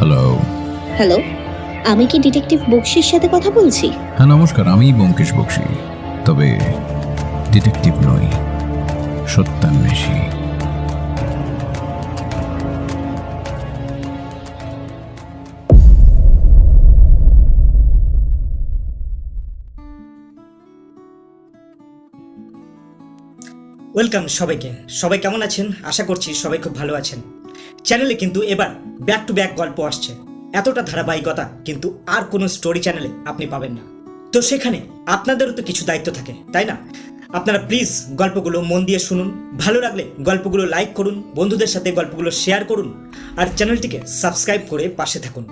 Hello. Hello, আমি কি detective বক্সির সাথে কথা বলছি? হ্যাঁ নমস্কার, আমি ব্যোমকেশ বক্সী, তবে ডিটেকটিভ নই, সত্যান্বেষী। ওয়েলকাম সবাইকে। সবাই কেমন আছেন? আশা করছি সবাই খুব ভালো আছেন। চ্যানেলে কিন্তু এবার ব্যাক টু ব্যাক গল্প আসছে। এতটা ধারাবাহিকতা কিন্তু আর কোনো স্টোরি চ্যানেলে আপনি পাবেন না। তো সেখানে আপনাদেরও তো কিছু দায়িত্ব থাকে, তাই না? আপনারা প্লিজ গল্পগুলো মন দিয়ে শুনুন, ভালো লাগলে গল্পগুলো লাইক করুন, বন্ধুদের সাথে গল্পগুলো শেয়ার করুন, আর চ্যানেলটিকে সাবস্ক্রাইব করে পাশে থাকুন।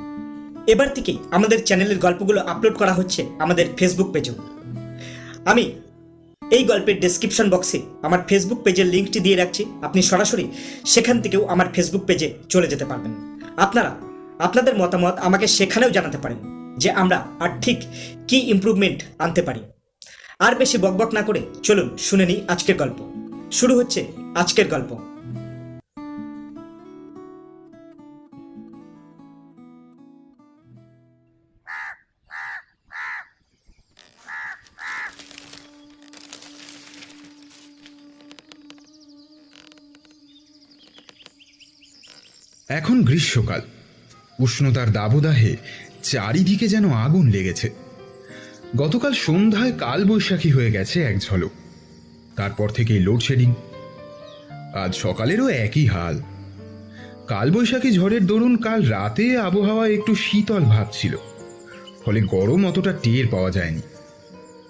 এবার থেকেই আমাদের চ্যানেলের গল্পগুলো আপলোড করা হচ্ছে আমাদের ফেসবুক পেজেও। আমি এই গল্পের ডেসক্রিপশন বক্সে আমার ফেসবুক পেজের লিঙ্কটি দিয়ে রাখছি, আপনি সরাসরি সেখান থেকেও আমার ফেসবুক পেজে চলে যেতে পারবেন। আপনারা আপনাদের মতামত আমাকে সেখানেও জানাতে পারেন যে আমরা আর ঠিক কী ইমপ্রুভমেন্ট আনতে পারি। আর বেশি বকবক না করে চলুন শুনে নিই আজকের গল্প। শুরু হচ্ছে আজকের গল্প। এখন গ্রীষ্মকাল, উষ্ণতার দাবদাহে চারিদিকে যেন আগুন লেগেছে। গতকাল সন্ধ্যায় কালবৈশাখী হয়ে গেছে এক ঝলক, তারপর থেকেই লোডশেডিং। আজ সকালেরও একই হাল। কালবৈশাখী ঝড়ের দরুন কাল রাতে আবহাওয়া একটু শীতল ভাব ছিল, ফলে গরম অতটা টের পাওয়া যায়নি।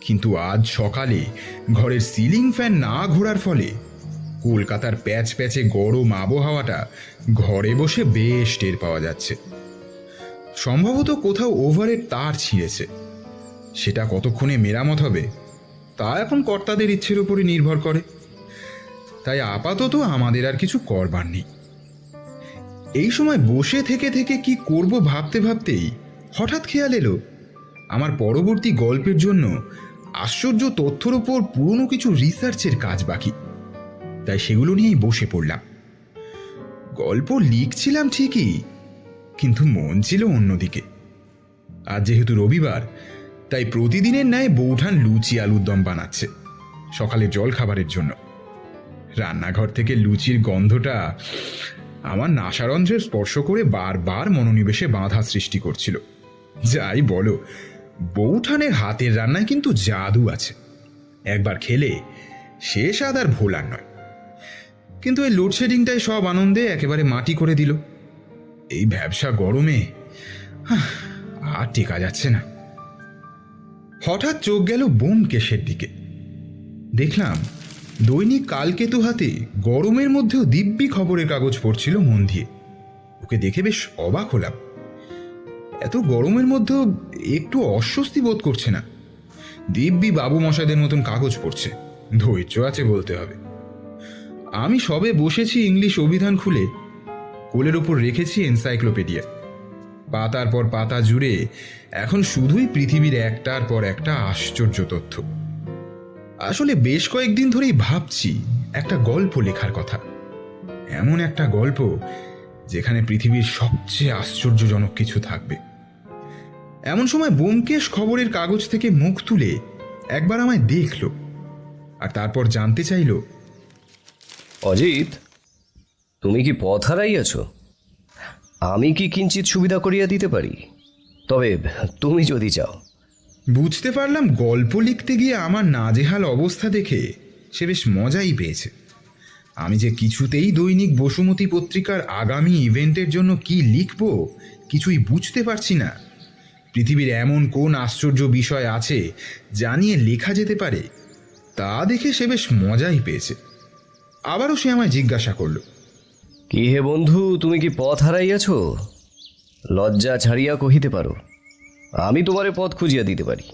কিন্তু আজ সকালে ঘরের সিলিং ফ্যান না ঘোরার ফলে কলকাতার প্যাচ প্যাচে গরম আবহাওয়াটা ঘরে বসে বেশ টের পাওয়া যাচ্ছে। সম্ভবত কোথাও ওভারের তার ছিঁড়েছে, সেটা কতক্ষণে মেরামত হবে তা এখন কর্তাদের ইচ্ছের উপরে নির্ভর করে। তাই আপাতত আমাদের আর কিছু করবার নেই। এই সময় বসে থেকে থেকে কি করব ভাবতে ভাবতেই হঠাৎ খেয়াল এলো আমার পরবর্তী গল্পের জন্য আশ্চর্য তথ্যের উপর পুরনো কিছু রিসার্চের কাজ বাকি। তাই সেগুলো নিয়েই বসে পড়লাম। গল্প লিখছিলাম ঠিকই, কিন্তু মন ছিল অন্যদিকে। আজ যেহেতু রবিবার, তাই প্রতিদিনের ন্যায় বৌঠান লুচি আলুর দম বানাচ্ছে সকালে জল খাবারের জন্য। রান্নাঘর থেকে লুচির গন্ধটা আমার নাসারন্ধ্রে স্পর্শ করে বারবার মনোনিবেশে বাধা সৃষ্টি করছিল। যাই বলো, বৌঠানের হাতের রান্নায় কিন্তু জাদু আছে। একবার খেলে সে স্বাদ আর ভোলার নয়। কিন্তু এই লোডশেডিংটাই সব আনন্দে একেবারে মাটি করে দিল। এই ভ্যাবসা গরমে আর টেকা যাচ্ছে না। হঠাৎ চোখ গেল ব্যোমকেশের দিকে। দেখলাম দৈনিক কালকেতু হাতে গরমের মধ্যেও দিব্যি খবরের কাগজ পড়ছিল মন দিয়ে। ওকে দেখে বেশ অবাক হলাম। এত গরমের মধ্যেও একটু অস্বস্তি বোধ করছে না। দিব্যি বাবু মশাইদের মতন কাগজ পড়ছে, ধৈর্য আছে বলতে হবে। আমি সবে বসেছি ইংলিশ অভিধান খুলে, কোলের উপর রেখেছি এনসাইক্লোপিডিয়া। পাতার পর পাতা জুড়ে এখন শুধুই পৃথিবীর একটার পর একটা আশ্চর্য তথ্য। আসলে বেশ কয়েকদিন ধরেই ভাবছি একটা গল্প লেখার কথা। এমন একটা গল্প যেখানে পৃথিবীর সবচেয়ে আশ্চর্যজনক কিছু থাকবে। এমন সময় ব্যোমকেশ খবরের কাগজ থেকে মুখ তুলে একবার আমায় দেখল, আর তারপর জানতে চাইল, অজিত, তুমি কি পথ হারাইয়াছ? আমি কি কিঞ্চিত সুবিধা করিয়া দিতে পারি? তবে তুমি যদি চাও। বুঝতে পারলাম গল্প লিখতে গিয়ে আমার নাজেহাল অবস্থা দেখে সে বেশ মজাই পেয়েছে। আমি যে কিছুতেই দৈনিক বসুমতী পত্রিকার আগামী ইভেন্টের জন্য কি লিখব কিছুই বুঝতে পারছি না। পৃথিবীর এমন কোন আশ্চর্য বিষয় আছে যা নিয়ে লেখা যেতে পারে তা দেখে সে বেশ মজাই পেয়েছে। আবারও সে আমায় জিজ্ঞাসা করল, কি হে বন্ধু, তুমি কি পথ হারাইয়াছ? লজ্জা ছাড়িয়া কহিতে পারো, আমি তোমারে পথ খুঁজিয়া দিতে পারি।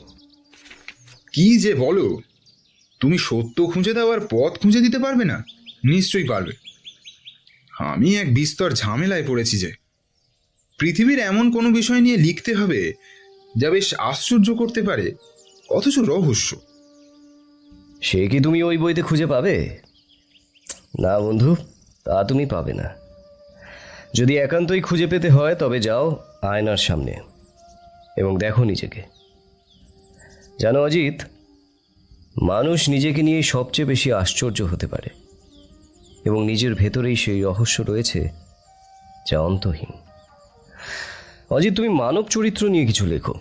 কি যে বলো, তুমি সত্য খুঁজে দেওয়ার পথ খুঁজে দিতে পারবে না? নিশ্চয়ই পারবে। আমি এক বিস্তর ঝামেলায় পড়েছি যে পৃথিবীর এমন কোনো বিষয় নিয়ে লিখতে হবে যা বেশ আশ্চর্য করতে পারে, অথচ রহস্য। সে কি তুমি ওই বইতে খুঁজে পাবে? না বন্ধু, তা তুমি পাবে না। যদি একান্তই খুঁজে পেতে হয় তবে যাও আয়নার সামনে এবং দেখো নিজেকে। জানো অজিত, মানুষ নিজেকে নিয়ে সবচেয়ে বেশি আশ্চর্য হতে পারে এবং নিজের ভেতরেই সেই রহস্য রয়েছে যা অন্তহীন। অজিত, তুমি মানব চরিত্র নিয়ে কিছু লেখো,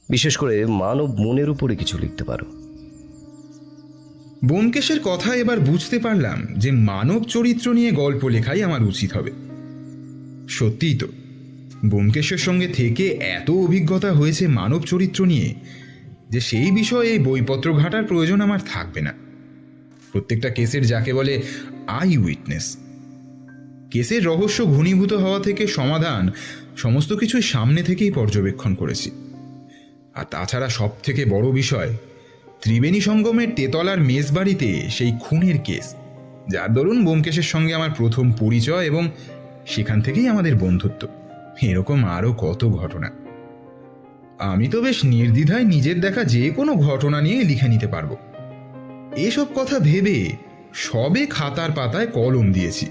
বিশেষ করে মানব মনের উপরে কিছু লিখতে পারো। ব্যোমকেশের কথা এবার বুঝতে পারলাম যে মানব চরিত্র নিয়ে গল্প লেখাই আমার উচিত হবে। সত্যিই তো, ব্যোমকেশের সঙ্গে থেকে এত অভিজ্ঞতা হয়েছে মানব চরিত্র নিয়ে যে সেই বিষয়ে বইপত্র ঘাটার প্রয়োজন আমার থাকবে না। প্রত্যেকটা কেসের যাকে বলে আই উইটনেস, কেসের রহস্য ঘনীভূত হওয়া থেকে সমাধান সমস্ত কিছুই সামনে থেকেই পর্যবেক্ষণ করেছি। আর তাছাড়া সব থেকে বড় বিষয়, ত্রিবেণী সঙ্গমের তেতলার মেজবাড়িতে সেই খুনের কেস, যার দরুন ব্যোমকেশের সঙ্গে আমার প্রথম পরিচয় এবং সেখান থেকেই আমাদের বন্ধুত্ব। এরকম আরও কত ঘটনা। আমি তো বেশ নির্দ্বিধায় নিজের দেখা যে কোনো ঘটনা নিয়ে লিখে নিতে পারবো। এসব কথা ভেবে সবে খাতার পাতায় কলম দিয়েছি,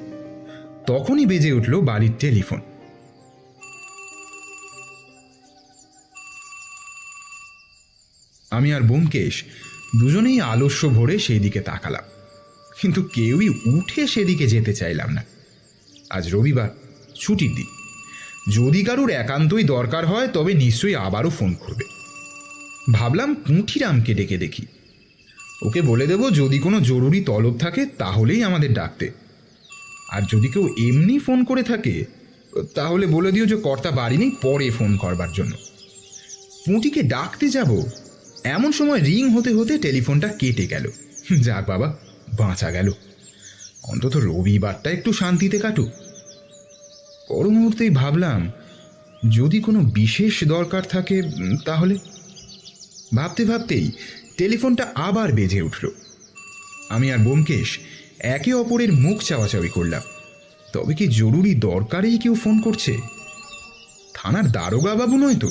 তখনই বেজে উঠল বাড়ির টেলিফোন। আমি আর ব্যোমকেশ দুজনেই আলস্য ভরে সেই দিকে তাকালাম, কিন্তু কেউই উঠে সেদিকে যেতে চাইলাম না। আজ রবিবার, ছুটির দিন। যদি কারুর একান্তই দরকার হয় তবে নিশ্চয়ই আবারও ফোন করবে। ভাবলাম পুঁঠিরামকে ডেকে দেখি, ওকে বলে দেব যদি কোনো জরুরি তলব থাকে তাহলেই আমাদের ডাকতে। আর যদি কেউ এমনি ফোন করে থাকে তাহলে বলে দিও যে কর্তা বাড়ি নেই, পরে ফোন করবার জন্য। পুঁটিকে ডাকতে যাব এমন সময় রিং হতে হতে টেলিফোনটা কেটে গেল। যাক বাবা, বাঁচা গেল। অন্তত রবিবারটা একটু শান্তিতে কাটুক। পর মুহূর্তেই ভাবলাম যদি কোনো বিশেষ দরকার থাকে তাহলে। ভাবতে ভাবতেই টেলিফোনটা আবার বেজে উঠল। আমি আর ব্যোমকেশ একে অপরের মুখ চাওয়াচাওয়ি করলাম। তবে কি জরুরি দরকারেই কেউ ফোন করছে? থানার দারোগা বাবু নয় তো?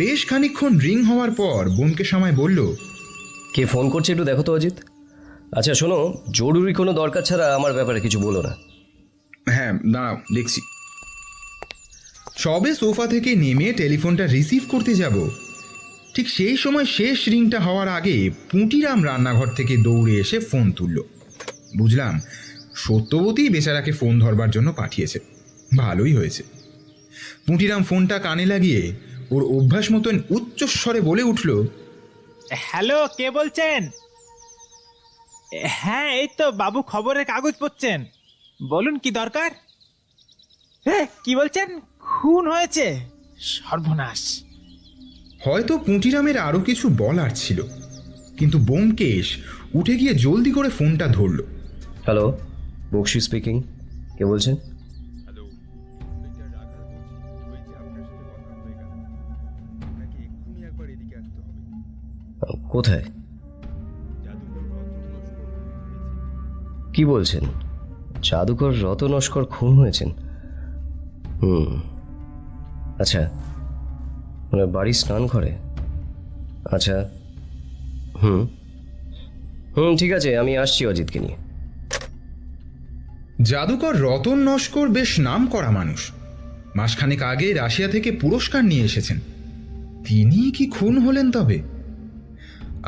বেশ খানিকক্ষণ রিং হওয়ার পর ব্যোমকেশ আমায় বলল, কে ফোন করছে একটু দেখো তো অজিত। আচ্ছা শোনো, জরুরি কোনো দরকার ছাড়া আমার ব্যাপারে কিছু বলো না। হ্যাঁ দাঁড়াও, দেখছি। সবে সোফা থেকে নেমে টেলিফোনটা রিসিভ করতে যাব, ঠিক সেই সময় শেষ রিংটা হওয়ার আগে পুঁটিরাম রান্নাঘর থেকে দৌড়ে এসে ফোন তুলল। বুঝলাম সত্যবতী বেচারাকে ফোন ধরবার জন্য পাঠিয়েছে। ভালোই হয়েছে। পুঁটিরাম ফোনটা কানে লাগিয়ে ওর অভ্যাস মতন উচ্চস্বরে বলে উঠল, হ্যালো, কে বলছেন? হ্যাঁ, এই তো বাবু খবরের কাগজ পড়ছেন। বলুন কি দরকার? কি বলছেন? খুন হয়েছে? সর্বনাশ! হয়তো পুঁটিরামের আরো কিছু বলার ছিল, কিন্তু ব্যোমকেশ উঠে গিয়ে জলদি করে ফোনটা ধরল। Hello, Bakshi speaking. কে বলছেন? হ্যালো, ইন্সপেক্টর রাঘব বলছি। আপনার সাথে কথা হয়ে গেল। আপনাকে এক্ষুনি একবার এদিকে আসতে হবে। কোথায়? জাদুঘর রতন নস্কর খুন হয়েছে। কি বলছেন? জাদুকর রতন নস্কর খুন হয়েছেন? আচ্ছা, ওনার বাড়ি স্নান করে? আচ্ছা, ঠিক আছে, আমি আসছি অজিতকে নিয়ে। জাদুকর রতন নস্কর বেশ নাম করা মানুষ। মাসখানেক আগে রাশিয়া থেকে পুরস্কার নিয়ে এসেছেন। তিনি কি খুন হলেন তবে?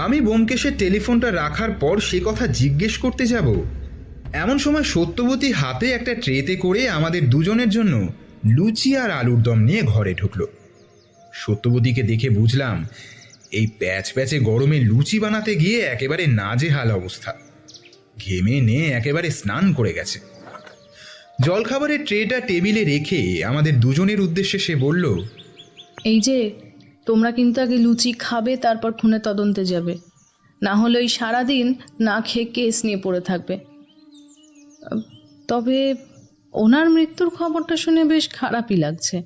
আমি ব্যোমকেশের টেলিফোনটা রাখার পর সে কথা জিজ্ঞেস করতে যাব, এমন সময় সত্যবতী হাতে একটা ট্রেতে করে আমাদের দুজনের জন্য লুচি আর আলুর দম নিয়ে ঘরে ঢুকলো। সত্যবতীকে দেখে বুঝলাম এই প্যাচ প্যাচে গরমে লুচি বানাতে গিয়ে একেবারে নাজেহাল অবস্থা। ঘেমে নে একেবারে স্নান করে গেছে। জলখাবারের ট্রেটা টেবিলে রেখে আমাদের দুজনের উদ্দেশ্যে সে বলল, এই যে তোমরা কিন্তু আগে লুচি খাবে, তারপর খুনে তদন্তে যাবে, না হলে ওই সারাদিন না খেয়ে কেস নিয়ে পড়ে থাকবে। তবে ওনার মৃত্যুর খবরটা শুনে বেশ খারাপই লাগছে।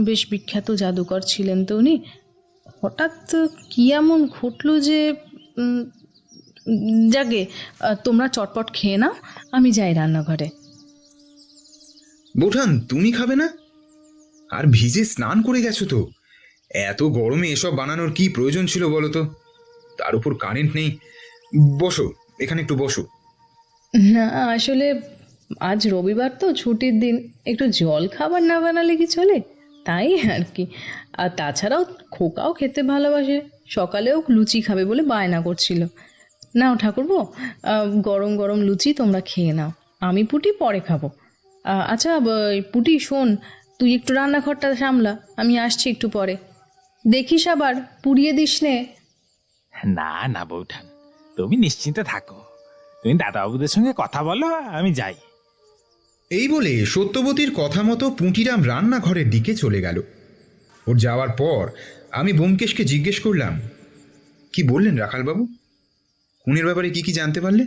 বেশ বিখ্যাত জাদুকর ছিলেন তো উনি। হঠাৎ কি এমন ঘটলো যে যাকে তোমরা চটপট খেয়ে নাও, আমি যাই রান্নাঘরে। বোঠান তুমি খাবে না? আর ভিজে স্নান করে গেছো তো, এত গরমে এসব বানানোর কি প্রয়োজন ছিল বলো তো? তার উপর কারেন্ট নেই। বসো, এখানে একটু বসো। না, আসলে আজ রবিবার তো, ছুটির দিন, একটু জল খাবার না বানালে কি চলে? তাই আর কি। আর তাছাড়াও খোকাও খেতে ভালোবাসে, সকালেও লুচি খাবে বলে বায়না করছিল। নাও ঠাকুরপো, গরম গরম লুচি তোমরা খেয়ে নাও, আমি পুটি পরে খাবো। আচ্ছা পুটি শোন, তুই একটু রান্নাঘরটা সামলা, আমি আসছি একটু পরে। দেখিস আবার পুড়িয়ে দিস নে। না না বৌঠান, তুমি নিশ্চিন্তে থাকো, তুমি দাদাবাবুদের সঙ্গে কথা বলো, আমি যাই। এই বলে সত্যবতীর কথা মতো পুঁটিরাম রান্নাঘরের দিকে চলে গেল। ওর যাওয়ার পর আমি ব্যোমকেশকে জিজ্ঞেস করলাম, কি বললেন রাখালবাবু? খুনের ব্যাপারে কি কি জানতে পারলে?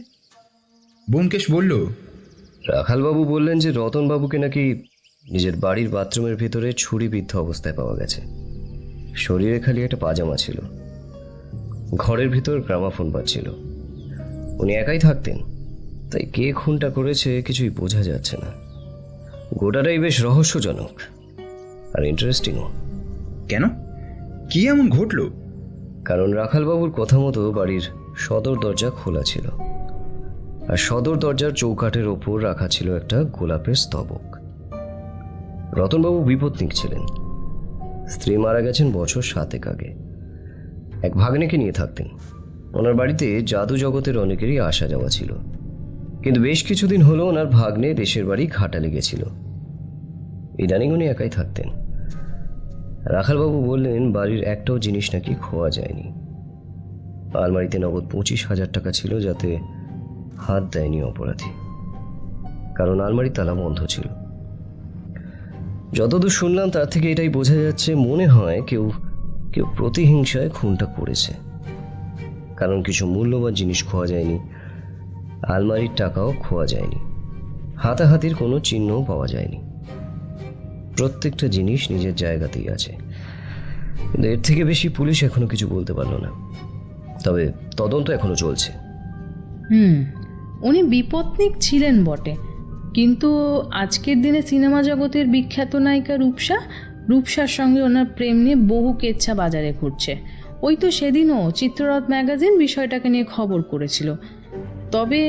ব্যোমকেশ বলল, রাখালবাবু বললেন যে রতনবাবুকে নাকি নিজের বাড়ির বাথরুমের ভেতরে ছুরিবিদ্ধ অবস্থায় পাওয়া গেছে। শরীরে খালি একটা পাজামা ছিল, ঘরের ভিতর গ্রামাফোন বাজছিল। উনি একাই থাকতেন, তাই কে খুনটা করেছে কিছুই বোঝা যাচ্ছে না। গোটাটাই বেশ রহস্যজনক আর ইন্টারেস্টিংও। কেন, কি এমন ঘটলো? কারণ রাখালবাবুর কথা মতো বাড়ির সদর দরজা খোলা ছিল, আর সদর দরজার চৌকাঠের ওপর রাখা ছিল একটা গোলাপের স্তবক। রতনবাবু বিপত্নিক ছিলেন, স্ত্রী মারা গেছেন বছর 7 আগে। এক ভাগ্নেকে নিয়ে থাকতেন। ওনার বাড়িতে জাদু জগতের অনেকেরই আসা যাওয়া ছিল, কিন্তু বেশ কিছুদিন হলো ওনার ভাগ্নে দেশের বাড়ি ঘাটালে গেছিল। ইদানিং উনি একাই থাকতেন। রাখালবাবু বললেন বাড়ির একটাও জিনিস নাকি খোয়া যায়নি। আলমারিতে নগদ 25,000 টাকা ছিল, যাতে হাত দেয়নি অপরাধী, কারণ আলমারির তালা বন্ধ ছিল। যতদূর শুনলাম তার থেকে এটাই বোঝা যাচ্ছে, মনে হয় কেউ কেউ প্রতিহিংসায় খুনটা করেছে, কারণ কিছু মূল্যবান জিনিস খোয়া যায়নি, আলমারির টাকাও খোয়া যায়নি, হাতাহাতির কোনো চিহ্নও পাওয়া যায়নি। প্রত্যেকটা জিনিস নিজের জায়গাতেই আছে। কিন্তু এর থেকে বেশি পুলিশ এখনো কিছু বলতে পারলো না, তবে তদন্ত এখনো চলছে। উনি বিপত্নিক ছিলেন বটে, কিন্তু আজকের দিনে সিনেমা জগতের বিখ্যাত নায়িকা রূপসার সঙ্গে ওনার প্রেম নিয়ে বহু কেচ্ছা বাজারে ঘুরছে। ওই তো সেদিনও চিত্ররথ ম্যাগাজিন বিষয়টাকে নিয়ে খবর করেছিল। তবে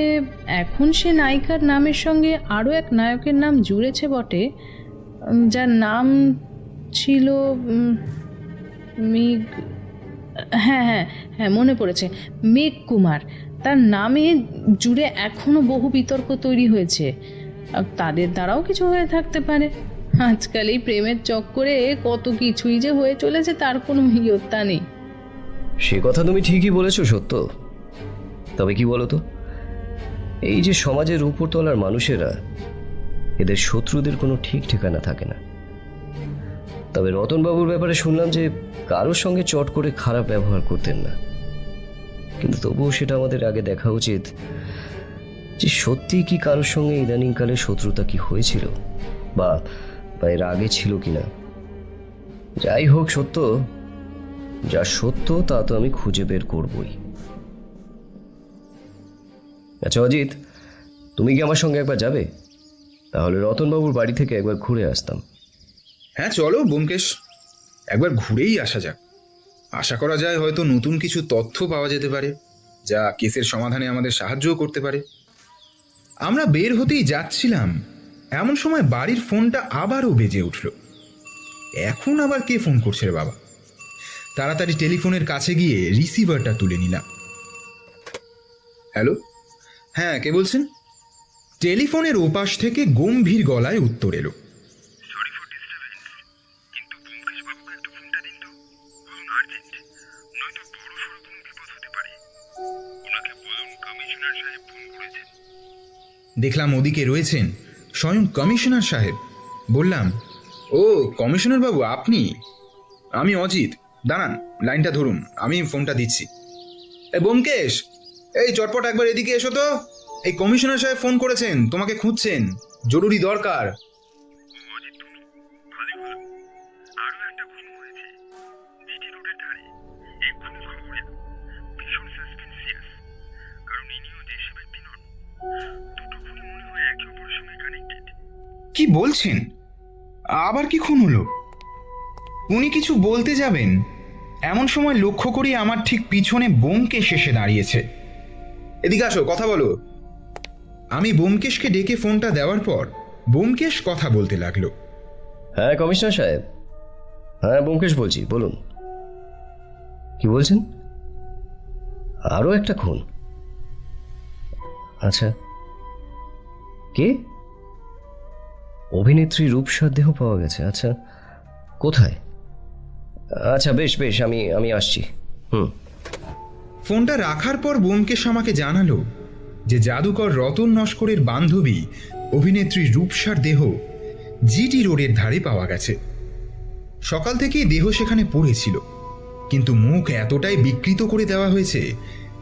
এখন সে নায়িকার নামের সঙ্গে আরও এক নায়কের নাম জুড়েছে বটে, যার নাম ছিল মেঘ। হ্যাঁ হ্যাঁ হ্যাঁ, মনে পড়েছে, মেঘ কুমার। তার নামে জুড়ে এখনো বহু বিতর্ক তৈরি হয়েছে। তাদের দ্বারাও কিছু হয়ে থাকতে পারে। আজকাল এই প্রেমের চক্করে কত কিছুই যে হয়ে চলেছে তার কোনো ইয়ত্তা নেই। সে কথা তুমি ঠিকই বলেছ সত্য। তবে কি বলতো, এই যে সমাজের উপরতলার মানুষেরা, এদের শত্রুদের কোনো ঠিক ঠিকানা থাকে না। তবে রতনবাবুর ব্যাপারে শুনলাম যে কারোর সঙ্গে চট করে খারাপ ব্যবহার করতেন না, কিন্তু তবুও সেটা আমাদের আগে দেখা উচিত যে সত্যি কি কারোর সঙ্গে ইদানিংকালে শত্রুতা কি হয়েছিল, বা এর আগে ছিল কিনা। যাই হোক, সত্য যা সত্য তা তো আমি খুঁজে বের করবই। আচ্ছা অজিত, তুমি কি আমার সঙ্গে একবার যাবে? তাহলে রতনবাবুর বাড়ি থেকে একবার ঘুরে আসতাম। হ্যাঁ চলো ব্যোমকেশ, একবার ঘুরেই আসা যাক। আশা করা যায় হয়তো নতুন কিছু তথ্য পাওয়া যেতে পারে, যা কেসের সমাধানে আমাদের সাহায্যও করতে পারে। আমরা বের হতেই যাচ্ছিলাম, এমন সময় বাড়ির ফোনটা আবারও বেজে উঠল। এখন আবার কে ফোন করছে রে বাবা? তাড়াতাড়ি টেলিফোনের কাছে গিয়ে রিসিভারটা তুলে নিলাম। হ্যালো, হ্যাঁ কে বলছেন? টেলিফোনের ওপাশ থেকে গম্ভীর গলায় উত্তর এলো, দেখলাম ওদিকে রয়েছেন স্বয়ং কমিশনার সাহেব। বললাম, ও কমিশনার বাবু আপনি? আমি অজিত, দাঁড়ান লাইনটা ধরুন, আমি ফোনটা দিচ্ছি। ব্যোমকেশ, এই চটপট একবার এদিকে এসো তো। এই কমিশনার সাহেব ফোন করেছেন, তোমাকে খুঁজছেন, জরুরি দরকার। কি বলছেন? আবার কি খুন হলো? উনি কিছু বলতে যাবেন, এমন সময় লক্ষ্য করি আমার ঠিক পিছনে ব্যোমকেশ এসে দাঁড়িয়েছে। এদিকে আসো, কথা বলো। আমি ব্যোমকেশকে ডেকে ফোনটা দেওয়ার পর ব্যোমকেশ কথা বলতে লাগলো। হ্যাঁ কমিশনার সাহেব, হ্যাঁ ব্যোমকেশ বলছি, বলুন কি বলছেন? আরও একটা খুন? আচ্ছা, কে? অভিনেত্রী রূপসার দেহ পাওয়া গেছে? আচ্ছা, কোথায়? আচ্ছা বেশ বেশ, আমি আসছি। ফোনটা রাখার পর ব্যোমকেশ আমাকে জানালো যে জাদুকর রতন নস্করের বান্ধবী অভিনেত্রী রূপসার দেহ জিটি রোডের ধারে পাওয়া গেছে। সকাল থেকেই দেহ সেখানে পড়েছিল, কিন্তু মুখ এতটাই বিকৃত করে দেওয়া হয়েছে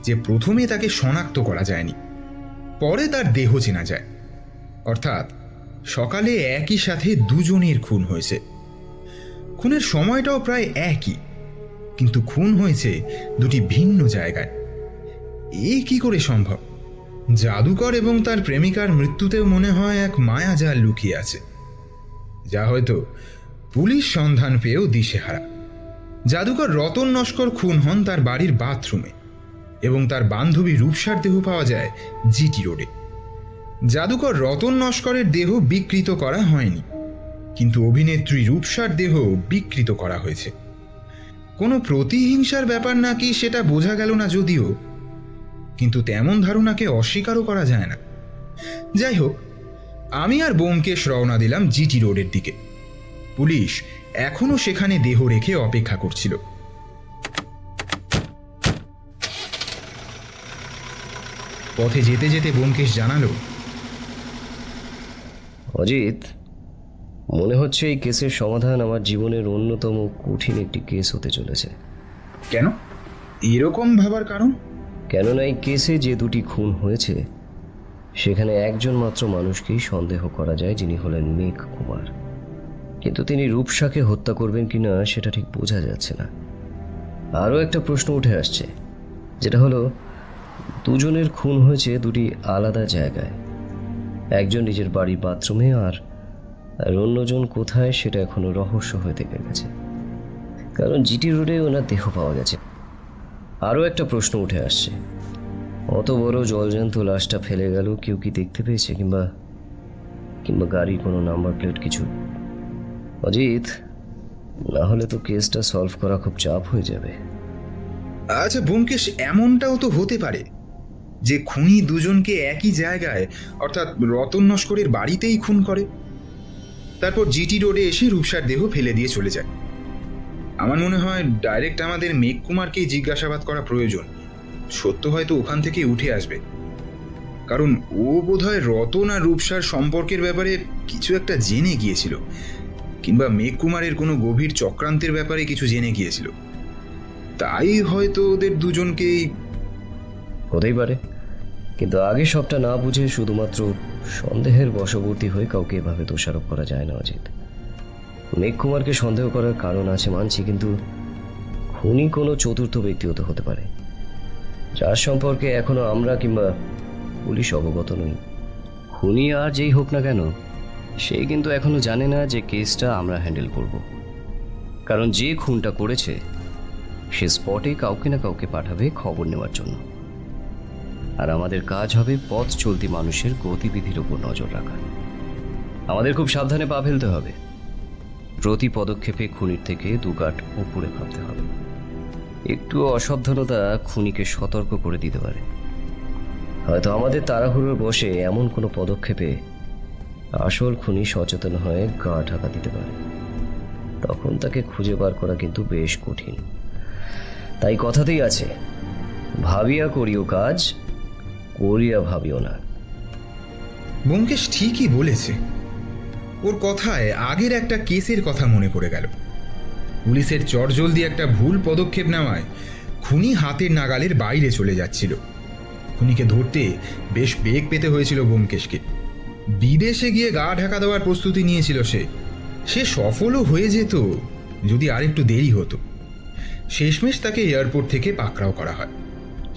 যে প্রথমে তাকে শনাক্ত করা যায়নি, পরে তার দেহ চেনা যায়। অর্থাৎ সকালে একই সাথে দুজনের খুন হয়েছে। খুনের সময়টাও প্রায় একই, কিন্তু খুন হয়েছে দুটি ভিন্ন জায়গায়। এ কি করে সম্ভব? জাদুকর এবং তার প্রেমিকার মৃত্যুতেও মনে হয় এক মায়াজাল লুকিয়ে আছে, যা হয়তো পুলিশ সন্ধান পেয়েও দিশেহারা। জাদুকর রতন নস্কর খুন হন তার বাড়ির বাথরুমে এবং তার বান্ধবী রূপসার দেহ পাওয়া যায় জিটি রোডে। জাদুকর রতন নস্করের দেহ বিকৃত করা হয়নি, কিন্তু অভিনেত্রী রূপসার দেহ বিকৃত করা হয়েছে। কোনো প্রতিহিংসার ব্যাপার নাকি সেটা বোঝা গেল না যদিও, কিন্তু তেমন ধারণাকে অস্বীকারও করা যায় না। যাই হোক, আমি আর ব্যোমকেশ রওনা দিলাম জিটি রোডের দিকে। পুলিশ এখনো সেখানে দেহ রেখে অপেক্ষা করছিল। পথে যেতে যেতে ব্যোমকেশ জানালো, অজিত, মনে হচ্ছে এই কেসের সমাধান আমার জীবনের অন্যতম কঠিন একটি কেস হতে চলেছে। কেন? এরকম ভাবার কারণ? কেননা এই কেসে যে দুটি খুন হয়েছে সেখানে একজন মাত্র মানুষকেই সন্দেহ করা যায়, যিনি হলেন মেঘ কুমার। কিন্তু তিনি রূপসাকে হত্যা করবেন কিনা সেটা ঠিক বোঝা যাচ্ছে না। আরও একটা প্রশ্ন উঠে আসছে, যেটা হলো দুজনের খুন হয়েছে দুটি আলাদা জায়গায়। একজন নিজের বাড়ির বাথরুমে, আর অন্যজন কোথায় সেটা এখনো রহস্য হয়ে থেকে গেছে, কারণ জিটি রোডে ওনার দেহ পাওয়া গেছে। আরও একটা প্রশ্ন উঠে আসছে, অত বড় জলজ্যান্ত লাশটা ফেলে গেল কেউ কি দেখতে পেয়েছে, কিংবা গাড়ির কোনো নাম্বার প্লেট কিছু? অজিত, না হলে তো কেসটা সলভ করা খুব চাপ হয়ে যাবে। আচ্ছা ব্যোমকেশ, এমনটাও তো হতে পারে যে খুনি দুজনকে একই জায়গায়, অর্থাৎ রতন নস্করের বাড়িতেই খুন করে, তারপর জিটি রোডে এসে রূপসার দেহ ফেলে দিয়ে চলে যায়। আমার মনে হয় ডাইরেক্ট আমাদের মেঘ কুমারকেই জিজ্ঞাসাবাদ করা প্রয়োজন। সত্য হয়তো ওখান থেকে উঠে আসবে, কারণ ও বোধহয় রতন আর রূপসার সম্পর্কের ব্যাপারে কিছু একটা জেনে গিয়েছিল, কিংবা মেঘ কুমারের কোনো গভীর চক্রান্তের ব্যাপারে কিছু জেনে গিয়েছিল। তাই হয়তো ওদের দুজনকেই। হতেই পারে, কিন্তু আগে সবটা না বুঝে শুধুমাত্র সন্দেহের বশবর্তী হয়ে কাউকে এভাবে দোষারোপ করা যায় না অজিত। মেঘ কুমারকে সন্দেহ করার কারণ আছে মানছি, কিন্তু খুনি কোনো চতুর্থ ব্যক্তিগত হতে পারে, যার সম্পর্কে এখনো আমরা কিংবা পুলিশ অবগত নই। খুনি আর যেই হোক না কেন, সে কিন্তু এখনো জানে না যে কেসটা আমরা হ্যান্ডেল করব, কারণ যে খুনটা করেছে সে স্পটে কাউকে না কাউকে পাঠাবে খবর নেওয়ার জন্য, আর আমাদের কাজ হবে পথ চলতি মানুষের গতিবিধির উপর নজর রাখা। আমাদের খুব সাবধানে পা ফেলতে হবে, প্রতি পদক্ষেপে খুনির থেকে দুগাট উপরে ভাবতে হবে। একটু অসাবধানতা খুনিকে সতর্ক করে দিতে পারে। হয়তো আমাদের তাড়াহুড়োর বশে এমন কোনো পদক্ষেপে আসল খুনি সচেতন হয়ে গা ঢাকা দিতে পারে, তখন তাকে খুঁজে বার করা কিন্তু বেশ কঠিন। তাই কথাতেই আছে, ভাবিয়া করিও কাজ, করিয়া ভাবিও না। ব্যোমকেশ ঠিকই বলেছে। ওর কথায় আগের একটা কেসের কথা মনে পড়ে গেল। পুলিশের চটজলদি একটা ভুল পদক্ষেপ নেওয়ায় খুনি হাতের নাগালের বাইরে চলে যাচ্ছিল। খুনিকে ধরতে বেশ বেগ পেতে হয়েছিল ব্যোমকেশকে। বিদেশে গিয়ে গা ঢাকা দেওয়ার প্রস্তুতি নিয়েছিল সে সফলও হয়ে যেত যদি আরেকটু দেরি হতো। শেষমেশ তাকে এয়ারপোর্ট থেকে পাকড়াও করা হয়।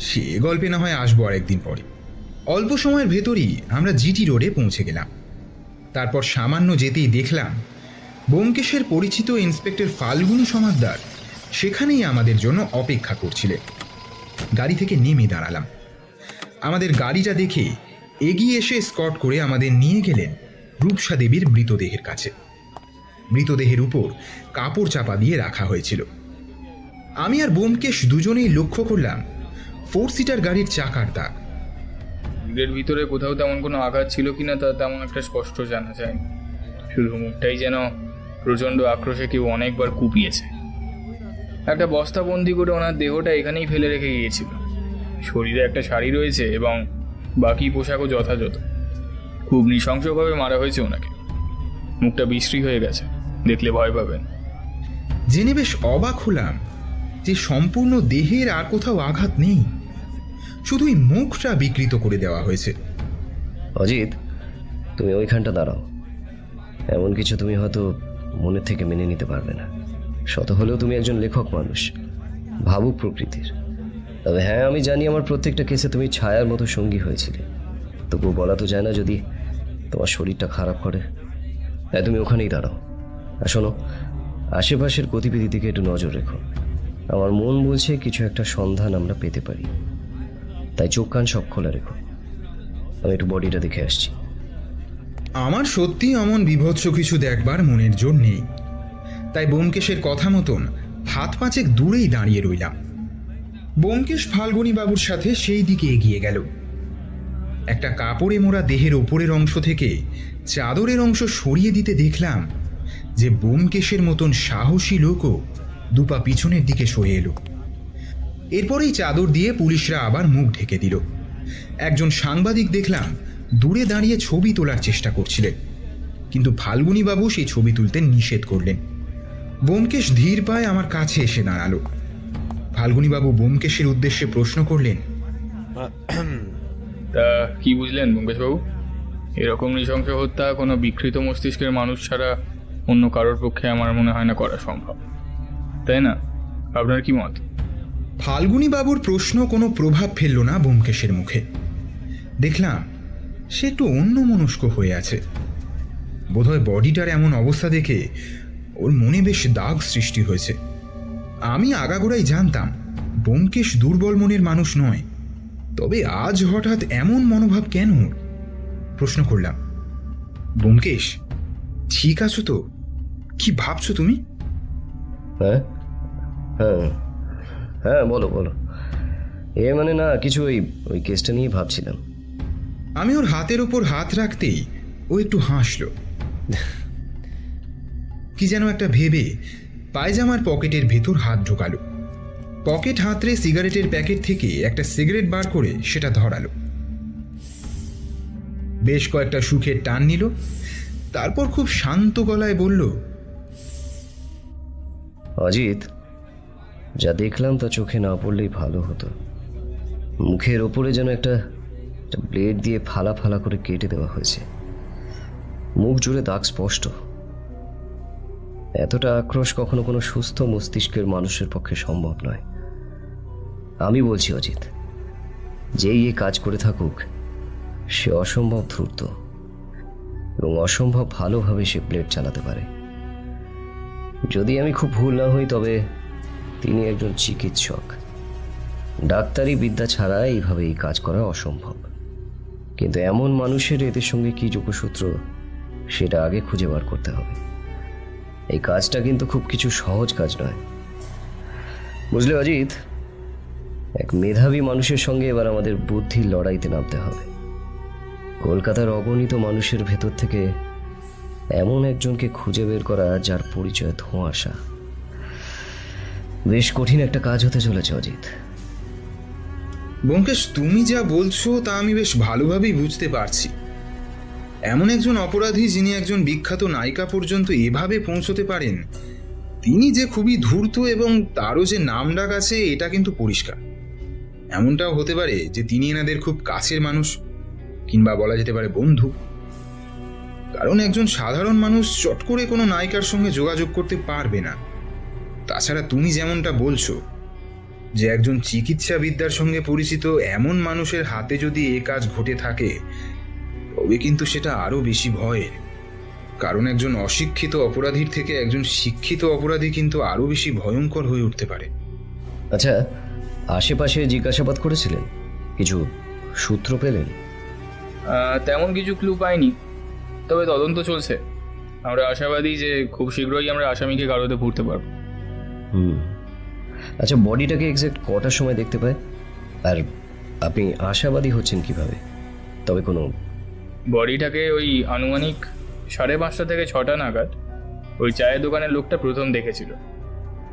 সে গল্পে না হয় আসবো আরেকদিন পরে। অল্প সময়ের ভেতরই আমরা জিটি রোডে পৌঁছে গেলাম। তারপর সামান্য যেতেই দেখলাম ব্যোমকেশের পরিচিত ইন্সপেক্টর ফাল্গুনী সমাদ্দার সেখানেই আমাদের জন্য অপেক্ষা করছিলেন। গাড়ি থেকে নেমে দাঁড়ালাম। আমাদের গাড়িটা দেখে এগিয়ে এসে স্কট করে আমাদের নিয়ে গেলেন রূপসা দেবীর মৃতদেহের কাছে। মৃতদেহের উপর কাপড় চাপা দিয়ে রাখা হয়েছিল। আমি আর ব্যোমকেশ দুজনেই লক্ষ্য করলাম 4 সিটার গাড়ির চাকার দাগ। এর ভিতরে কোথাও তেমন কোনো আঘাত ছিল কিনা তা তেমন একটা স্পষ্ট জানা যায়, শুধু মুখটাই যেন প্রচণ্ড আক্রোশে কেউ অনেকবার কুপিয়েছে। একটা বস্তাবন্দি করে ওনার দেহটা এখানেই ফেলে রেখে গিয়েছিল। শরীরে একটা শাড়ি রয়েছে এবং বাকি পোশাকও যথাযথ। খুব নৃশংসভাবে মারা হয়েছে ওনাকে। মুখটা বিশ্রী হয়ে গেছে, দেখলে ভয় পাবেন। জেনে বেশ অবাক হলাম যে সম্পূর্ণ দেহের আর কোথাও আঘাত নেই, শুধুই মুখটা বিকৃত করে দেওয়া হয়েছে। অজিত, তুমি ওইখানটা দাঁড়াও। এমন কিছু তুমি হয়তো মনের থেকে মেনে নিতে পারবে না। শত হলেও তুমি একজন লেখক মানুষ, ভাবুক প্রকৃতির। তবে হ্যাঁ, আমি জানি আমার প্রত্যেকটা কেসে তুমি ছায়ার মতো সঙ্গী হয়েছিলে। তবুও বলা তো যায় না যদি তোমার শরীরটা খারাপ করে। তাই তুমি ওখানেই দাঁড়াও। আর শোনো, আশেপাশের গতিবিধির দিকে একটু নজর রেখো। আমার মন বলছে কিছু একটা সন্ধান আমরা পেতে পারি, তাই চোখ কান সব খোলা রেখো। আমি একটু বডিটা দেখে আসছি। আমার সত্যি এমন বিভৎস কিছু দেখবার মনের জোর নেই, তাই ব্যোমকেশের কথা মতন হাত পাঁচেক দূরেই দাঁড়িয়ে রইলাম। ব্যোমকেশ ফাল্গুনী বাবুর সাথে সেই দিকে এগিয়ে গেল। একটা কাপড়ে মোড়া দেহের ওপরের অংশ থেকে চাদরের অংশ সরিয়ে দিতে দেখলাম যে ব্যোমকেশের মতন সাহসী লোকও দুপা পিছনের দিকে সরে এলো। এরপরেই চাদর দিয়ে পুলিশরা আবার মুখ ঢেকে দিল। একজন সাংবাদিক দেখলাম দূরে দাঁড়িয়ে ছবি তোলার চেষ্টা করছিলেন, কিন্তু ফাল্গুনী বাবু সেই ছবি তুলতে নিষেধ করলেন। ব্যোমকেশ ধীর পায়ে আমার কাছে এসে দাঁড়ালো। ফাল্গুনী বাবু ব্যোমকেশের উদ্দেশ্যে প্রশ্ন করলেন, তা কি বুঝলেন ব্যোমকেশবাবু? এরকম নৃশংস হত্যা কোনো বিকৃত মস্তিষ্কের মানুষ ছাড়া অন্য কারোর পক্ষে আমার মনে হয় না করা সম্ভব, তাই না? আপনার কি মত? ফাল্গুনী বাবুর প্রশ্ন কোনো প্রভাব ফেলল না ব্যোমকেশের মুখে। দেখলাম সে একটু অন্যমনস্ক হয়ে আছে। বোধহয় বডিটার এমন অবস্থা দেখে ওর মনে বেশ দাগ সৃষ্টি হয়েছে। আমি আগাগোড়াই জানতাম ব্যোমকেশ দুর্বল মনের মানুষ নয়, তবে আজ হঠাৎ এমন মনোভাব কেন? প্রশ্ন করলাম, ব্যোমকেশ ঠিক আছো তো? কি ভাবছো তুমি? হ্যাঁ হ্যাঁ হ্যাঁ, বলো বলো। এ মানে না কিছু, ওই কেসটা নিয়ে ভাবছিলাম। আমি ওর হাতের ওপর হাত রাখতেই ও একটু হাসলো। কি যেন একটা ভেবে পায়জামার পকেটের ভেতর হাত ঢোকালো। পকেট হাতড়ে সিগারেটের প্যাকেট থেকে একটা সিগারেট বার করে সেটা ধরালো। বেশ কয়েকটা সুখের টান নিল, তারপর খুব শান্ত গলায় বলল, অজিত, যা দেখলাম তা চোখে না পড়লেই ভালো হতো। মুখের ওপরে যেন একটা ব্লেড দিয়ে ফালা ফালা করে কেটে দেওয়া হয়েছে। মুখ জুড়ে দাগ স্পষ্ট। এতটা আক্রোশ কখনো কোনো সুস্থ মস্তিষ্কের মানুষের পক্ষে সম্ভব নয়। আমি বলছি অজিত, যেই এই কাজ করে থাকুক সে অসম্ভব দ্রুত এবং অসম্ভব ভালোভাবে সে ব্লেড চালাতে পারে। যদি আমি খুব ভুল না হই তবে তিনি একজন চিকিৎসক। ডাক্তারি বিদ্যা ছাড়া এইভাবে এই কাজ করা অসম্ভব। কিন্তু এমন মানুষের এদের সঙ্গে কি যোগসূত্র সেটা আগে খুঁজে বার করতে হবে। এই কাজটা কিন্তু খুব কিছু সহজ কাজ নয়, বুঝলে অজিত? এক মেধাবী মানুষের সঙ্গে এবার আমাদের বুদ্ধির লড়াইতে নামতে হবে। কলকাতার অগণিত মানুষের ভেতর থেকে এমন একজনকে খুঁজে বের করা যার পরিচয় ধোঁয়াশা, বেশ কঠিন একটা কাজ হতে চলেছে অজিত। ব্যোমকেশ, তুমি যা বলছো তা আমি বেশ ভালোভাবেই বুঝতে পারছি। এমন একজন অপরাধী যিনি একজন বিখ্যাত নায়িকা পর্যন্ত এভাবে পৌঁছতে পারেন, তিনি যে খুবই ধূর্ত এবং তারও যে নাম ডাক আছে এটা কিন্তু পরিষ্কার। এমনটাও হতে পারে যে তিনি এনাদের খুব কাছের মানুষ, কিংবা বলা যেতে পারে বন্ধু। কারণ একজন সাধারণ মানুষ চট করে কোনো নায়িকার সঙ্গে যোগাযোগ করতে পারবে না। তাছাড়া তুমি যেমনটা বলছো যে একজন চিকিৎসা বিদ্যার সঙ্গে পরিচিত এমন মানুষের হাতে যদি এ কাজ ঘটে থাকে, তবে কিন্তু সেটা আরো বেশি ভয়ের। কারণ একজন অশিক্ষিত অপরাধীর থেকে একজন শিক্ষিত অপরাধী কিন্তু আরো বেশি ভয়ঙ্কর হয়ে উঠতে পারে। আচ্ছা, আশেপাশে জিজ্ঞাসাবাদ করেছিলেন? কিছু সূত্র পেলেন? তেমন কিছু ক্লু পাইনি, তবে তদন্ত চলছে। আমরা আশাবাদী যে খুব শীঘ্রই আমরা আসামিকে কারোতে পড়তে পারবো। আচ্ছা, বডিটাকে এক্স্যাক্ট কটার সময় দেখতে পায়, আর আপনি আশাবাদী হচ্ছেন কিভাবে? তবে কোনো বডিটাকে ওই আনুমানিক 5:30 থেকে 6টা নাগাদ ওই চায়ের দোকানের লোকটা প্রথম দেখেছিল।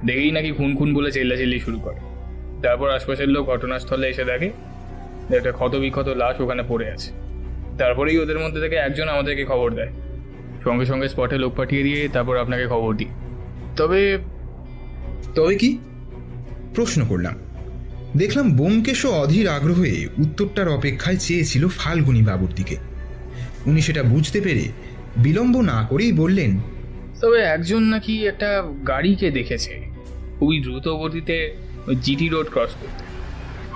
দেখেই নাকি খুন খুন বলে চেল্লাচিল্লি শুরু করে। তারপর আশপাশের লোক ঘটনাস্থলে এসে দেখে যে একটা ক্ষতবিক্ষত লাশ ওখানে পড়ে আছে। তারপরেই ওদের মধ্যে থেকে একজন আমাদেরকে খবর দেয়। সঙ্গে সঙ্গে স্পটে লোক পাঠিয়ে দিয়ে তারপর আপনাকে খবর দিই। তবে তবে কি প্রশ্ন করলাম। দেখলাম ব্যোমকেশও অধীর আগ্রহে উত্তরটার অপেক্ষায় চেয়েছিল ফাল্গুনী বাবুর দিকে। উনি সেটা বুঝতে পেরে বিলম্ব না করেই বললেন, তবে একজন নাকি একটা গাড়িকে দেখেছে খুবই দ্রুত গতিতে ওই জিটি রোড ক্রস করতে।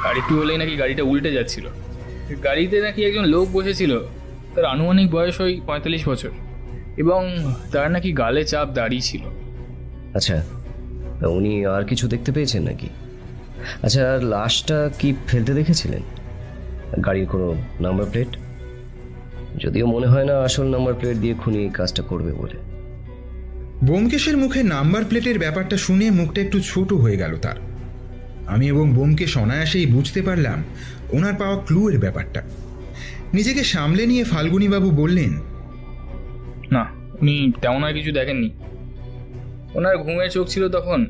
আর একটু হলেই নাকি গাড়িটা উল্টে যাচ্ছিল। গাড়িতে নাকি একজন লোক বসেছিল, তার আনুমানিক বয়স ওই 45 বছর, এবং তার নাকি গালে চাপ দাড়ি ছিল। আচ্ছা, তা উনি আর কিছু দেখতে পেয়েছেন নাকি? আচ্ছা, আর লাশটা কি ফেলতে দেখেছিলেন? গাড়ির কোনো নাম্বার প্লেট? যদিও মনে হয় না আসল নাম্বার প্লেট দিয়ে খুনি এই কাজটা করবে বলে। ব্যোমকেশের মুখে নাম্বার প্লেটের ব্যাপারটা শুনে মুখটা একটু ছোট হয়ে গেল তার। আমি এবং ব্যোমকেশ অনায়াসেই বুঝতে পারলাম ওনার পাওয়া ক্লুয়ের ব্যাপারটা। নিজেকে সামলে নিয়ে ফাল্গুনীবাবু বললেন, না, উনি তেমন আর কিছু দেখেননি। ওনার ঘুমের চোখ ছিল তখন।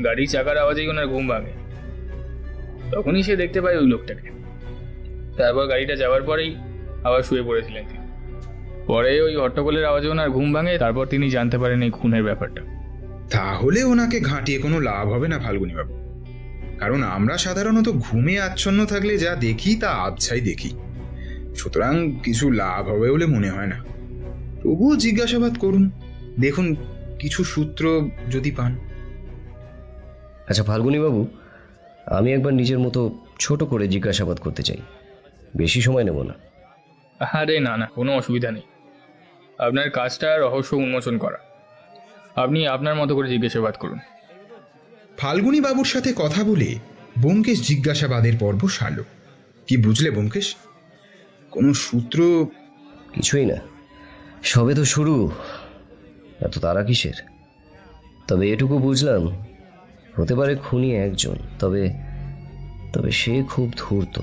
গাড়ির চাকার আওয়াজেই ওনার ঘুম ভাঙে। তখনই সে দেখতে পায় ওই লোকটাকে। তারপর গাড়িটা যাওয়ার পরেই আবার শুয়ে পড়েছিলেন তিনি। পরে ওই হট্টগোলের আওয়াজে ওনার ঘুম ভাঙে। তারপর তিনি জানতে পারেন এই খুনের ব্যাপারটা। তাহলে ওনাকে ঘাঁটিয়ে কোনো লাভ হবে না ফাল্গুনীবাবু, কারণ আমরা সাধারণত ঘুমে আচ্ছন্ন থাকলে যা দেখি তা আবছাই দেখি। সুতরাং কিছু লাভ হবে বলে মনে হয় না। তবুও জিজ্ঞাসাবাদ করুন, দেখুন কিছু সূত্র যদি পান। আচ্ছা ফাল্গুনীবাবু, আমি একবার নিজের মতো ছোট করে জিজ্ঞাসাবাদ করতে চাই, বেশি সময় নেব না। আরে না না, কোনো অসুবিধা নেই। আপনার কাজটা রহস্য উন্মোচন করা। আপনি আপনার মতো করে জিজ্ঞাসাবাদ করুন। ফাল্গুনীবাবুর সাথে কথা বলে ব্যোমকেশ জিজ্ঞাসাবাদের পর্ব সারল। কি বুঝলে ব্যোমকেশ? কোনো সূত্র? কিছুই না, সবে তো শুরু, এত তারা কিসের? তবে এটুকু বুঝলাম, হতে পারে খুনি একজন, তবে তবে সে খুব ধূর্ত।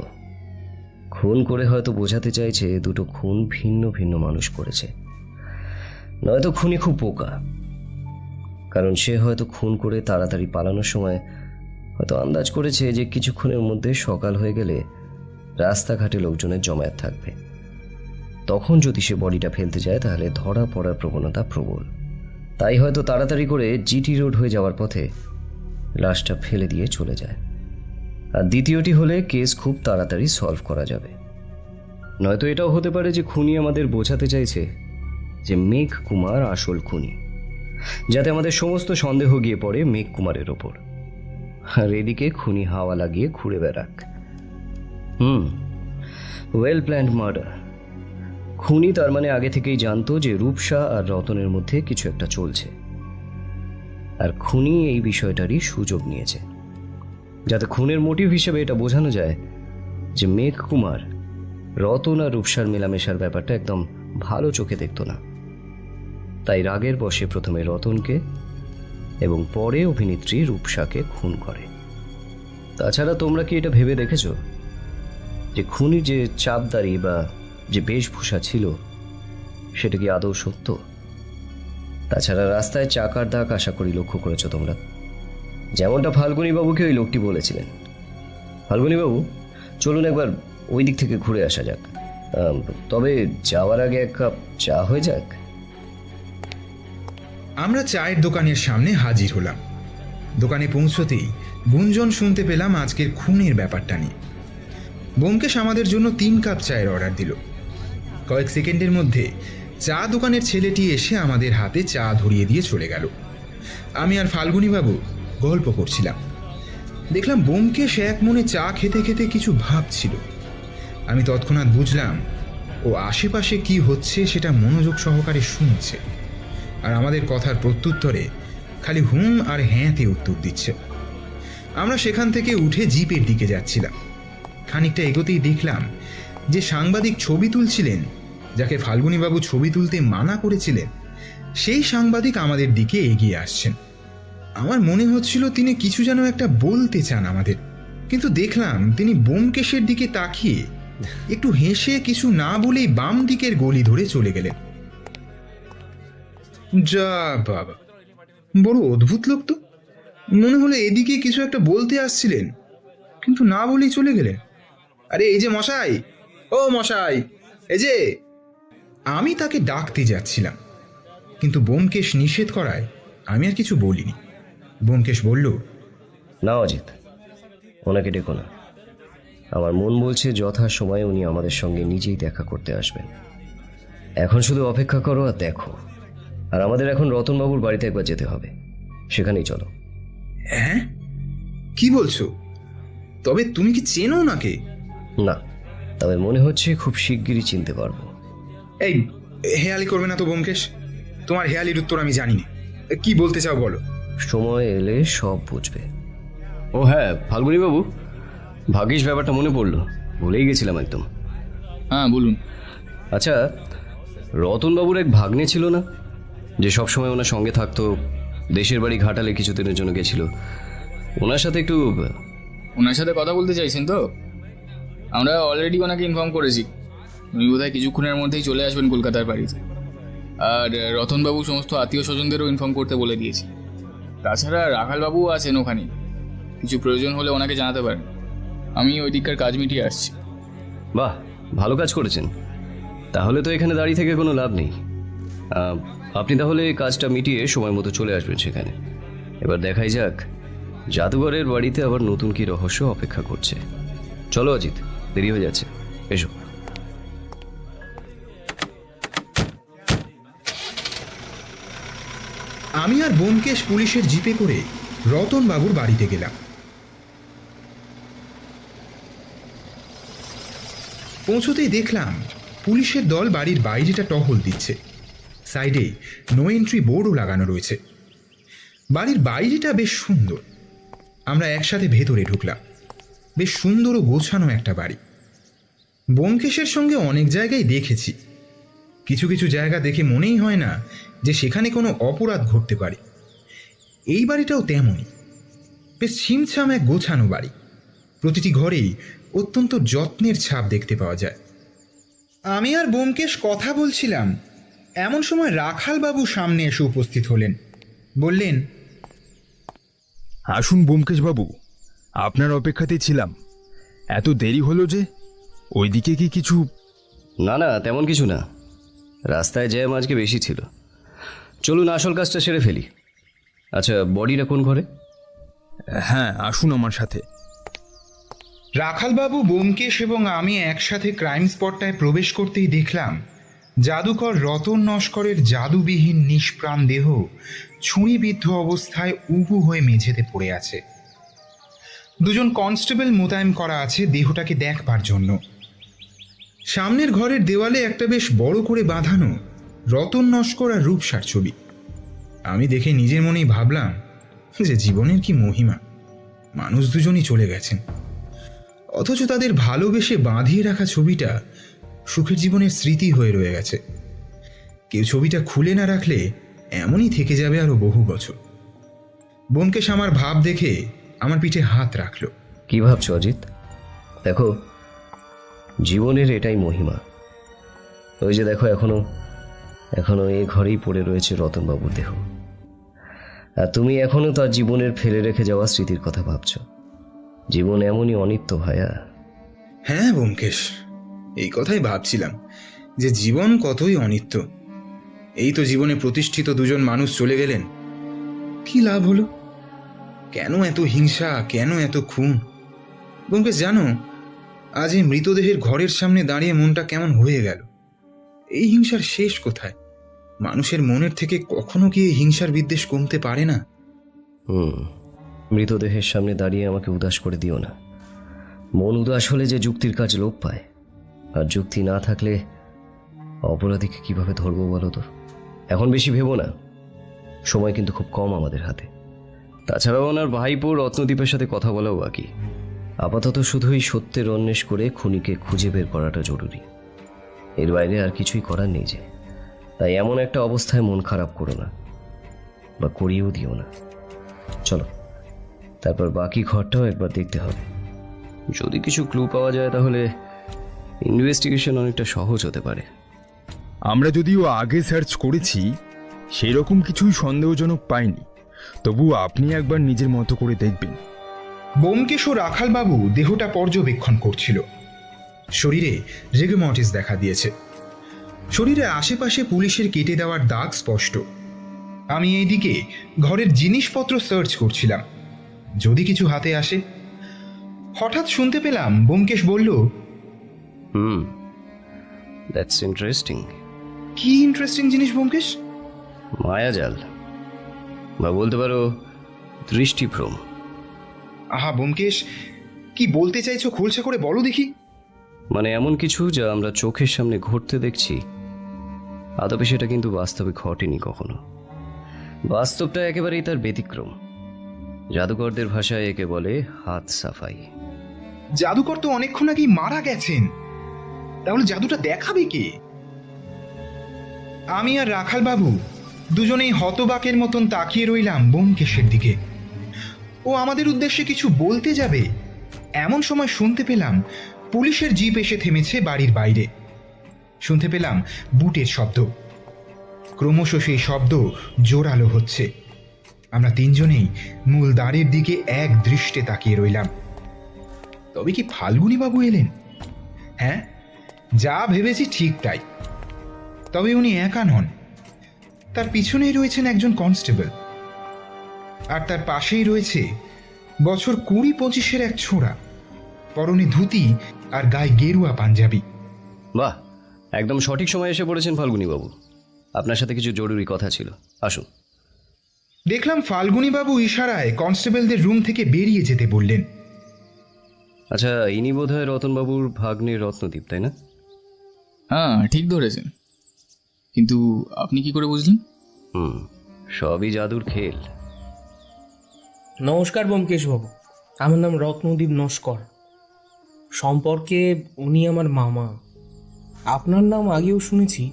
খুন করে হয়তো বোঝাতে চাইছে দুটো খুন ভিন্ন ভিন্ন মানুষ করেছে। নয়তো খুনি খুব বোকা, কারণ সে হয়তো খুন করে তাড়াতাড়ি পালানোর সময় হয়তো আন্দাজ করেছে যে কিছুক্ষণের মধ্যে সকাল হয়ে গেলে রাস্তাঘাটে লোকজনের জমায়েত থাকবে। তখন যদি সে বডিটা ফেলতে যায় তাহলে ধরা পড়ার প্রবণতা প্রবল। তাই হয়তো তাড়াতাড়ি করে জিটি রোড হয়ে যাওয়ার পথে লাশটা ফেলে দিয়ে চলে যায়। আর দ্বিতীয়টি হলে কেস খুব তাড়াতাড়ি সলভ করা যাবে। নয়তো এটাও হতে পারে যে খুনি আমাদের বোঝাতে চাইছে যে মেঘ কুমার আসল খুনি, যাতে আমাদের সমস্ত সন্দেহ গিয়ে পড়ে মেঘ কুমারের ওপর, আর এদিকে খুনি হাওয়া লাগিয়ে ঘুরে বেড়াক। Well planned murder. খুনি তার মানে আগে থেকেই জানতো যে রূপসা আর রতনের মধ্যে কিছু একটা চলছে, আর খুনি এই বিষয়টারই সুযোগ নিয়েছে, যাতে খুনের মোটিভ হিসেবে এটা বোঝানো যায় যে মেঘ কুমার রতন আর রূপসার মেলামেশার ব্যাপারটা একদম ভালো চোখে দেখতো না। তাই রাগের বশে প্রথমে রতনকে এবং পরে অভিনেত্রী রূপসাকে খুন করে। তাছাড়া তোমরা কি এটা ভেবে দেখেছো যে খুনির যে চাপদারি বা যে বেশভূষা ছিল সেটা কি আদৌ সত্য? তাছাড়া রাস্তায় চাকার দাগ আশা করি লক্ষ্য করেছো তোমরা, যেমনটা ফাল্গুনীবাবুকে ওই লোকটি বলেছিলেন। ফাল্গুনীবাবু, চলুন একবার ওই দিক থেকে ঘুরে আসা যাক, তবে যাওয়ার আগে এক কাপ চা হয়ে যাক। আমরা চায়ের দোকানের সামনে হাজির হলাম। দোকানে পৌঁছতেই গুঞ্জন শুনতে পেলাম আজকের খুনের ব্যাপারটা নিয়ে। ব্যোমকেশ আমাদের জন্য 3 কাপ চায়ের অর্ডার দিল। কয়েক সেকেন্ডের মধ্যে চা দোকানের ছেলেটি এসে আমাদের হাতে চা ধরিয়ে দিয়ে চলে গেল। আমি আর ফাল্গুনীবাবু গল্প করছিলাম। দেখলাম ব্যোমকেশ এক মনে চা খেতে খেতে কিছু ভাবছিল। আমি তৎক্ষণাৎ বুঝলাম ও আশেপাশে কি হচ্ছে সেটা মনোযোগ সহকারে শুনছে, আর আমাদের কথার প্রত্যুত্তরে খালি হুম আর হ্যাঁতে উত্তর দিচ্ছে। আমরা সেখান থেকে উঠে জিপের দিকে যাচ্ছিলাম। খানিকটা এগোতেই দেখলাম যে সাংবাদিক ছবি তুলছিলেন, যাকে ফাল্গুনীবাবু ছবি তুলতে মানা করেছিলেন, সেই সাংবাদিক আমাদের দিকে এগিয়ে আসছেন। আমার মনে হচ্ছিল তিনি কিছু যেন একটা বলতে চান আমাদের, কিন্তু দেখলাম তিনি ব্যোমকেশের দিকে তাকিয়ে একটু হেসে কিছু না বলেই বাম দিকের গলি ধরে চলে গেলেন। যা বাবা, বড় অদ্ভুত লোক তো। মনে হলো এদিকে কিছু একটা বলতে আসছিলেন, কিন্তু না বলেই চলে গেলেন। আরে এই যে মশাই, ও মশাই, এই যে। আমি তাকে ডাকতে যাচ্ছিলাম, কিন্তু ব্যোমকেশ নিষেধ করায় আমি আর কিছু বলিনি। ব্যোমকেশ বলল, না অজিত, ওনাকে ডেকো না। আমার মন বলছে যথা সময়ে উনি আমাদের সঙ্গে নিজেই দেখা করতে আসবেন। এখন শুধু অপেক্ষা করো আর দেখো। আর আমাদের এখন রতনবাবুর বাড়িতে একবার যেতে হবে, সেখানেই চলো। হ্যাঁ, কি বলছো? তবে তুমি কি চেনো ওনাকে? না, তবে মনে হচ্ছে খুব শিগগিরই চিনতে পারবো। এই হেয়ালি করবে না তো ব্যোমকেশ, তোমার হেয়ালির উত্তর আমি জানি না। কি বলতে চাও বলো। সময় এলে সব বুঝবে। ও হ্যাঁ ফাল্গুনীবাবু, ভাগ্যিস ব্যাপারটা মনে পড়লো, ভুলেই গেছিলাম একদম। হ্যাঁ বলুন। আচ্ছা, রতনবাবুর এক ভাগ্নে ছিল না, যে সবসময় ওনার সঙ্গে থাকতো, দেশের বাড়ি ঘাটালে কিছুদিনের জন্য গেছিল। ওনার সাথে একটু ওনার সাথে কথা বলতে চাইছেন তো? আমরা অলরেডি ওনাকে ইনফর্ম করেছি, উনি বোধহয় কিছুক্ষণের মধ্যেই চলে আসবেন কলকাতার বাড়িতে। আর রতনবাবু সমস্ত আত্মীয় স্বজনদেরও ইনফর্ম করতে বলে দিয়েছি। তাছাড়া রাখালবাবুও আছেন ওখানে, কিছু প্রয়োজন হলে ওনাকে জানাতে পারেন। আমি ওই দিককার কাজ মিটিয়ে আসছি। বাহ, ভালো কাজ করেছেন। তাহলে তো এখানে দাঁড়িয়ে থেকে কোনো লাভ নেই। আপনি তাহলে কাজটা মিটিয়ে সময় মতো চলে আসবেন সেখানে। এবার দেখাই যাক জাদুঘরের বাড়িতে আবার নতুন কি রহস্য অপেক্ষা করছে। চলো অজিত, দেরি হয়ে যাচ্ছে, এসো। আমি আর ব্যোমকেশ পুলিশের জিপে করে রতনবাবুর বাড়িতে গেলাম। পৌঁছতেই দেখলাম পুলিশের দল বাড়ির বাইরেটা টহল দিচ্ছে। সাইডে নো এন্ট্রি বোর্ডও লাগানো রয়েছে। বাড়ির বাইরেটা বেশ সুন্দর। আমরা একসাথে ভেতরে ঢুকলাম। বেশ সুন্দর ও গোছানো একটা বাড়ি। ব্যোমকেশের সঙ্গে অনেক জায়গায় দেখেছি, কিছু কিছু জায়গা দেখে মনেই হয় না যে সেখানে কোনো অপরাধ ঘটতে পারে। এই বাড়িটাও তেমনই, বেশ ছিমছাম এক গোছানো বাড়ি। প্রতিটি ঘরেই অত্যন্ত যত্নের ছাপ দেখতে পাওয়া যায়। আমি আর ব্যোমকেশ কথা বলছিলাম, এমন সময় রাখালবাবু সামনে এসে উপস্থিত হলেন। বললেন, আসুন ব্যোমকেশ বাবু, আপনার অপেক্ষাতেই ছিলাম। এত দেরি হলো যে? ওইদিকে কি কিছু? না না, তেমন কিছু না, রাস্তায় জ্যাম আজকে বেশি ছিল। চলুন আসল কাজটা সেরে ফেলি। আচ্ছা, বডিটা কোন ঘরে? হ্যাঁ, আসুন আমার সাথে। রাখালবাবু, ব্যোমকেশ এবং আমি একসাথে ক্রাইম স্পটটায় প্রবেশ করতেই দেখলাম জাদুকর রতন নস্করের জাদুবিহীন নিষ্প্রাণ দেহ ছুরিবিদ্ধ অবস্থায় উবু হয়ে মেঝেতে পড়ে আছে। দুজন কনস্টেবল মোতায়েন করা আছে দেহটাকে দেখবার জন্য। সামনের ঘরের দেওয়ালে একটা বেশ বড় করে বাঁধানো রতন নস্কর আর রূপসার ছবি। আমি দেখে নিজের মনেই ভাবলাম যে জীবনের কি মহিমা, মানুষ দুজনই চলে গেছেন, অথচ তাদের ভালোবেসে বাঁধিয়ে রাখা ছবিটা সুখের জীবনের স্মৃতি হয়ে রয়ে গেছে। কেউ ছবিটা খুলে না রাখলে এমনই থেকে যাবে আরো বহু বছর। ব্যোমকেশ আমার ভাব দেখে আমার পিঠে হাত রাখলো। কি ভাবছো অজিত? দেখো, জীবনের এটাই মহিমা। ওই যে দেখো, এখনো এ ঘরেই পড়ে রয়েছে রতনবাবুর দেহ, আর তুমি এখনো তার জীবনের ফেলে রেখে যাওয়া স্মৃতির কথা ভাবছো। জীবন এমনই অনিত্য ভাইয়া। হ্যাঁ ব্যোমকেশ, এই কথাই ভাবছিলাম যে জীবন কতই অনিত্য। এই তো জীবনে প্রতিষ্ঠিত দুজন মানুষ চলে গেলেন, কি লাভ হলো? কেন এত হিংসা, কেন এত খুন? ব্যোমকেশ জানো, আজ এই মৃতদেহের ঘরের সামনে দাঁড়িয়ে মনটা কেমন হয়ে গেল। এই হিংসার শেষ কোথায়? মানুষের মনের থেকে কখনো কি এই হিংসার বিদ্বেষ কমতে পারে না? মৃতদেহের সামনে দাঁড়িয়ে আমাকে উদাস করে দিও না। মন উদাস হলে যে যুক্তির কাজ লোপ পায়, আর যুক্তি না থাকলে অপরাধীকে কিভাবে ধরবো বলো তো? এখন বেশি ভেবো না, সময় কিন্তু খুব কম আমাদের হাতে। তাছাড়াও ওনার ভাইপো রত্নদ্বীপের সাথে কথা বলাও বাকি। আপাতত শুধুই সত্যের অন্বেষ করে খুনিকে খুঁজে বের করাটা জরুরি। এর বাইরে আর কিছুই করার নেই যে। তাই এমন একটা অবস্থায় মন খারাপ করো না, বা করিয়েও দিও না। চলো, তারপর বাকি ঘরটাও একবার দেখতে হবে। যদি কিছু ক্লু পাওয়া যায় তাহলে ইনভেস্টিগেশন অনেকটা সহজ হতে পারে। আমরা যদিও আগে সার্চ করেছি, সেই রকম কিছুই সন্দেহজনক পাইনি, তবু আপনি একবার নিজের মতো করে দেখবেন। ব্যোমকেশ ও রাখালবাবু দেহটা পর্যবেক্ষণ করছিল। শরীরে রিগমটিস দেখা দিয়েছে। শরীরে আশেপাশে পুলিশের কেটে দেওয়ার দাগ স্পষ্ট। আমি এইদিকে ঘরের জিনিসপত্র সার্চ করছিলাম, যদি কিছু হাতে আসে। হঠাৎ শুনতে পেলাম ব্যোমকেশ বলল, দ্যাটস ইন্টারেস্টিং। কি ইন্টারেস্টিং জিনিস ব্যোমকেশ? মায়াজাল, বা বলতে পারো দৃষ্টিভ্রম। আহা ব্যোমকেশ, কি বলতে চাইছো খোলসা করে বলো দেখি। মানে এমন কিছু যা আমরা চোখের সামনে ঘটতে দেখছি, আদপে সেটা কিন্তু বাস্তবে ঘটেনি কখনো। বাস্তবটা একেবারেই তার ব্যতিক্রম। জাদুকরদের ভাষায় একে বলে হাত সাফাই। জাদুকর তো অনেকক্ষণ আগেই মারা গেছেন, তাহলে জাদুটা দেখাবে কে? আমি আর রাখালবাবু দুজনেই হতবাকের মতন তাকিয়ে রইলাম ব্যোমকেশের দিকে। ও আমাদের উদ্দেশ্যে কিছু বলতে যাবে, এমন সময় শুনতে পেলাম পুলিশের জিপ এসে থেমেছে বাড়ির বাইরে। শুনতে পেলাম বুটের শব্দ। ক্রমশ সেই শব্দ জোরালো হচ্ছে। আমরা তিনজনেই মূল দ্বারের দিকে এক দৃষ্টে তাকিয়ে রইলাম। তবে কি ফাল্গুনী বাবু এলেন? হ্যাঁ, যা ভেবেছি ঠিক তাই। তবে উনি একা নন, তার পিছনেই রয়েছেন একজন কনস্টেবল, আর তার পাশেই রয়েছে বছর 20-25-এর এক ছোড়া, পরনে ধুতি আর গায়ে গেরুয়া পাঞ্জাবি। বাহ, একদম সঠিক সময় এসে পড়েছেন ফাল্গুনী বাবু। আপনার সাথে কিছু জরুরি কথা ছিল, আসুন। দেখলাম ফাল্গুনী বাবু ইশারায় কনস্টেবলদের রুম থেকে বেরিয়ে যেতে বললেন। আচ্ছা, ইনি বোধ হয় রতনবাবুর ভাগ্নে রত্নদীপ, তাই না? হ্যাঁ, ঠিক ধরেছেন, কিন্তু আপনি কি করে বুঝলেন? সবই জাদুর খেল। নমস্কার ব্যোমকেশবাবু, আমার নাম রত্নদীপ নস্কর। সম্পর্কে উনি আমার মামা। আপনার নাম আগেও শুনেছি,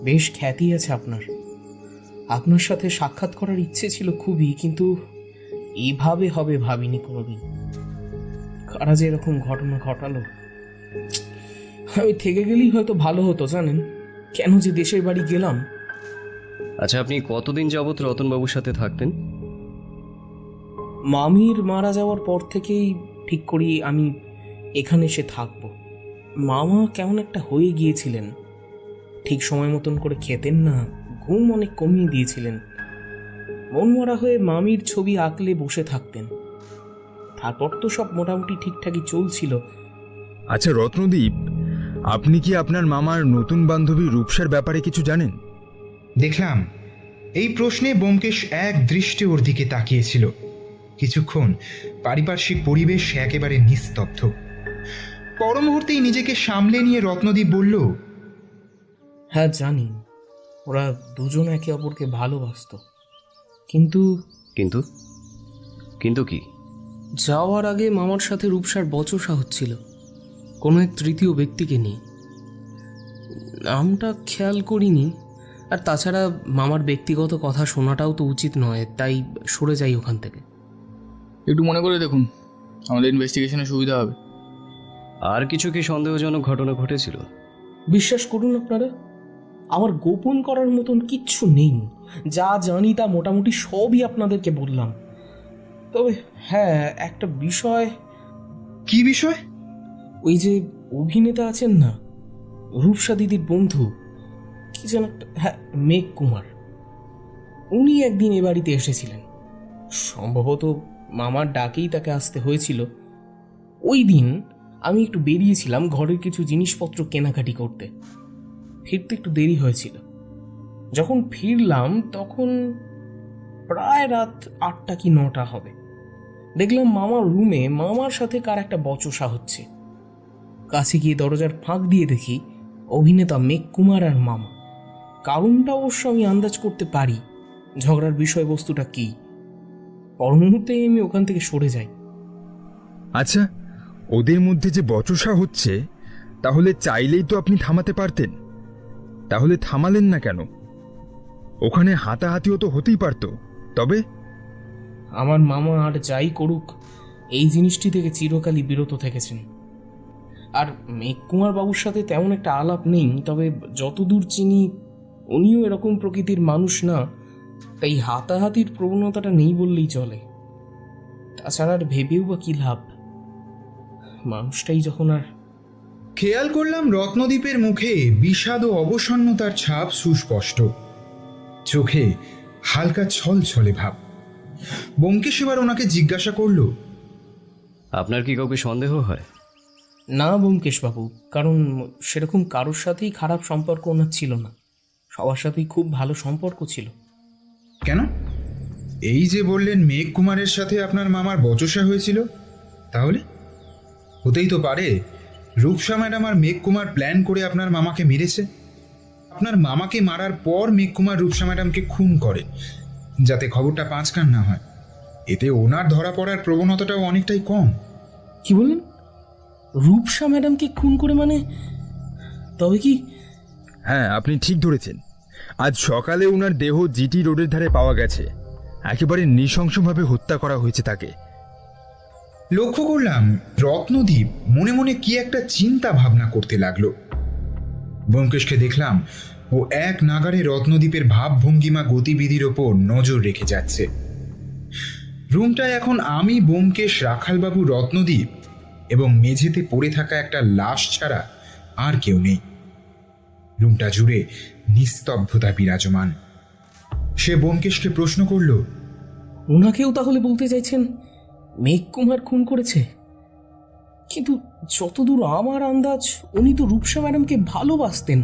বেশ খ্যাতি আছে আপনার। আপনার সাথে সাক্ষাৎ করার ইচ্ছে ছিল খুবই, কিন্তু এইভাবে হবে ভাবিনি কোনোদিন। কারা যে এরকম ঘটনা ঘটালো, আমি থেকে গেলেই হয়তো ভালো হতো জানেন। কেন যে দেশের বাড়ি গেলাম। আচ্ছা, আপনি কতদিন যাবৎ রতনবাবুর সাথে থাকতেন? মামির মারা যাওয়ার পর থেকেই ঠিক করি আমি এখানে এসে থাকবো। মামা কেমন একটা হয়ে গিয়েছিলেন, ঠিক সময় মতন করে খেতেন না, ঘুম অনেক কমিয়ে দিয়েছিলেন। মন মরা হয়ে মামির ছবি আঁকলে বসে থাকতেন। তারপর তো সব মোটামুটি ঠিকঠাকই চলছিল। আচ্ছা রত্নদীপ, আপনি কি আপনার মামার নতুন বান্ধবী রূপসার ব্যাপারে কিছু জানেন? দেখলাম এই প্রশ্নে ব্যোমকেশ এক দৃষ্টে ওর দিকে তাকিয়েছিল। কিছুক্ষণ পারিপার্শ্বিক পরিবেশ একেবারে নিস্তব্ধ। পর মুহূর্তেই নিজেকে সামলে নিয়ে রত্নদীপ বলল, হ্যাঁ জানি, ওরা দুজন একে অপরকে ভালোবাসতো। কিন্তু কিন্তু কিন্তু কি? যাওয়ার আগে মামার সাথে রূপসার বচসা হচ্ছিল কোনো এক তৃতীয় ব্যক্তিকে নিয়ে। নামটা খেয়াল করিনি, আর তাছাড়া মামার ব্যক্তিগত কথা শোনাটাও তো উচিত নয়, তাই সরে যাই ওখান থেকে। একটু মনে করে দেখুন, আমাদের ইনভেস্টিগেশনে সুবিধা হবে। আর কিছু কি সন্দেহজনক ঘটনা ঘটেছিল? বিশ্বাস করুন আপনারা, আমার গোপন করার মতন কিচ্ছু নেই। যা জানি তা মোটামুটি সবই আপনাদেরকে বললাম। তবে হ্যাঁ, একটা বিষয়। কি বিষয়? ওই যে অভিনেতা আছেন না, রূপসা দিদির বন্ধু, কি যেন একটা, হ্যাঁ মেঘ কুমার, উনি একদিন এ বাড়িতে এসেছিলেন। সম্ভবত মামার ডাকেই তাকে আসতে হয়েছিল। ওই দিন আমি একটু বেরিয়েছিলাম ঘরের কিছু জিনিসপত্র কেনাকাটি করতে। ফিরতে একটু দেরি হয়েছিল। যখন ফিরলাম তখন প্রায় রাত 8টা কি 9টা হবে। দেখলাম মামার রুমে মামার সাথে কার একটা বচসা হচ্ছে। কাছে গিয়ে দরজার ফাঁক দিয়ে দেখি অভিনেতা মেঘ কুমার আর মামা। কারণটা অবশ্য আমি আন্দাজ করতে পারি, ঝগড়ার বিষয়বস্তুটা কি। পর মুহূর্তেই আমি ওখান থেকে সরে যাই। আচ্ছা, ওদের মধ্যে যে বচসা হচ্ছে, তাহলে চাইলেই তো আপনি থামাতে পারতেন। তাহলে থামালেন না কেন? ওখানে হাতাহাতিও তো হতেই পারতো। তবে আমার মামা আর যাই করুক, এই জিনিসটি থেকে চিরকালই বিরত থেকেছেন। আর মেঘকুমার বাবুর সাথে তেমন একটা আলাপ নেই, তবে যতদূর চিনি উনিও এরকম প্রকৃতির মানুষ না, তাই হাতাহাতির প্রবণতাটা নেই বললেই চলে। তাছাড়া আর ভেবেও বা কি লাভ, মানুষটাই যখন আর। খেয়াল করলাম রত্নদ্বীপের মুখে বিষাদ ও অবসন্নতার ছাপ সুস্পষ্ট, চোখে হালকা ছলছলে ভাব। ব্যোমকেশ এবার ওনাকে জিজ্ঞাসা করল, আপনার কি কাউকে সন্দেহ হয়? না ব্যোমকেশ বাবু, কারণ সেরকম কারোর সাথেই খারাপ সম্পর্ক ওনার ছিল না, সবার সাথেই খুব ভালো সম্পর্ক ছিল। কেন? এই যে বললেন মেঘ কুমারের সাথে আপনার মামার বচসা হয়েছিল, তাহলে হতেই তো পারে রূপসা ম্যাডাম আর মেঘ কুমার প্ল্যান করে আপনার মামাকে মেরেছে। আপনার মামাকে মারার পর মেঘ কুমার রূপসা ম্যাডামকে খুন করে, যাতে খবরটা পাঁচকান না হয়। এতে ওনার ধরা পড়ার প্রবণতাটাও অনেকটাই কম। কি বললেন? রূপসা ম্যাডামকে খুন করে মানে? তবে কি? হ্যাঁ, আপনি ঠিক ধরেছেন। আজ সকালে ওনার দেহ জিটি রোডের ধারে পাওয়া গেছে। একেবারে নৃশংসভাবে হত্যা করা হয়েছে তাকে। লক্ষ্য করলাম রত্নদ্বীপ মনে মনে কি একটা চিন্তা ভাবনা করতে লাগলো। ব্যোমকেশকে দেখলাম ও এক নাগারে রত্নদ্বীপের ভাবভঙ্গিমা গতিবিধির ওপর নজর রেখে যাচ্ছে। রুমটায় এখন আমি, ব্যোমকেশ, রাখালবাবু, রত্নদ্বীপ এবং মেঝেতে পড়ে থাকা একটা লাশ ছাড়া আর কেউ নেই। রুমটা জুড়ে নিস্তব্ধতা বিরাজমান। সে ব্যোমকেশকে প্রশ্ন করল, ওনাকেও তাহলে বলতে চাইছেন মেঘকুমার খুন করেছে? কিন্তু যতদূর আমার আন্দাজ, উনি তো রূপসা ম্যাডামকে ভালোবাসতেন।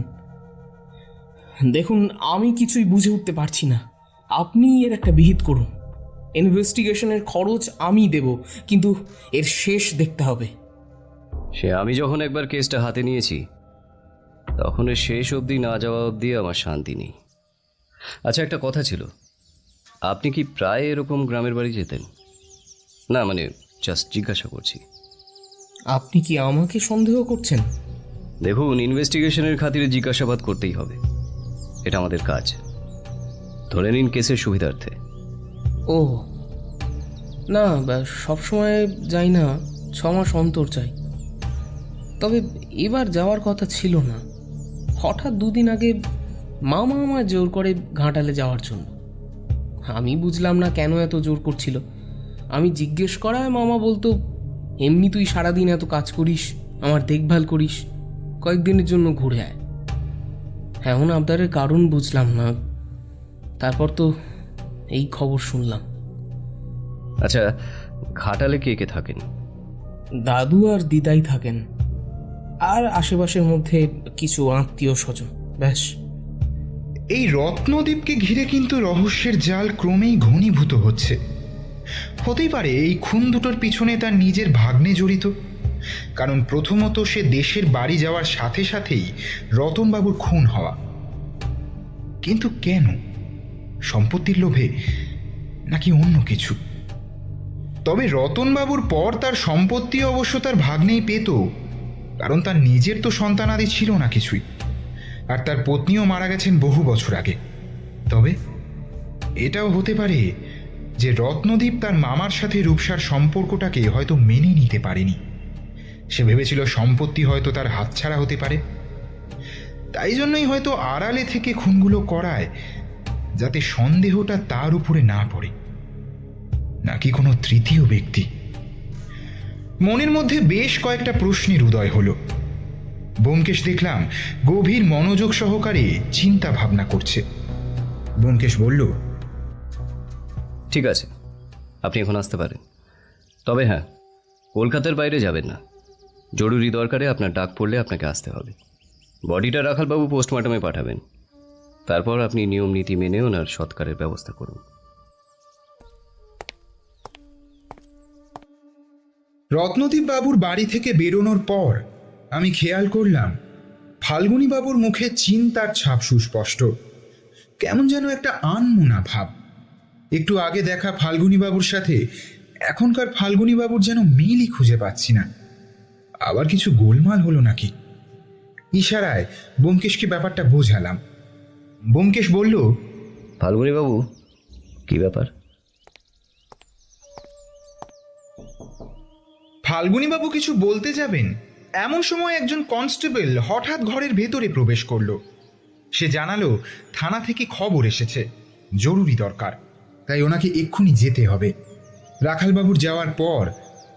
দেখুন, আমি কিছুই বুঝে উঠতে পারছি না। আপনি এর একটা বিহিত করুন। ইনভেস্টিগেশনের খরচ আমি দেব, কিন্তু এর শেষ দেখতে হবে। সে আমি যখন একবার কেসটা হাতে নিয়েছি, তখন এর শেষ অবধি না যাওয়া অবধি আমার শান্তি নেই। আচ্ছা, একটা কথা ছিল, আপনি কি প্রায় এরকম গ্রামের বাড়ি যেতেন? না, মানে জাস্ট জিজ্ঞাসা করছি। আপনি কি আমাকে সন্দেহ করছেন? দেখুন, ইনভেস্টিগেশনের খাতিরে জিজ্ঞাসাবাদ করতেই হবে, এটা আমাদের কাজ। ধরে নিন কেসের সুবিধার্থে। ও না, সবসময় যাই না, 6 মাস অন্তর যাই। তবে এবার যাওয়ার কথা ছিল না। হঠাৎ 2 দিন আগে মামা আমার জোর করে ঘাটালে যাওয়ার জন্য। আমি বুঝলাম না কেন এত জোর করছিল। আমি জিজ্ঞেস করায় মামা বলতো, এমনি তুই সারাদিন এত কাজ করিস, আমার দেখভাল করিস, কয়েকদিনের জন্য ঘুরে আয়। এমন আবদারের কারণ বুঝলাম না। তারপর তো এই খবর শুনলাম। আচ্ছা, ঘাটালে কে কে থাকেন? দাদু আর দিদাই থাকেন, আর আশেপাশের মধ্যে কিছু আত্মীয় স্বজন, ব্যাস। এই রত্নদ্বীপকে ঘিরে কিন্তু রহস্যের জাল ক্রমেই ঘনীভূত হচ্ছে। হতেই পারে এই খুন দুটোর পিছনে তার নিজের ভাগ্নে জড়িত। কারণ প্রথমত সে দেশের বাড়ি যাওয়ার সাথে সাথেই রতনবাবুর খুন হওয়া। কিন্তু কেন? সম্পত্তির লোভে, নাকি অন্য কিছু? তবে রতনবাবুর পর তার সম্পত্তি অবশ্য তার ভাগ্নেই পেত, কারণ তার নিজের তো সন্তানাদি ছিল না কিছুই। আর তার পত্নীও মারা গেছেন বহু বছর আগে। তবে এটাও হতে পারে যে রত্নদ্বীপ তার মামার সাথে রূপসার সম্পর্কটাকে হয়তো মেনে নিতে পারেনি। সে ভেবেছিল সম্পত্তি হয়তো তার হাতছাড়া হতে পারে, তাই জন্যই হয়তো আড়ালে থেকে খুনগুলো করায়, যাতে সন্দেহটা তার উপরে না পড়ে। নাকি কোনো তৃতীয় ব্যক্তি? মনের মধ্যে বেশ কয়েকটা প্রশ্নের উদয় হলো। ব্যোমকেশ দেখলাম গভীর মনোযোগ সহকারে চিন্তা ভাবনা করছে। ব্যোমকেশ বলল, ঠিক আছে, আপনি এখন আসতে পারেন। তবে হ্যাঁ, কলকাতার বাইরে যাবেন না। জরুরি দরকারে আপনার ডাক পড়লে আপনাকে আসতে হবে। বডিটা রাখালবাবু পোস্টমর্টমে পাঠাবেন, তারপর আপনি নিয়ম নীতি মেনে ওনার সৎকারের ব্যবস্থা করুন। রত্নদ্বীপ বাবুর বাড়ি থেকে বেরোনোর পর আমি খেয়াল করলাম ফাল্গুনী বাবুর মুখে চিন্তার ছাপ সুস্পষ্ট। কেমন যেন একটা আনমনা ভাব। একটু আগে দেখা ফাল্গুনী বাবুর সাথে এখনকার ফাল্গুনী বাবুর যেন মিলই খুঁজে পাচ্ছি না। আবার কিছু গোলমাল হলো নাকি? ইশারায় ব্যোমকেশকে ব্যাপারটা বোঝালাম। ব্যোমকেশ বলল, ফাল্গুনী বাবু, কি ব্যাপার? ফাল্গুনীবাবু কিছু বলতে যাবেন, এমন সময় একজন কনস্টেবল হঠাৎ ঘরের ভেতরে প্রবেশ করলো। সে জানালো থানা থেকে খবর এসেছে, জরুরি দরকার, তাই ওনাকে এক্ষুনি যেতে হবে। রাখালবাবুর যাওয়ার পর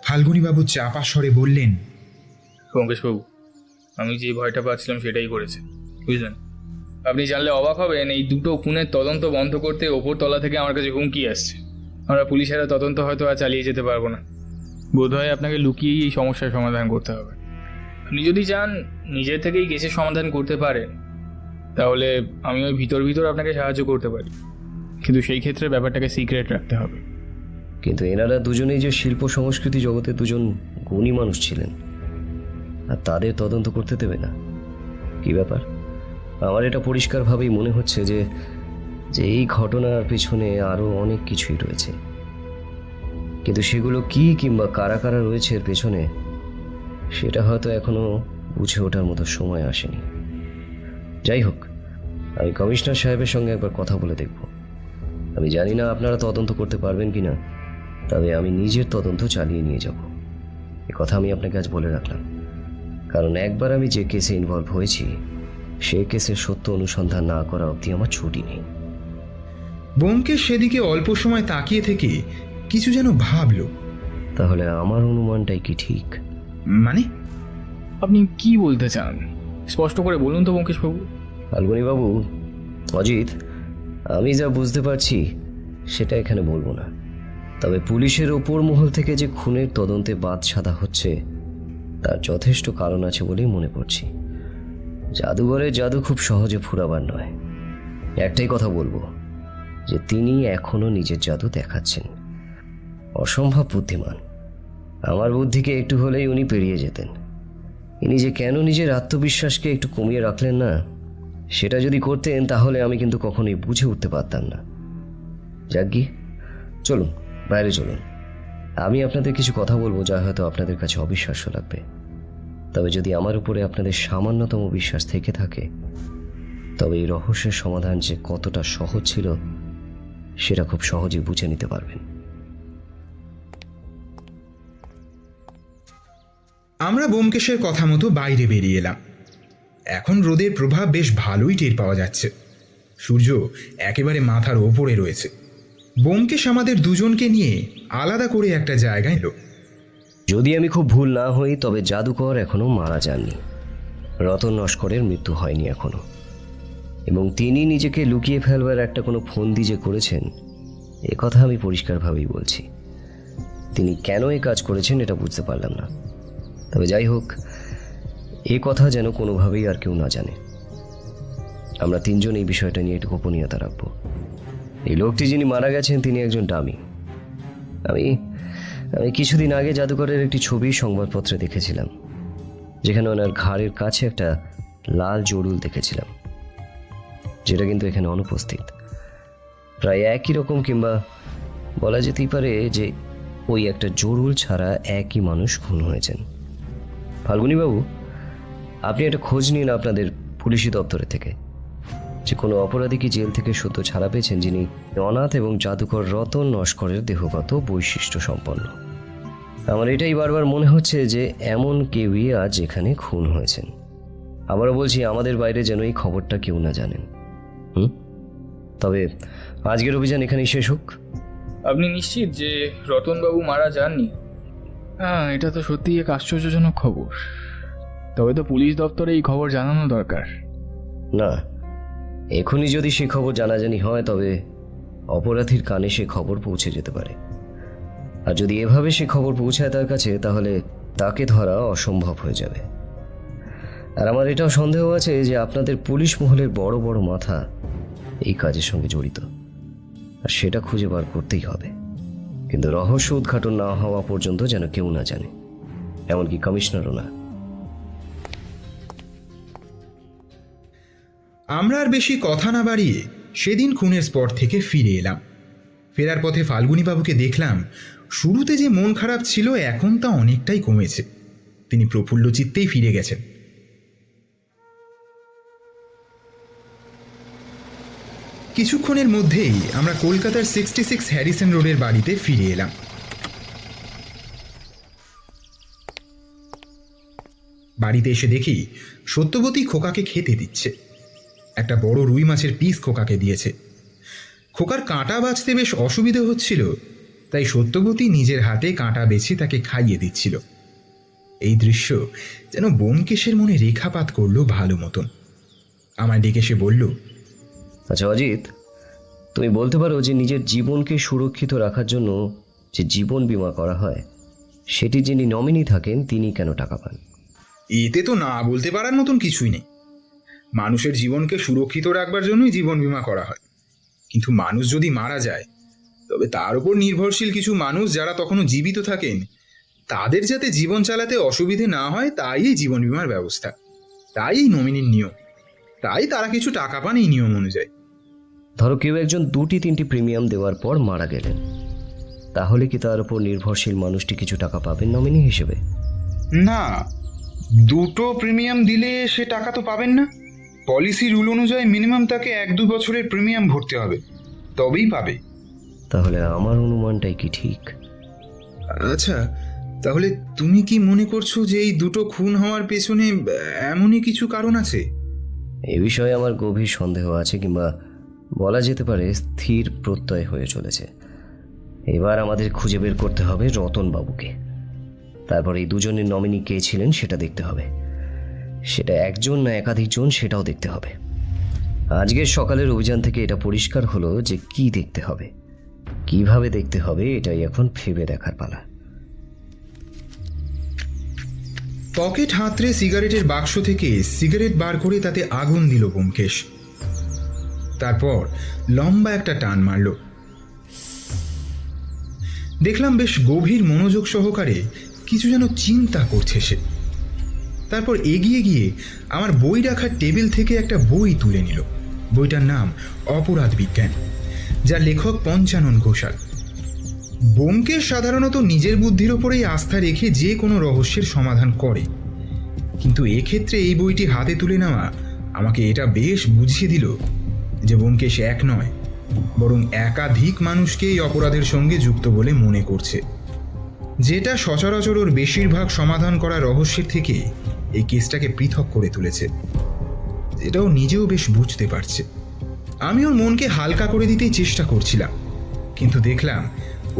ফাল্গুনীবাবু চাপা স্বরে বললেন, ব্যোমকেশবাবু, আমি যে ভয়টা পাচ্ছিলাম সেটাই করেছে, বুঝলেন? আপনি জানলে অবাক হবেন, এই দুটো খুনের তদন্ত বন্ধ করতে ওপর তলা থেকে আমার কাছে হুমকি আসছে। আমরা পুলিশেরা তদন্ত হয়তো আর চালিয়ে যেতে পারবো না। বোধহয় আপনাকে লুকিয়েই এই সমস্যার সমাধান করতে হবে। আপনি যদি চান নিজের থেকেই কেসের সমাধান করতে পারেন, তাহলে আমি ওই ভিতর আপনাকে সাহায্য করতে পারি, কিন্তু সেই ক্ষেত্রে ব্যাপারটাকে সিক্রেট রাখতে হবে। কিন্তু এনারা দুজনেই যে শিল্প সংস্কৃতি জগতে দুজন গুণী মানুষ ছিলেন, আর তাদের তদন্ত করতে দেবে না? কি ব্যাপার? আমার এটা পরিষ্কারভাবেই মনে হচ্ছে যে এই ঘটনার পেছনে আরও অনেক কিছুই রয়েছে, কিন্তু সেগুলো কি কিংবা কারা কারা রয়েছে এর পেছনে, সেটা হয়তো এখনো বুঝে ওঠার মতো সময় আসেনি। যাই হোক, আমি কমিশনার সাহেবের সঙ্গে একবার কথা বলে দেখব। আমি জানি না আপনারা তদন্ত করতে পারবেন কিনা, তবে আমি নিজের তদন্ত চালিয়ে নিয়ে যাব, এ কথা আমি আপনাকে আজ বলে রাখলাম। কারণ একবার আমি যে কেসে ইনভলভ হয়েছি, সে কেসের সত্য অনুসন্ধান না করা অবধি আমার ছুটি নেই। ব্যোমকেশ সেদিকে অল্প সময় তাকিয়ে থেকে কিছু যেন ভাবল। তাহলে আমার অনুমানটাই কি ঠিক? মানে? আপনি কি বলতে চান স্পষ্ট করে বলুন তো ব্যোমকেশবাবু। ফাল্গুনীবাবু, অজিত, আমি যা বুঝতে পারছি সেটা এখানে বলবো না, তবে পুলিশের ওপর মহল থেকে যে খুনের তদন্তে বাদ সাধা হচ্ছে তার যথেষ্ট কারণ আছে বলেই মনে করছি। জাদুঘরের জাদু খুব সহজে ফুরাবার নয়। একটাই কথা বলবো, যে তিনি এখনো নিজের জাদু দেখাচ্ছেন। অসম্ভব বুদ্ধিমান। আমার বুদ্ধিকে একটু হলেই উনি পেরিয়ে যেতেন। ইনি যে কেন নিজের আত্মবিশ্বাসকে একটু কমিয়ে রাখলেন না, সেটা যদি করতেন তাহলে আমি কিন্তু কখনোই বুঝে উঠতে পারতাম না। যাজ্ঞি, চলুন বাইরে চলুন। আমি আপনাদের কিছু কথা বলবো যা হয়তো আপনাদের কাছে অবিশ্বাস্য লাগবে, তবে যদি আমার উপরে আপনাদের সামান্যতম বিশ্বাস থেকে থাকে, তবে এই রহস্যের সমাধান যে কতটা সহজ ছিল সেটা খুব সহজেই বুঝে নিতে পারবেন। আমরা ব্যোমকেশের কথা মতো বাইরে বেরিয়ে এলাম। এখন রোদের প্রভাব বেশ ভালোই টের পাওয়া যাচ্ছে। সূর্য একেবারে মাথার ওপরে রয়েছে। ব্যোমকেশ আমাদের দুজনকে নিয়ে আলাদা করে একটা জায়গায় এলো। যদি আমি খুব ভুল না হই, তবে জাদুকর এখনো মারা যাননি। রতন নস্করের মৃত্যু হয়নি এখনো, এবং তিনি নিজেকে লুকিয়ে ফেলবার একটা কোনো ফন্দি যে করেছেন, এ কথা আমি পরিষ্কারভাবেই বলছি। তিনি কেন এই কাজ করেছেন এটা বুঝতে পারলাম না, তবে যাই হোক, এ কথা যেন কোনোভাবেই আর কেউ না জানে। আমরা তিনজন এই বিষয়টা নিয়ে একটু গোপনীয়তা রাখবো। এই লোকটি যিনি মারা গেছেন তিনি একজন ডামি। আমি কিছুদিন আগে জাদুকরের একটি ছবি সংবাদপত্রে দেখেছিলাম, যেখানে ওনার ঘাড়ের কাছে একটা লাল জরুল দেখেছিলাম, যেটা কিন্তু এখানে অনুপস্থিত। প্রায় একই রকম, কিংবা বলা যেতেই পারে যে ওই একটা জরুল ছাড়া একই মানুষ খুন হয়েছেন। ফাল্গুনীবাবু, আপনি একটা খোঁজ নিন আপনাদের পুলিশি দপ্তরে থেকে, যে কোনো অপরাধী কি জেল থেকে সদ্য ছাড়া পেয়েছেন যিনি অনাথ এবং জাদুকর রতন নস্করের দেহগত বৈশিষ্ট্য সম্পন্ন। আমার এটাই বারবার মনে হচ্ছে যে এমন কেউই আজ এখানে খুন হয়েছেন। আবারও বলছি, আমাদের বাইরে যেন এই খবরটা কেউ না জানেন। তবে আজকের অভিযান এখানেই শেষ হোক। আপনি নিশ্চিত যে রতনবাবু মারা যাননি? হ্যাঁ, এটা তো সত্যিই এক আশ্চর্যজনক খবর। তবে তো পুলিশ দপ্তরে এই খবর জানানো দরকার। না, এখনই যদি সে খবর জানাজানি হয়, তবে অপরাধীর কানে সে খবর পৌঁছে যেতে পারে। আর যদি এভাবে সে খবর পৌঁছায় তার কাছে, তাহলে তাকে ধরা অসম্ভব হয়ে যাবে। আর আমার এটাও সন্দেহ আছে যে আপনাদের পুলিশ মহলের বড় বড় মাথা এই কাজের সঙ্গে জড়িত, আর সেটা খুঁজে বার করতেই হবে। কিন্তু রহস্য উদ্ঘাটন না হওয়া পর্যন্ত যেন কেউ না জানে, এমনকি কমিশনারও না। আমরা আর বেশি কথা না বাড়িয়ে সেদিন খুনের স্পট থেকে ফিরে এলাম। ফেরার পথে ফাল্গুনীবাবুকে দেখলাম, শুরুতে যে মন খারাপ ছিল এখন তা অনেকটাই কমেছে। তিনি প্রফুল্ল চিত্তেই ফিরে গেছেন। কিছুক্ষণের মধ্যেই আমরা কলকাতার 66 হ্যারিসন রোডের বাড়িতে ফিরে এলাম। বাড়িতে এসে দেখি সত্যবতী খোকাকে খেতে দিচ্ছে। একটা বড় রুই মাছের পিস খোকাকে দিয়েছে। খোকার কাঁটা বাছতে বেশ অসুবিধা হচ্ছিল, তাই সত্যবতী নিজের হাতে কাঁটা বেছে তাকে খাইয়ে দিচ্ছিল। এই দৃশ্য যেন ব্যোমকেশের মনে রেখাপাত করলো ভালো মতন। আমায় ডেকে সে বলল, আচ্ছা অজিত, তুমি বলতে পারো যে নিজের জীবনকে সুরক্ষিত রাখার জন্য যে জীবন বীমা করা হয়, সেটি যিনি নমিনি থাকেন তিনি কেন টাকা পান? এতে তো না বলতে পারার মতন কিছুই নেই। মানুষের জীবনকে সুরক্ষিত রাখবার জন্যই জীবন বীমা করা হয়। কিন্তু মানুষ যদি মারা যায়, তবে তার উপর নির্ভরশীল কিছু মানুষ যারা তখনও জীবিত থাকেন, তাদের যাতে জীবন চালাতে অসুবিধে না হয়, তাই এই জীবন বীমার ব্যবস্থা, তাই এই নমিনির নিয়ম, তাই তারা কিছু টাকা পান এই নিয়ম অনুযায়ী। ধরো কেউ একজন 2-3টি প্রিমিয়াম দেওয়ার পর মারা গেলেন, তাহলে কি তার উপর নির্ভরশীল মানুষটি কিছু টাকা পাবেন নমিনি হিসেবে? না, 2টো প্রিমিয়াম দিলে সে টাকা তো পাবেন না। পলিসি রুল অনুযায়ী মিনিমাম তাকে 1-2 বছরের প্রিমিয়াম ভরতে হবে, তবেই পাবে। তাহলে আমার অনুমানটাই কি ঠিক? আচ্ছা, তাহলে তুমি কি মনে করছো যে এই 2টো খুন হওয়ার পেছনে এমনই কিছু কারণ আছে? এ বিষয়ে আমার গভীর সন্দেহ আছে, কিংবা বলা যেতে পারে স্থির প্রত্যয় হয়ে চলেছে। এবার আমাদের খুঁজে বের করতে হবে রতনবাবুকে। তারপর এই দুজনের নমিনি কে ছিলেন সেটা দেখতে হবে। সেটা একজন না একাধিকজন সেটাও দেখতে হবে। আজকের সকালের অভিযান থেকে এটা পরিষ্কার হলো যে কি দেখতে হবে, কিভাবে দেখতে হবে, এটাই এখন ভেবে দেখার পালা। পকেট হাতড়ে সিগারেটের বাক্স থেকে সিগারেট বার করে তাতে আগুন দিল ব্যোমকেশ। তারপর লম্বা একটা টান মারল। দেখলাম বেশ গভীর মনোযোগ সহকারে কিছু যেন চিন্তা করছে সে। তারপর এগিয়ে গিয়ে আমার বই রাখার টেবিল থেকে একটা বই তুলে নিল। বইটার নাম অপরাধ বিজ্ঞান, যার লেখক পঞ্চানন ঘোষাল। ব্যোমকেশ সাধারণত নিজের বুদ্ধির ওপরেই আস্থা রেখে যে কোনো রহস্যের সমাধান করে, কিন্তু এক্ষেত্রে এই বইটি হাতে তুলে নেওয়া আমাকে এটা বেশ বুঝিয়ে দিল যে ব্যোমকেশ এক নয়, বরং একাধিক মানুষকে এই অপরাধের সঙ্গে যুক্ত বলে মনে করছে, যেটা সচরাচর ওর বেশিরভাগ সমাধান করা রহস্যের থেকে এই কেসটাকে পৃথক করে তুলেছে, যেটাও নিজেও বেশ বুঝতে পারছে। আমি ওর মনকে হালকা করে দিতেই চেষ্টা করছিলাম, কিন্তু দেখলাম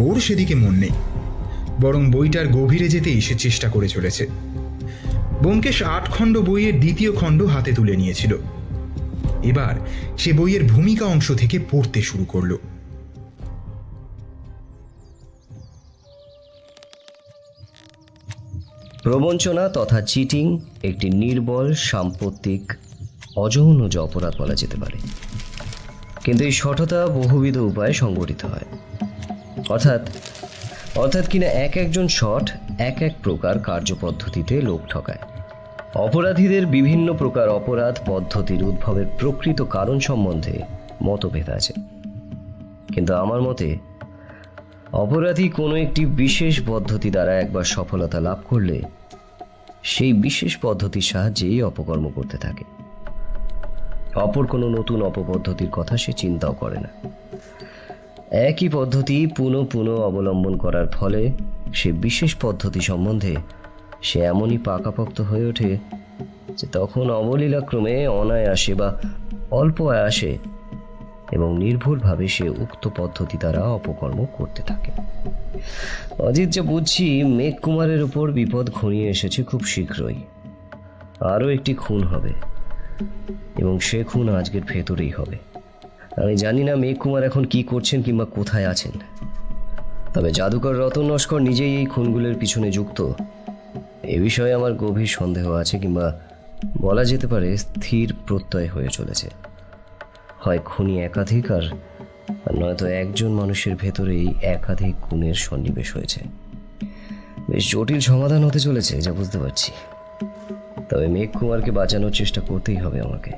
ওর সেদিকে মন নেই, বরং বইটার গভীরে যেতেই সে চেষ্টা করে চলেছে। ব্যোমকেশ 8 খণ্ড বইয়ের দ্বিতীয় খণ্ড হাতে তুলে নিয়েছিল। এবার সে বইয়ের ভূমিকা অংশ থেকে পড়তে শুরু করলো। প্রবঞ্চনা তথা চিটিং একটি নির্বল, সাম্প্রতিক, অযৌনজ অপরাধ বলা যেতে পারে, কিন্তু এই সঠতা বহুবিধ উপায়ে সংগঠিত হয়। অর্থাৎ কিনা এক একজন শট এক এক প্রকার কার্যপদ্ধতিতে লোক ঠকায়। অপরাধীদের বিভিন্ন প্রকার অপরাধ পদ্ধতির উদ্ভবের প্রকৃত কারণ সম্বন্ধে মতভেদ আছে, কিন্তু আমার মতে অপরাধী কোনো একটি বিশেষ পদ্ধতি দ্বারা একবার সফলতা লাভ করলে সেই বিশেষ পদ্ধতির সাহায্যেই অপকর্ম করতে থাকে। অপর কোনো নতুন অপপদ্ধতির কথা সে চিন্তাও করে না। একই পদ্ধতি পুনঃ পুনঃ অবলম্বন করার ফলে সে বিশেষ পদ্ধতি সম্বন্ধে সে এমনই পাকাপোক্ত হয়ে ওঠে যে তখন অবলীলাক্রমে অনায়াসে বা অল্প আয়াসে এবং নির্ভুলভাবে সে উক্ত পদ্ধতি দ্বারা অপকর্ম করতে থাকে। অজিত, যা বুঝছি মেঘ কুমারের উপর বিপদ ঘনিয়ে এসেছে খুব শীঘ্রই। আরও একটি খুন হবে এবং সে খুন আজকের ভেতরেই হবে। আমি জানি না মেঘ কুমার এখন কি করছেন কিংবা কোথায় আছেন, তবে জাদুকর রতন নস্কর নিজেই এই খুনগুলোর পিছনে যুক্ত এ বিষয়ে আমার গভীর সন্দেহ আছে, কিংবা বলা যেতে পারে স্থির প্রত্যয় হয়ে চলেছে। হয় খুনি একাধিক, আর নয়তো একজন মানুষের ভেতরেই একাধিক খুনের সন্নিবেশ হয়েছে। বেশ জটিল সমাধান হতে চলেছে, যা বুঝতে পারছি। তবে মেঘ কুমারকে বাঁচানোর চেষ্টা করতেই হবে আমাকে।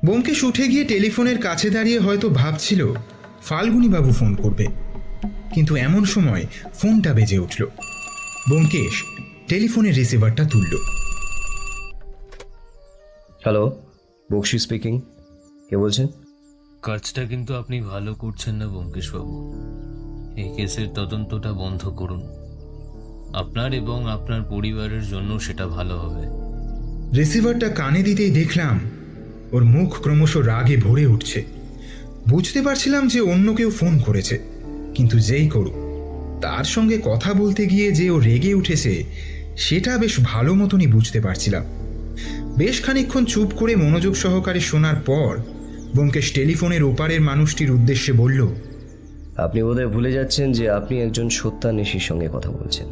ব্যোমকেশ উঠে গিয়ে টেলিফোনের কাছে দাঁড়িয়ে হয়তো ভাবছিল ফাল্গুনী বাবু ফোন করবে, কিন্তু এমন সময় ফোনটা বেজে উঠল। ব্যোমকেশ টেলিফোনের রিসিভারটা তুলল। Hello, Bakshi speaking. কে বলছেন? কাজটা কিন্তু আপনি ভালো করছেন না ব্যোমকেশবাবু। এই কেসের তদন্তটা বন্ধ করুন। আপনার এবং আপনার পরিবারের জন্য সেটা ভালো হবে। রিসিভারটা কানে দিতেই দেখলাম ওর মুখ ক্রমশ রাগে ভরে উঠছে। বুঝতে পারছিলাম যে অন্য কেউ ফোন করেছে, কিন্তু যেই করুক তার সঙ্গে কথা বলতে গিয়ে যে ও রেগে উঠেছে সেটা বেশ ভালো মতনই বুঝতে পারছিলাম। বেশ খানিকক্ষণ চুপ করে মনোযোগ সহকারে শোনার পর ব্যোমকেশ টেলিফোনের ওপারের মানুষটির উদ্দেশ্যে বলল, আপনি বোধহয় ভুলে যাচ্ছেন যে আপনি একজন সত্যান্বেষীর সঙ্গে কথা বলছেন।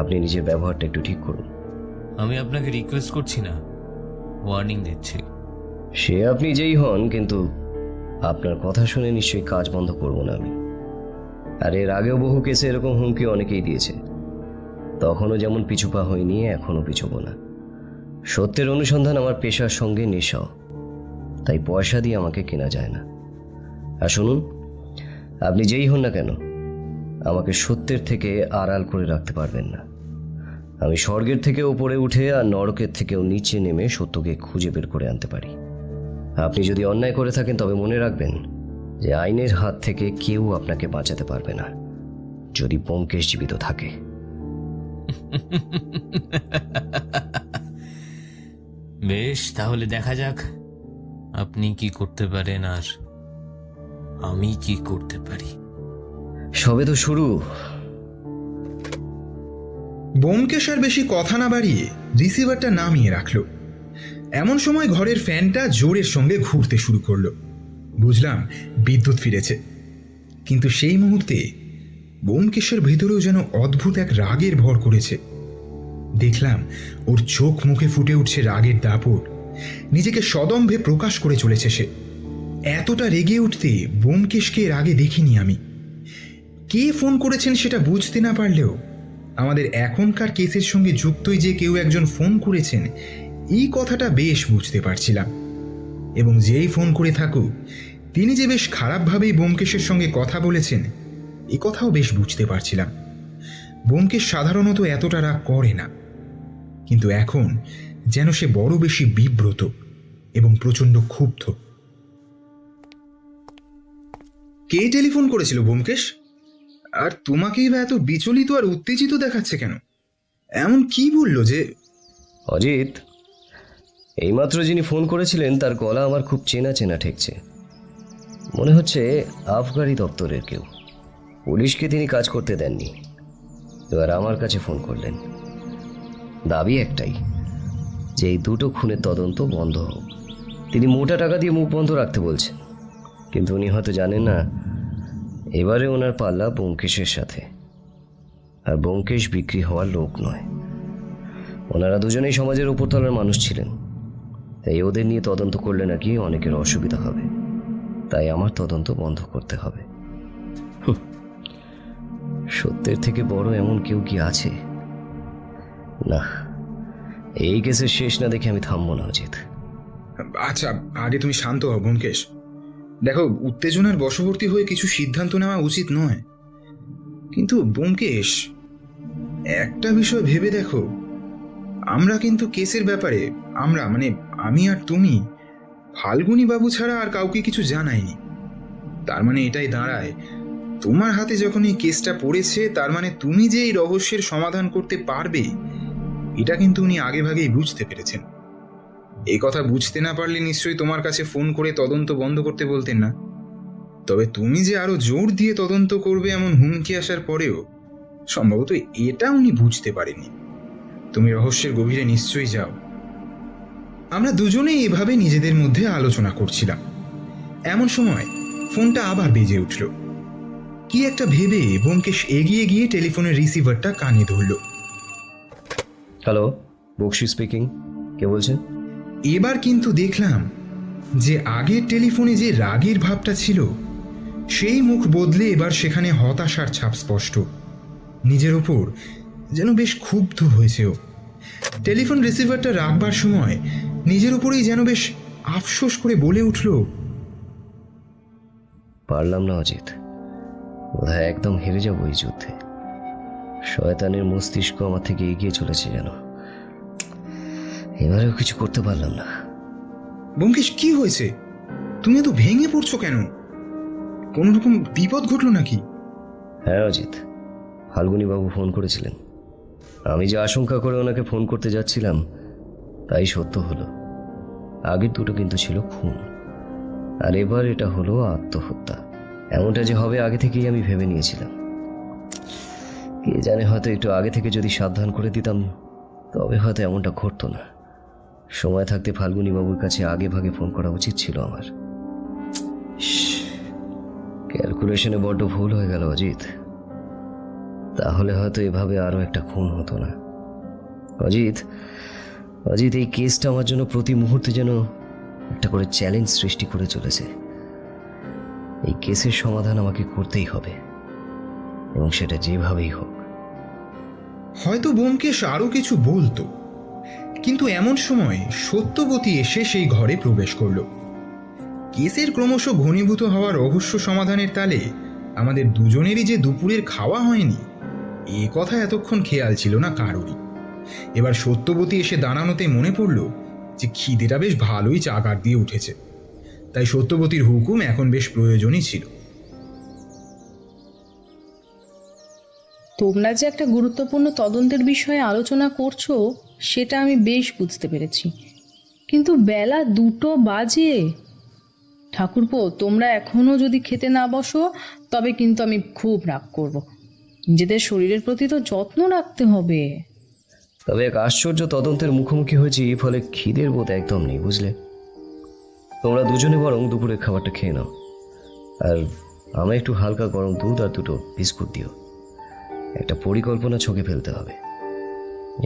আপনি নিজের ব্যবহারটা একটু ঠিক করুন। আমি আপনাকে রিকোয়েস্ট করছি না, ওয়ার্নিং দিচ্ছি। সে আপনি যেই হন, কিন্তু আপনার কথা শুনে নিশ্চয়ই কাজ বন্ধ করব না আমি। আর এর আগেও বহু কেসে এরকম হুমকি অনেকেই দিয়েছে। তখনও যেমন পিছুপা হয়নি, এখনও পিছুবো না। সত্যের অনুসন্ধান আমার পেশার সঙ্গে নেশাও, তাই পয়সা দিয়ে আমাকে কেনা যায় না। আর শুনুন, আপনি যেই হন না কেন, আমাকে সত্যের থেকে আড়াল করে রাখতে পারবেন না। আমি স্বর্গের থেকে উপরে উঠে আর নরকের থেকেও নিচে নেমে সত্যকে খুঁজে বের করে আনতে পারি। আপনি যদি অন্যায় করে থাকেন তবে মনে রাখবেন যে আইনের হাত থেকে কেউ আপনাকে বাঁচাতে পারবে না, যদি ব্যোমকেশ জীবিত থাকে। বেশ, তাহলে দেখা যাক আপনি কি করতে পারেন আর আমি কি করতে পারি। সবে তো শুরু। ব্যোমকেশ আর বেশি কথা না বাড়িয়ে রিসিভারটা নামিয়ে রাখল। এমন সময় ঘরের ফ্যানটা জোরের সঙ্গে ঘুরতে শুরু করলো। বুঝলাম বিদ্যুৎ ফিরেছে, কিন্তু সেই মুহূর্তে ব্যোমকেশের ভিতরেও যেন অদ্ভুত এক রাগের ভর করেছে। দেখলাম ওর চোখ মুখে ফুটে উঠছে রাগের দাপট, নিজেকে সদম্ভে প্রকাশ করে চলেছে সে। এতটা রেগে উঠতে ব্যোমকেশকে এর আগে দেখিনি আমি। কে ফোন করেছেন সেটা বুঝতে না পারলেও আমাদের এখনকার কেসের সঙ্গে যুক্তই যে কেউ একজন ফোন করেছেন এই কথাটা বেশ বুঝতে পারছিলাম। এবং যেই ফোন করে থাকুক, তিনি যে বেশ খারাপভাবেই ব্যোমকেশের সঙ্গে কথা বলেছেন এ কথাও বেশ বুঝতে পারছিলাম। ব্যোমকেশ সাধারণত এতটা রাগ করে না, কিন্তু এখন যেন সে বড় বেশি বিব্রত এবং প্রচণ্ড ক্ষুব্ধ। কে টেলিফোন করেছিল ব্যোমকেশ? আর তোমাকেই বা এত বিচলিত আর উত্তেজিত দেখাচ্ছে কেন? এমন কি বলল যে? অজিত, এইমাত্র যিনি ফোন করেছিলেন তার গলা আমার খুব চেনা চেনা ঠেকছে। মনে হচ্ছে আবগারি দপ্তরের কেউ। পুলিশকে তিনি কাজ করতে দেননি, এবার আমার কাছে ফোন করলেন। দাবি একটাই, যে এই দুটো খুনের তদন্ত বন্ধ হোক। তিনি মোটা টাকা দিয়ে মুখ বন্ধ রাখতে বলছেন, কিন্তু উনি হয়তো জানেন না এবারে ওনার পাল্লা ব্যোমকেশের সাথে। আর ব্যোমকেশ বিক্রি হওয়ার লোক নয়। ওনারা দুজনেই সমাজের উপরতলার মানুষ ছিলেন, তাই ওদের নিয়ে তদন্ত করলে নাকি অনেকের অসুবিধা হবে। তাই আমার তদন্ত বন্ধ করতে হবে। সত্যের থেকে বড় এমন কেউ কি আছে? না, এই কেসের শেষ না দেখে আমি থামবো না অজিত। আচ্ছা, আগে তুমি শান্ত হও ব্যোমকেশ। দেখো, উত্তেজনার বশবর্তী হয়ে কিছু সিদ্ধান্ত নেওয়া উচিত নয়, কিন্তু ব্যোমকেশ একটা বিষয় ভেবে দেখো, আমরা কিন্তু কেসের ব্যাপারে আমি আর তুমি ফাল্গুনী বাবু ছাড়া আর কাউকে কিছু জানাইনি। তার মানে এটাই দাঁড়ায়, তোমার হাতে যখন এই কেসটা পড়েছে তার মানে তুমি যে এই রহস্যের সমাধান করতে পারবে এটা কিন্তু উনি আগে ভাগেই বুঝতে পেরেছেন। এই কথা বুঝতে না পারলে নিশ্চয়ই তোমার কাছে ফোন করে তদন্ত বন্ধ করতে বলতেন না। তবে তুমি যে আরো জোর দিয়ে তদন্ত করবে এমন হুমকি আসার পরেও সম্ভবত এটা উনি বুঝতে পারেনি। তুমি রহস্যের গভীরে নিশ্চয়ই যাও। আমরা দুজনেই এভাবে নিজেদের মধ্যে আলোচনা করছিলাম। এমন সময় ফোনটা আবার বেজে উঠল। কি একটা ভেবে ব্যোমকেশ এগিয়ে গিয়ে টেলিফোনের রিসিভারটা কানে ধরল। Hello, Bakshi speaking. কে বলছেন? এবার কিন্তু দেখলাম যে আগের টেলিফোনে যে রাগের ভাবটা ছিল সেই মুখ বদলে এবার সেখানে হতাশার ছাপ স্পষ্ট। নিজের ওপর যেন বেশ ক্ষুব্ধ হয়েছে ও। টেলিফোন রিসিভারটা রাখবার সময় নিজের উপরেই যেন বেশ আফসোস করে বলে উঠল, পারলাম না অজিত, বোধহয় একদম হেরে যাবো এই যুদ্ধে। শয়তানের মস্তিষ্ক আমার থেকে এগিয়ে চলেছে যেন। এবারেও কিছু করতে পারলাম না। ব্যোমকেশ, কি হয়েছে? তুমি এত ভেঙে পড়ছো কেন? কোন রকম বিপদ ঘটলো নাকি? হ্যাঁ অজিত, ফাল্গুনী বাবু ফোন করেছিলেন। আমি যে আশঙ্কা করে ওনাকে ফোন করতে যাচ্ছিলাম তাই সত্য হলো। আগের দুটো কিন্তু ছিল খুন, আর এবার এটা হলো আত্মহত্যা। এমনটা যে হবে আগে থেকেই আমি ভেবে নিয়েছিলাম। কে জানে, হয়তো একটু আগে থেকে যদি সাবধান করে দিতাম তবে হয়তো এমনটা ঘটতো না। সময় থাকতে ফাল্গুনী বাবুর কাছে আগে ভাগে ফোন করা উচিত ছিল আমার। ক্যালকুলেশনে বড্ড ভুল হয়ে গেল অজিত। তাহলে হয়তো এভাবে আরো একটা খুন হতো না। অজিত, এই কেসটা আমার জন্য প্রতি মুহূর্তে যেন একটা করে চ্যালেঞ্জ সৃষ্টি করে চলেছে। এই কেসের সমাধান আমাকে করতেই হবে, এবং সেটা যেভাবেই হোক। হয়তো ব্যোমকেশ আরো কিছু বলতো, কিন্তু এমন সময় সত্যবতী এসে সেই ঘরে প্রবেশ করলো। কেসের ক্রমশ ঘনীভূত হওয়া রহস্য সমাধানের তালে আমাদের দুজনেরই যে দুপুরের খাওয়া হয়নি এ কথা এতক্ষণ খেয়াল ছিল না কারোরই। এবার সত্যবতী এসে দাঁড়ানোতে মনে পড়ল যে খিদেটা বেশ ভালোই চাকার দিয়ে উঠেছে, তাই সত্যবতীর হুকুম এখন বেশ প্রয়োজনই ছিল। তোমরা যে একটা গুরুত্বপূর্ণ তদন্তের বিষয়ে আলোচনা করছো সেটা আমি বেশ বুঝতে পেরেছি, কিন্তু বেলা 2টো বাজে। ঠাকুরপো, তোমরা এখনো যদি খেতে না বসো তবে কিন্তু আমি খুব রাগ করব। নিজেদের শরীরের প্রতি তো যত্ন রাখতে হবে। তবে এক আশ্চর্য তদন্তের মুখোমুখি হয়েছি, ফলে খিদের বোধ একদম নেই, বুঝলে? তোমরা দুজনে বরং দুপুরের খাবারটা খেয়ে নাও, আর আমায় একটু হালকা গরম দুধ আর 2টো বিস্কুট দিও। একটা পরিকল্পনা ছকে ফেলতে হবে।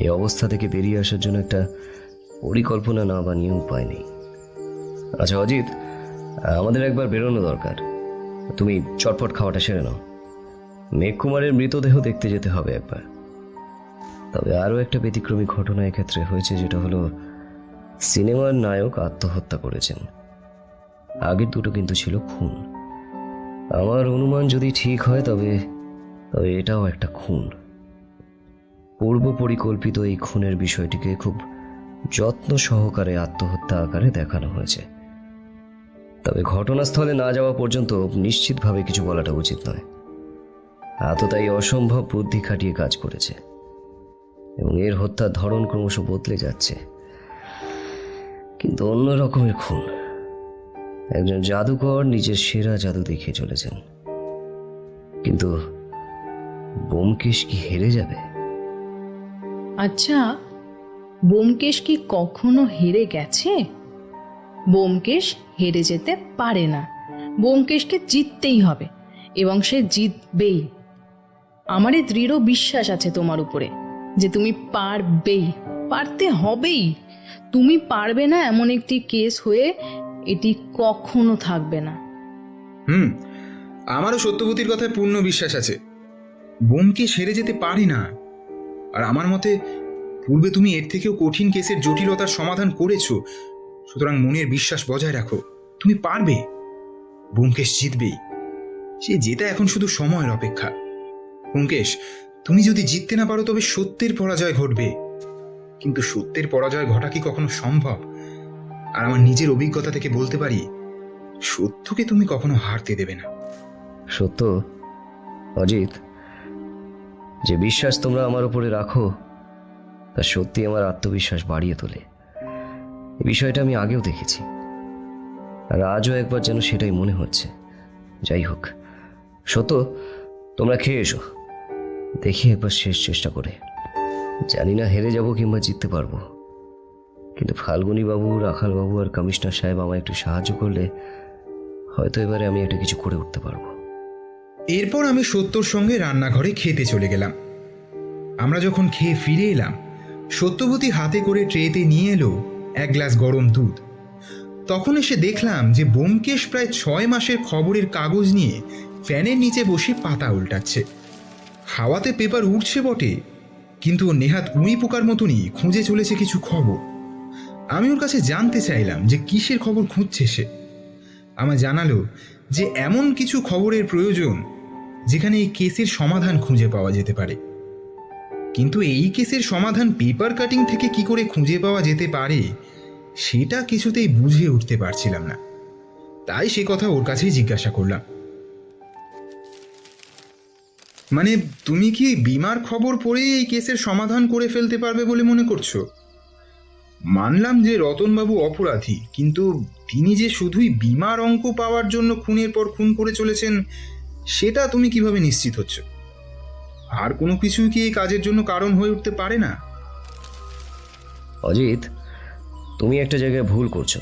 এই অবস্থা থেকে বেরিয়ে আসার জন্য একটা পরিকল্পনা না বানিয়ে উপায় নেই। আচ্ছা অজিত, আমাদের একবার বেরোনো দরকার। তুমি চটপট খাওয়াটা সেরে নাও। মেঘকুমারের মৃতদেহ দেখতে যেতে হবে একবার। তবে আরও একটা ব্যতিক্রমী ঘটনা এক্ষেত্রে হয়েছে, যেটা হলো সিনেমার নায়ক আত্মহত্যা করেছেন। আগের দুটো কিন্তু ছিল খুন। আমার অনুমান যদি ঠিক হয় তবে এটাও একটা খুন। পূর্ব পরিকল্পিত এই খুনের বিষয়টিকে খুব যত্ন সহকারে আত্মহত্যা আকারে দেখানো হয়েছে। তবে ঘটনাস্থলে না যাওয়া পর্যন্ত নিশ্চিতভাবে কিছু বলাটা উচিত নয়। আততায়ী অসম্ভব বুদ্ধি খাটিয়ে কাজ করেছে, এবং এর হত্যার ধরন ক্রমশ বদলে যাচ্ছে, কিন্তু অন্য রকমের খুন। একজন জাদুকর নিজের সেরা জাদু দেখিয়ে চলেছেন, কিন্তু ব্যোমকেশ কি হেরে যাবে? আচ্ছা, ব্যোমকেশ কি কখনো হেরে গেছে? ব্যোমকেশ হেরে যেতে পারে না। ব্যোমকেশকে জিততেই হবে, এবং সে জিতবেই। আমার এই দৃঢ় বিশ্বাস আছে তোমার উপরে যে তুমি পারবেই, পারতে হবেই। তুমি পারবে না এমন একটি কেস হয়ে এটি কখনো থাকবে না। আমারও সত্যবতীর কথায় পূর্ণ বিশ্বাস আছে। ব্যোমকেশ হেরে যেতে পারে না। আর আমার মতে পূর্বে তুমি এর থেকেও কঠিন কেসের জটিলতার সমাধান করেছো, সুতরাং মনের বিশ্বাস বজায় রাখো। তুমি পারবে। ব্যোমকেশ জিতবেই। সে জেতা এখন শুধু সময়ের অপেক্ষা। ব্যোমকেশ, তুমি যদি জিততে না পারো তবে সত্যের পরাজয় ঘটবে, কিন্তু সত্যের পরাজয় ঘটা কি কখনো সম্ভব? আর আমার নিজের অভিজ্ঞতা থেকে বলতে পারি, সত্যকে তুমি কখনো হারতে দেবে না। সত্য অজিত, যে বিশ্বাস তোমরা আমার উপরে রাখো তা সত্যি আমার আত্মবিশ্বাস বাড়িয়ে তোলে। এই বিষয়টা আমি আগেও দেখেছি, আর আজও একবার যেন সেটাই মনে হচ্ছে। যাই হোক, সত্য, তোমরা খেয়ে এসো। দেখি একবার শেষ চেষ্টা করে। জানি না হেরে যাব কিংবা জিততে পারবো, কিন্তু ফাল্গুনী বাবু, রাখাল বাবু আর কমিশনার সাহেব আমায় একটু সাহায্য করলে হয়তো এবারে আমি একটা কিছু করে উঠতে পারবো। এরপর আমি সত্যর সঙ্গে রান্নাঘরে খেতে চলে গেলাম। আমরা যখন খেয়ে ফিরে এলাম, সত্যবতী হাতে করে ট্রেতে নিয়ে এলো 1 গ্লাস গরম দুধ। তখন এসে দেখলাম যে ব্যোমকেশ প্রায় 6 মাসের খবরের কাগজ নিয়ে ফ্যানের নিচে বসে পাতা উল্টাচ্ছে। হাওয়াতে পেপার উঠছে বটে, কিন্তু ও নেহাত উঁই পোকার মতনই খুঁজে চলেছে কিছু খবর। আমি ওর কাছে জানতে চাইলাম যে কিসের খবর খুঁজছে সে। আমায় জানালো যে এমন কিছু খবরের প্রয়োজন যেখানে এই কেসের সমাধান খুঁজে পাওয়া যেতে পারে। কিন্তু এই কেসের সমাধান পেপার কাটিং থেকে কি করে খুঁজে পাওয়া যেতে পারে সেটা কিছুতেই বুঝে উঠতে পারছিলাম না। তাই সে কথা ওর কাছেই জিজ্ঞাসা করলাম। মানে তুমি কি বিমার খবর পড়েই এই কেসের সমাধান করে ফেলতে পারবে বলে মনে করছো? মানলাম যে রতনবাবু অপরাধী, কিন্তু তিনি যে শুধুই বিমার অঙ্ক পাওয়ার জন্য খুনের পর খুন করে চলেছেন সেটা তুমি কিভাবে নিশ্চিত হচ্ছ? আর কোনো কিছু কি এই কাজের জন্য কারণ হয়ে উঠতে পারে না? অজিত, তুমি একটা জায়গায় ভুল করছো।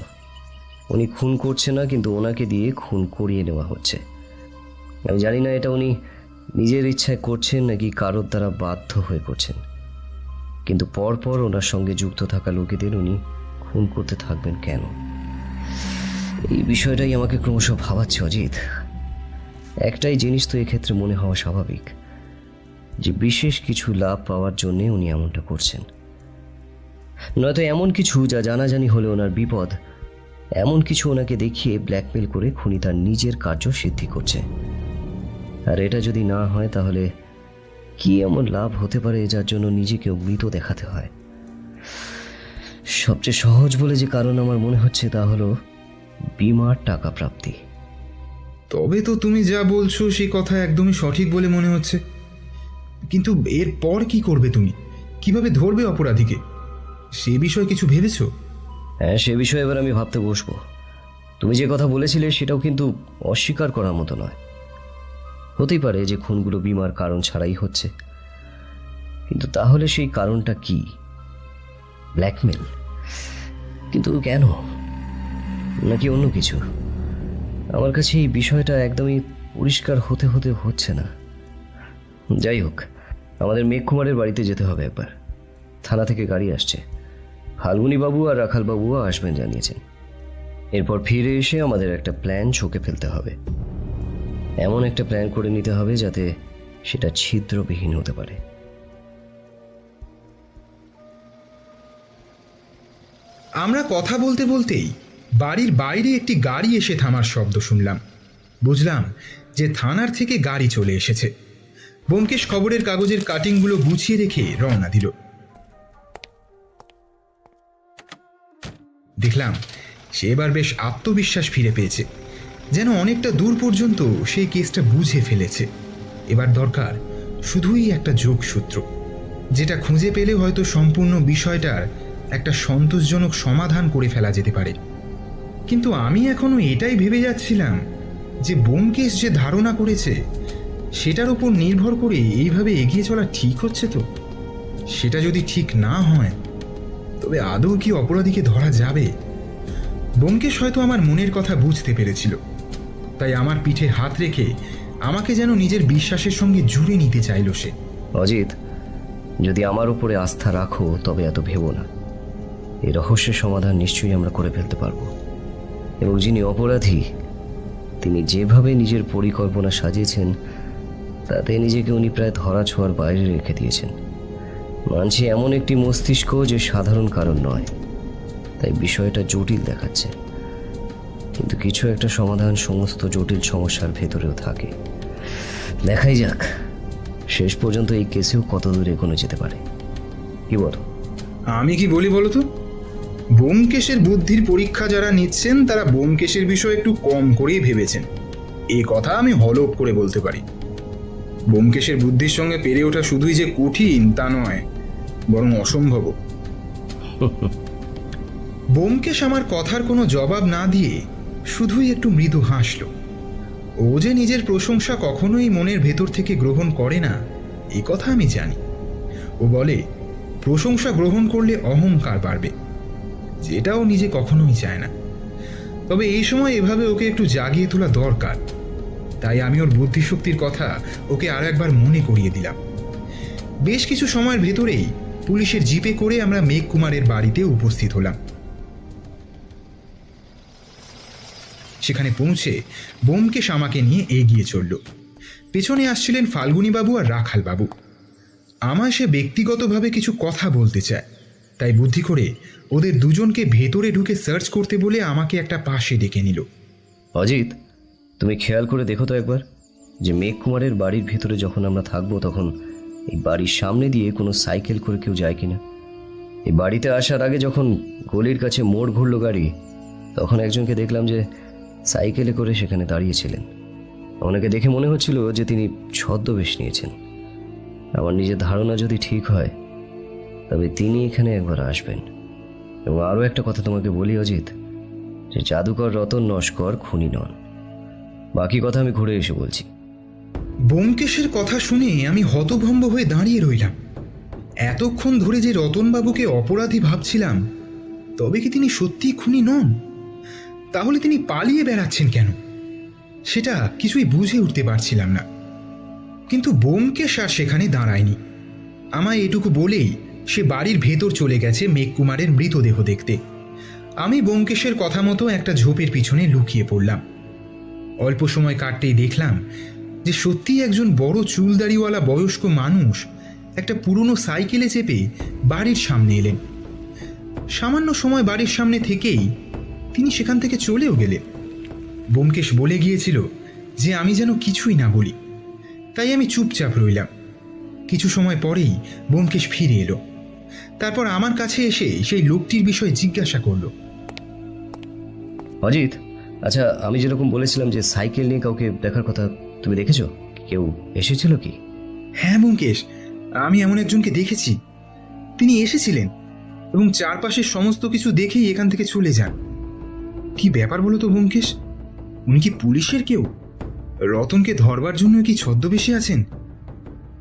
উনি খুন করছে না, কিন্তু ওনাকে দিয়ে খুন করিয়ে নেওয়া হচ্ছে। আমি জানি না এটা উনি নিজের ইচ্ছায় করছেন নাকি কারোর দ্বারা বাধ্য হয়ে করছেন, কিন্তু পরপর ওনার সঙ্গে যুক্ত থাকা লোকেদের উনি খুন করতে থাকবেন কেন? এই বিষয়টাই আমাকে ক্রমশ ভাবাচ্ছে অজিত। একটাই জিনিস তো এক্ষেত্রে মনে হওয়া স্বাভাবিক, যে বিশেষ কিছু লাভ পাওয়ার জন্য উনি এমনটা করছেন, নয়তো এমন কিছু যা জানাজানি হলে ওনার বিপদ, এমন কিছু ওনাকে দেখিয়ে ব্ল্যাকমেল করে খুনি তার নিজের কার্য সিদ্ধি করছে। আর এটা যদি না হয় তাহলে কি এমন লাভ হতে পারে যার জন্য নিজেকে মৃত দেখাতে হয়? সবচেয়ে সহজ বলে যে কারণ আমার মনে হচ্ছে তা হলো বিমার টাকা প্রাপ্তি। তবে তো তুমি যা বলছো সেই কথা একদমই সঠিক বলে মনে হচ্ছে, কিন্তু এরপর কি করবে তুমি? কিভাবে ধরবে অপরাধীকে? সে বিষয়ে কিছু ভেবেছো? হ্যাঁ, সে বিষয়ে এবার আমি ভাবতে বসবো। তুমি যে কথা বলেছিলে সেটাও কিন্তু অস্বীকার করার মতো নয়। হতেই পারে যে খুনগুলো বিমার কারণ ছাড়াই হচ্ছে, কিন্তু তাহলে সেই কারণটা কি? ব্ল্যাকমেল? কিন্তু কেন? নাকি অন্য কিছু? আমার কাছে এই বিষয়টা একদমই পরিষ্কার হতে হচ্ছে না। যাই হোক, আমাদের মেঘকুমারের বাড়িতে যেতে হবে একবার। থানা থেকে গাড়ি আসছে, ফাল্গুনী বাবু আর রাখাল বাবুও আসবেন জানিয়েছেন। এরপর ফিরে এসে আমাদের একটা প্ল্যান ছকে ফেলতে হবে। এমন একটা প্ল্যান করে নিতে হবে যাতে সেটা ছিদ্রবিহীন হতে পারে। আমরা কথা বলতে বলতেই বাড়ির বাইরে একটি গাড়ি এসে থামার শব্দ শুনলাম। বুঝলাম যে থানার থেকে গাড়ি চলে এসেছে। ব্যোমকেশ খবরের কাগজের কাটিংগুলো গুছিয়ে রেখে রওনা দিল। দেখলাম সে এবার বেশ আত্মবিশ্বাস ফিরে পেয়েছে, যেন অনেকটা দূর পর্যন্ত সেই কেসটা বুঝে ফেলেছে। এবার দরকার শুধুই একটা যোগসূত্র, যেটা খুঁজে পেলে হয়তো সম্পূর্ণ বিষয়টার একটা সন্তোষজনক সমাধান করে ফেলা যেতে পারে। কিন্তু আমি এখনো এটাই ভেবে যাচ্ছিলাম যে ব্যোমকেশ যে ধারণা করেছে সেটার উপর নির্ভর করে এইভাবে এগিয়ে চলা ঠিক হচ্ছে তো? সেটা যদি ঠিক না হয় তবে আদৌ কি অপরাধীকে ধরা যাবে? ব্যোমকেশ হয়তো আমার মনের কথা বুঝতে পেরেছিল, তাই আমার পিঠে হাত রেখে আমাকে যেন নিজের বিশ্বাসের সঙ্গে জুড়ে নিতে চাইল সে। অজিত, যদি আমার উপরে আস্থা রাখো তবে এত ভেবো না। এই রহস্যের সমাধান নিশ্চয়ই আমরা করে ফেলতে পারবো। এবং যিনি অপরাধী তিনি যেভাবে নিজের পরিকল্পনা সাজিয়েছেন তাতে নিজেকে উনি প্রায় ধরা ছোঁয়ার বাইরে রেখে দিয়েছেন। মানছি এমন একটি মস্তিষ্ক যে সাধারণ কারণ নয়, তাই বিষয়টা জটিল দেখাচ্ছে, কিন্তু কিছু একটা সমাধান সমস্ত জটিল সমস্যার ভেতরেও থাকে। দেখাই যাক শেষ পর্যন্ত এই কেসেও কত দূরে এগোনো যেতে পারে। কি বলো? আমি কি বলি বলো তো, ব্যোমকেশের বুদ্ধির পরীক্ষা যারা নিচ্ছেন তারা ব্যোমকেশের বিষয়ে একটু কম করেই ভেবেছেন, এ কথা আমি হলফ করে বলতে পারি। ব্যোমকেশের বুদ্ধির সঙ্গে পেরে ওঠা শুধুই যে কঠিন তা নয়, বরং অসম্ভব। ব্যোমকেশ আমার কথার কোনো জবাব না দিয়ে শুধুই একটু মৃদু হাসল। ও যে নিজের প্রশংসা কখনোই মনের ভেতর থেকে গ্রহণ করে না এ কথা আমি জানি। ও বলে প্রশংসা গ্রহণ করলে অহংকার বাড়বে, যেটাও নিজে কখনোই চায় না। তবে এই সময় এভাবে ওকে একটু জাগিয়ে তোলা দরকার, তাই আমি ওর বুদ্ধিশক্তির কথা ওকে আর একবার মনে করিয়ে দিলাম। বেশ কিছু সময়ের ভেতরেই পুলিশের জিপে করে আমরা মেঘকুমারের বাড়িতে উপস্থিত হলাম। সেখানে পৌঁছে ব্যোমকেশ আমাকে নিয়ে এগিয়ে চলল। পেছনে আসছিলেন ফাল্গুনী বাবু আর রাখাল বাবু। আমায় সে ব্যক্তিগতভাবে কিছু কথা বলতে চায়, তাই বুদ্ধি করে ওদের দুজনকে ভেতরে ঢুকে সার্চ করতে বলে আমাকে একটা পাশে ডেকে নিল। অজিত, তুমি খেয়াল করে দেখো তো একবার যে মেঘকুমারের বাড়ির ভিতরে যখন আমরা থাকবো তখন এই বাড়ির সামনে দিয়ে কোনো সাইকেল করে কেউ যায় কিনা। এই বাড়িতে আসার আগে যখন গলির কাছে মোড় ঘুরলো গাড়ি, তখন একজনকে দেখলাম যে সাইকেলে করে সেখানে দাঁড়িয়েছিলেন। ওনাকে দেখে মনে হচ্ছিল যে তিনি ছদ্মবেশ নিয়েছেন। আমার নিজের ধারণা যদি ঠিক হয়, তবে তিনি এখানে একবার আসবেন। এবং আরও একটা কথা তোমাকে বলি অজিত, যে জাদুকর রতন নস্কর খুনি নন। বাকি কথা আমি ঘুরে এসে বলছি। ব্যোমকেশের কথা শুনে আমি হতভম্ব হয়ে দাঁড়িয়ে রইলাম। এতক্ষণ ধরে যে রতনবাবুকে অপরাধী ভাবছিলাম, তবে কি তিনি সত্যিই খুনি নন? তাহলে তিনি পালিয়ে বেড়াচ্ছেন কেন? সেটা কিছুই বুঝে উঠতে পারছিলাম না। কিন্তু ব্যোমকেশ আর সেখানে দাঁড়ায়নি। আমায় এটুকু বলেই সে বাড়ির ভেতর চলে গেছে মেঘকুমারের মৃতদেহ দেখতে। আমি ব্যোমকেশের কথা মতো একটা ঝোপের পিছনে লুকিয়ে পড়লাম। অল্প সময় কাটতেই দেখলাম যে সত্যিই একজন বড় চুলদাড়িওয়ালা বয়স্ক মানুষ একটা পুরনো সাইকেলে চেপে বাড়ির সামনে এলেন। সামান্য সময় বাড়ির সামনে থেকেই তিনি সেখান থেকে চলেও গেলেন। ব্যোমকেশ বলে গিয়েছিল যে আমি যেন কিছুই না বলি, তাই আমি চুপচাপ রইলাম। কিছু সময় পরেই ব্যোমকেশ ফিরে এলো। তারপর আমার কাছে এসে সেই লোকটির বিষয়ে জিজ্ঞাসা করলো। অজিত, আচ্ছা, আমি যেরকম বলেছিলাম যে সাইকেল নিয়ে কাউকে দেখার কথা, তুমি দেখেছো? কেউ এসেছিল কি? হ্যাঁ ব্যোমকেশ, আমি এমন একজনকে দেখেছি। তিনি এসেছিলেন এবং চারপাশের সমস্ত কিছু দেখেই এখান থেকে চলে যান। কি ব্যাপার বলো তো ব্যোমকেশ? উনি কি পুলিশের কেউ? রতনকে ধরবার জন্য কি ছদ্মবেশে আছেন?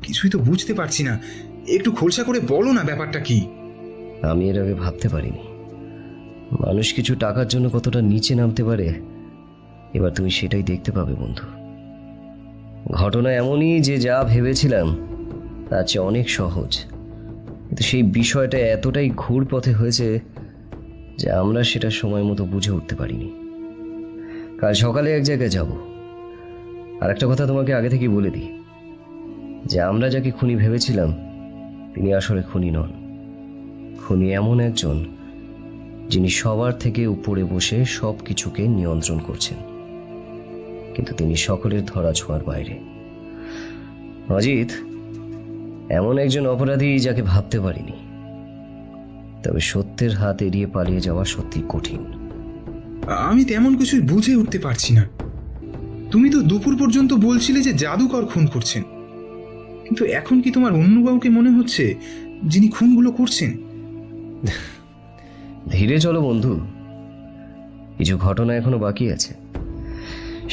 কিছুই তো বুঝতে পারছি না। একটু খোলসা করে বলো না ব্যাপারটা কি। আমি এর আগে ভাবতে পারিনি মানুষ কিছু টাকার জন্য কতটা নিচে নামতে পারে। এবার তুমি সেটাই দেখতে পাবে বন্ধু। ঘটনা এমনই যে যা ভেবেছিলাম তার চেয়ে অনেক সহজ, কিন্তু সেই বিষয়টা এতটাই ঘুর পথে হয়েছে যে আমরা সেটা সময় মতো বুঝে উঠতে পারিনি। কাল সকালে এক জায়গায় যাব। আর একটা কথা তোমাকে আগে থেকেই বলে দিই, যে আমরা যাকে খুনি ভেবেছিলাম তিনি আসলে খুনি নন। খুনি এমন একজন যিনি সবার থেকে উপরে বসে সব কিছুকে নিয়ন্ত্রণ করছেন, কিন্তু তিনি সকলের ধরা ছোঁয়ার বাইরে। অজিত এমন একজন অপরাধী যাকে ভাবতে পারিনি, তবে সত্যের হাত এড়িয়ে পালিয়ে যাওয়া সত্যি কঠিন। আমি তেমন কিছুই বুঝে উঠতে পারছি না। তুমি তো দুপুর পর্যন্ত বলছিলে যে জাদুকর খুন করছেন, কিন্তু এখন কি তোমার অন্য কাউকে মনে হচ্ছে যিনি খুনগুলো করছেন? ধীরে চলো বন্ধু, কিছু ঘটনা এখনো বাকি আছে।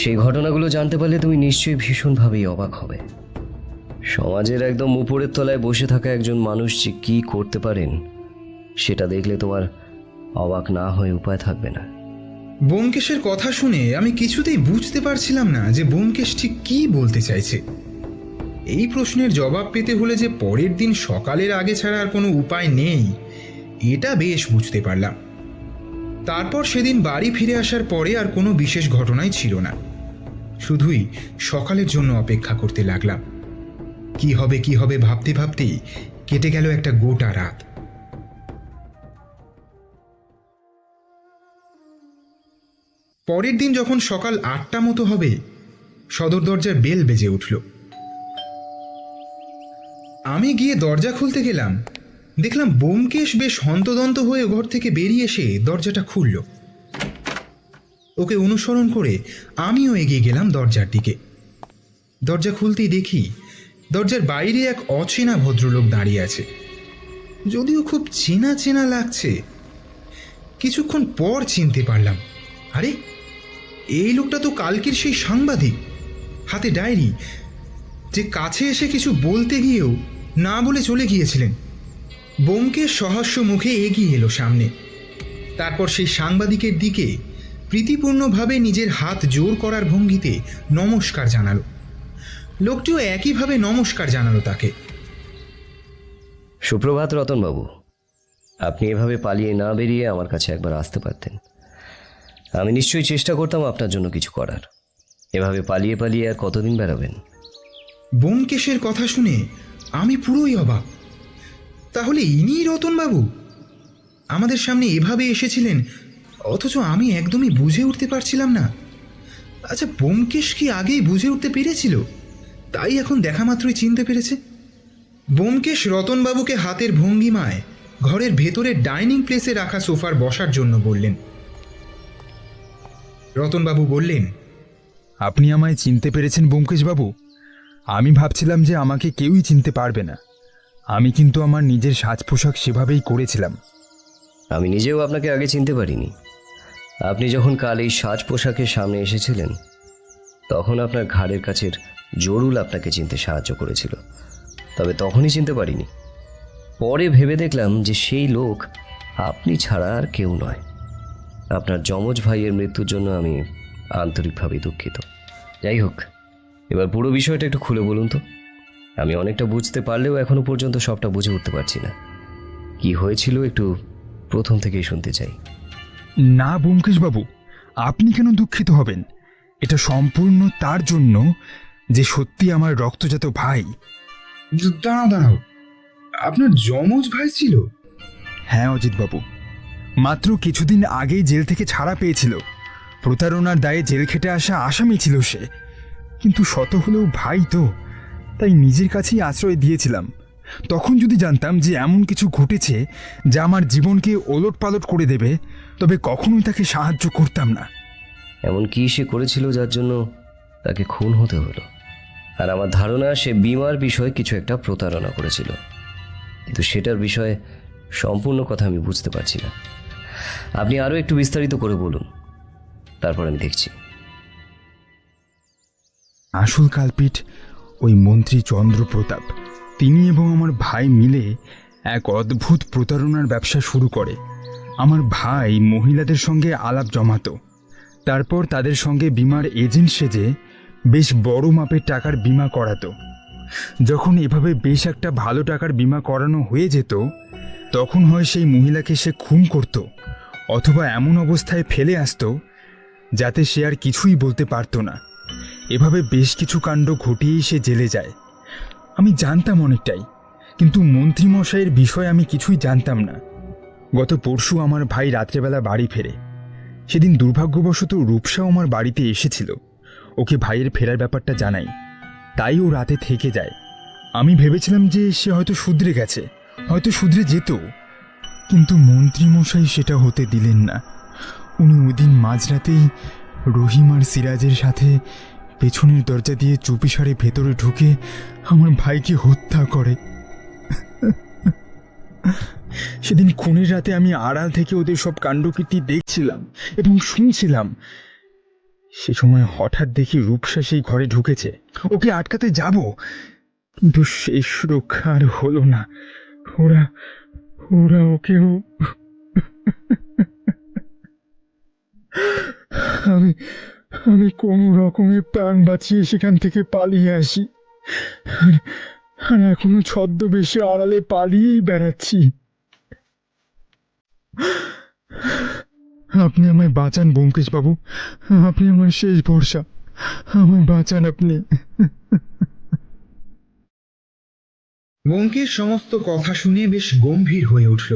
সেই ঘটনাগুলো জানতে পারলে তুমি নিশ্চয়ই ভীষণভাবেই অবাক হবে। সমাজের একদম উপরের তলায় বসে থাকা একজন মানুষ যে কি করতে পারেন, সেটা দেখলে তোমার অবাক না হয়ে উপায় থাকবে না। ব্যোমকেশের কথা শুনে আমি কিছুতেই বুঝতে পারছিলাম না যে ব্যোমকেশ ঠিক কি বলতে চাইছে। এই প্রশ্নের জবাব পেতে হলে যে পরের দিন সকালের আগে ছাড়া আর কোনো উপায় নেই, এটা বেশ বুঝতে পারলাম। তারপর সেদিন বাড়ি ফিরে আসার পরে আর কোনো বিশেষ ঘটনাই ছিল না। শুধুই সকালের জন্য অপেক্ষা করতে লাগলাম। কি হবে ভাবতে ভাবতেই কেটে গেল একটা গোটা রাত। পরের দিন যখন সকাল 8টা মতো হবে, সদর দরজার বেল বেজে উঠল। আমি গিয়ে দরজা খুলতে গেলাম, দেখলাম ব্যোমকেশ বেশ হন্তদন্ত হয়ে ঘর থেকে বেরিয়ে এসে দরজাটা খুলল। ওকে অনুসরণ করে আমিও এগিয়ে গেলাম দরজার দিকে। দরজা খুলতেই দেখি দরজার বাইরে এক অচেনা ভদ্রলোক দাঁড়িয়ে আছে। যদিও খুব চেনা চেনা লাগছে। কিছুক্ষণ পর চিনতে পারলাম, আরে এই লোকটা তো কালকের সেই সাংবাদিক, হাতে ডায়েরি, যে কাছে এসে কিছু বলতে গিয়েও না বলে চলে গিয়েছিলেন। ব্যোমকেশ সহাস্য মুখে এগিয়ে এলো সামনে। তারপর সেই সাংবাদিকের দিকে প্রীতিপূর্ণভাবে নিজের হাত জোর করার ভঙ্গিতে নমস্কার জানালো। লোকটিও একইভাবে নমস্কার জানালো তাকে। সুপ্রভাত রতনবাবু, আপনি এভাবে পালিয়ে না বেরিয়ে আমার কাছে একবার আসতে পারতেন। আমি নিশ্চয়ই চেষ্টা করতাম আপনার জন্য কিছু করার। এভাবে পালিয়ে পালিয়ে আর কতদিন বেড়াবেন? ব্যোমকেশের কথা শুনে আমি পুরোই অবাক। তাহলে ইনি রতনবাবু আমাদের সামনে এভাবে এসেছিলেন, অথচ আমি একদমই বুঝে উঠতে পারছিলাম না। আচ্ছা, ব্যোমকেশ কি আগেই বুঝে উঠতে পেরেছিল, তাই এখন দেখা মাত্রই চিনতে পেরেছে? ব্যোমকেশ রতনবাবুকে হাতের ভঙ্গিমায় ঘরের ভেতরে ডাইনিং প্লেসে রাখা সোফার বসার জন্য বললেন। রতনবাবু বললেন, আপনি আমায় চিনতে পেরেছেন ব্যোমকেশবাবু? আমি ভাবছিলাম যে আমাকে কেউই চিনতে পারবে না। আমি কিন্তু আমার নিজের সাজ পোশাক সেভাবেই করেছিলাম। আমি নিজেও আপনাকে আগে চিনতে পারিনি। আপনি যখন কাল এই সাজ পোশাকের সামনে এসেছিলেন তখন আপনার ঘাড়ের কাছের জরুল আপনাকে চিনতে সাহায্য করেছিল, তবে তখনই চিনতে পারিনি। পরে ভেবে দেখলাম যে সেই লোক আপনি ছাড়া আর কেউ নয়। আপনার যমজ ভাইয়ের মৃত্যুর জন্য আমি আন্তরিকভাবে দুঃখিত। যাই হোক, এবার পুরো বিষয়টা একটু খুলে বলুন তো। আমি অনেকটা বুঝতে পারলেও এখনো পর্যন্ত সবটা বুঝে উঠতে পারছি না। কি হয়েছিল একটু প্রথম থেকেই শুনতে চাই। না ব্যোমকেশবাবু, আপনি কেন দুঃখিত হবেন? এটা সম্পূর্ণ তার জন্য যে সত্যি আমার রক্তজাত ভাই। দাঁড়াও, আপনার যমজ ভাই ছিল? হ্যাঁ অজিতবাবু, মাত্র কিছুদিন আগেই জেল থেকে ছাড়া পেয়েছিল। প্রতারণার দায়ে জেল খেটে আসা আসামি ছিল সে, কিন্তু শত হলেও ভাই তো, তাই নিজের কাছেই আশ্রয় দিয়েছিলাম। তখন যদি জানতাম যে এমন কিছু ঘটেছে যা আমার জীবনকে ওলটপালট করে দেবে, তবে কখনোই তাকে সাহায্য করতাম না। এমন কি সে করেছিল যার জন্য তাকে খুন হতে হলো? আর আমার ধারণা সে বিমার বিষয়ে কিছু একটা প্রতারণা করেছিল, কিন্তু সেটার বিষয়ে সম্পূর্ণ কথা আমি বুঝতে পারছি না। আপনি আরও একটু বিস্তারিত করে বলুন, তারপর আমি দেখছি। আসল কালপিট ওই মন্ত্রী চন্দ্রপ্রতাপ। তিনি এবং আমার ভাই মিলে এক অদ্ভুত প্রতারণার ব্যবসা শুরু করে। আমার ভাই মহিলাদের সঙ্গে আলাপ জমাতো, তারপর তাদের সঙ্গে বিমার এজেন্ট সেজে বেশ বড় মাপের টাকার বিমা করাতো। যখন এভাবে বেশ একটা ভালো টাকার বিমা করানো হয়ে যেত, তখন হয় সেই মহিলাকে সে খুন করত, অথবা এমন অবস্থায় ফেলে আসতো যাতে সে আর কিছুই বলতে পারতো না। এভাবে বেশ কিছু কাণ্ড ঘটিয়েই সে জেলে যায়। আমি জানতাম অনেকটাই, কিন্তু মন্ত্রীমশাইয়ের বিষয়ে আমি কিছুই জানতাম না। গত পরশু আমার ভাই রাত্রেবেলা বাড়ি ফেরে। সেদিন দুর্ভাগ্যবশত রূপসাও আমার বাড়িতে এসেছিল। ওকে ভাইয়ের ফেরার ব্যাপারটা জানাই, তাই ও রাতে থেকে যায়। আমি ভেবেছিলাম যে সে হয়তো শুধরে গেছে, হয়তো শুধরে যেত, কিন্তু মন্ত্রীমশাই সেটা হতে দিলেন না। উনি ওদিন মাঝরাতেই রহিম আর সিরাজের সাথে পেছনের দরজা দিয়ে চুপিসারে ভেতরে ঢুকে আমার ভাইকে হত্যা করে। সেদিন খুনের রাতে আমি আড়াল থেকে ওদের সব কাণ্ডকীর্তি দেখছিলাম এবং শুনছিলাম। সে সময় হঠাৎ দেখি রূপসা সেই ঘরে ঢুকেছে। ওকে আটকাতে যাব, কিন্তু শেষ রক্ষা আর হলো না। ওরা ওকেও। আমি কোনো রকমে প্রাণ বাঁচিয়ে সেখান থেকে পালিয়ে আসি, আর এখনো ছদ্মবেশে আড়ালে পালিয়েই বেড়াচ্ছি। আপনি আমায় বাঁচান ব্যোমকেশবাবু, আপনি আমার শেষ ভরসা, আমায় বাঁচান আপনি। ব্যোমকেশ সমস্ত কথা শুনে বেশ গম্ভীর হয়ে উঠল।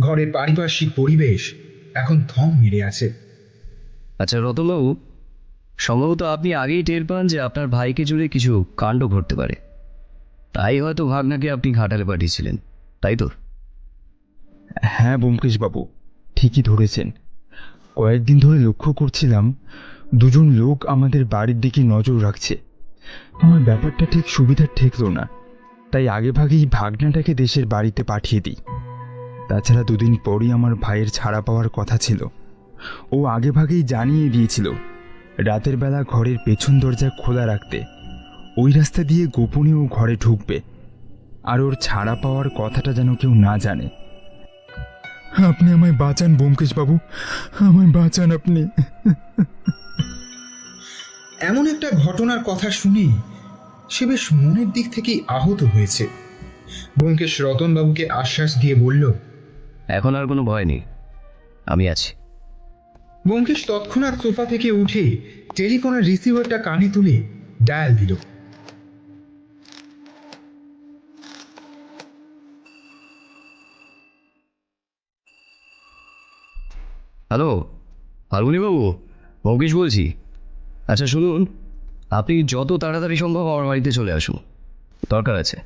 ঘরের পারিপার্শ্বিক পরিবেশ এখন থম মেরে আছে। আচ্ছা রতনবাবু, সম্ভবত আপনি আগেই টের পান যে আপনার ভাইকে জুড়ে কিছু কাণ্ড ঘটতে পারে, তাই হয়তো ভাগনাকে আপনি ঘাটালে পাঠিয়েছিলেন, তাই তো? হ্যাঁ ব্যোমকেশবাবু, ঠিকই ধরেছেন। কয়েকদিন ধরে লক্ষ্য করছিলাম দুজন লোক আমাদের বাড়ির দিকে নজর রাখছে। আমার ব্যাপারটা ঠিক সুবিধার ঠেকল না, তাই আগেভাগেই ভাগনাটাকে দেশের বাড়িতে পাঠিয়ে দিই। তাছাড়া দুদিন পরই আমার ভাইয়ের ছাড়া পাওয়ার কথা ছিল। ও আগেভাগেই জানিয়ে দিয়েছিল রাতের বেলা ঘরের পেছন দরজা খোলা রাখতে, ওই রাস্তা দিয়ে গোপনে ও ঘরে ঢুকবে, আর ওর ছাড়া পাওয়ার কথাটা যেন কেউ না জানে। আপনি আমায় বাঁচান ব্যোমকেশবাবু, আমায় বাঁচান আপনি। এমন একটা ঘটনার কথা শুনে সে বেশ মনের দিক থেকেই আহত হয়েছে। ব্যোমকেশ রতনবাবুকে আশ্বাস দিয়ে বলল, এখন আর কোনো ভয় নেই, আমি আছি। ব্যোমকেশ তৎক্ষণাৎ সোফা থেকে উঠে টেলিফোনের রিসিভারটা কানে তুলে ডায়াল দিল। হ্যালো ফাল্গুনীবাবু, ব্যোমকেশ বলছি। আচ্ছা শুনুন, আপনি যত তাড়াতাড়ি সম্ভব আমার বাড়িতে চলে আসুন, দরকার আছে।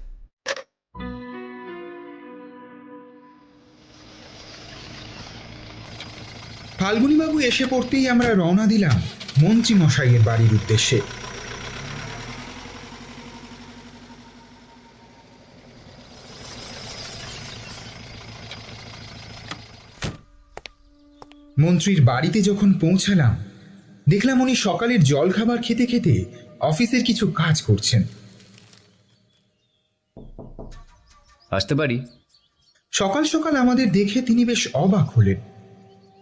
ফাল্গুনীবাবু এসে পড়তেই আমরা রওনা দিলাম মন্ত্রী মশাইয়ের বাড়ির উদ্দেশ্যে। মন্ত্রীর বাড়িতে যখন পৌঁছালাম দেখলাম উনি সকালের জলখাবার খেতে খেতে অফিসের কিছু কাজ করছেন। আসতে পারি? সকাল সকাল আমাদের দেখে তিনি বেশ অবাক হলেন,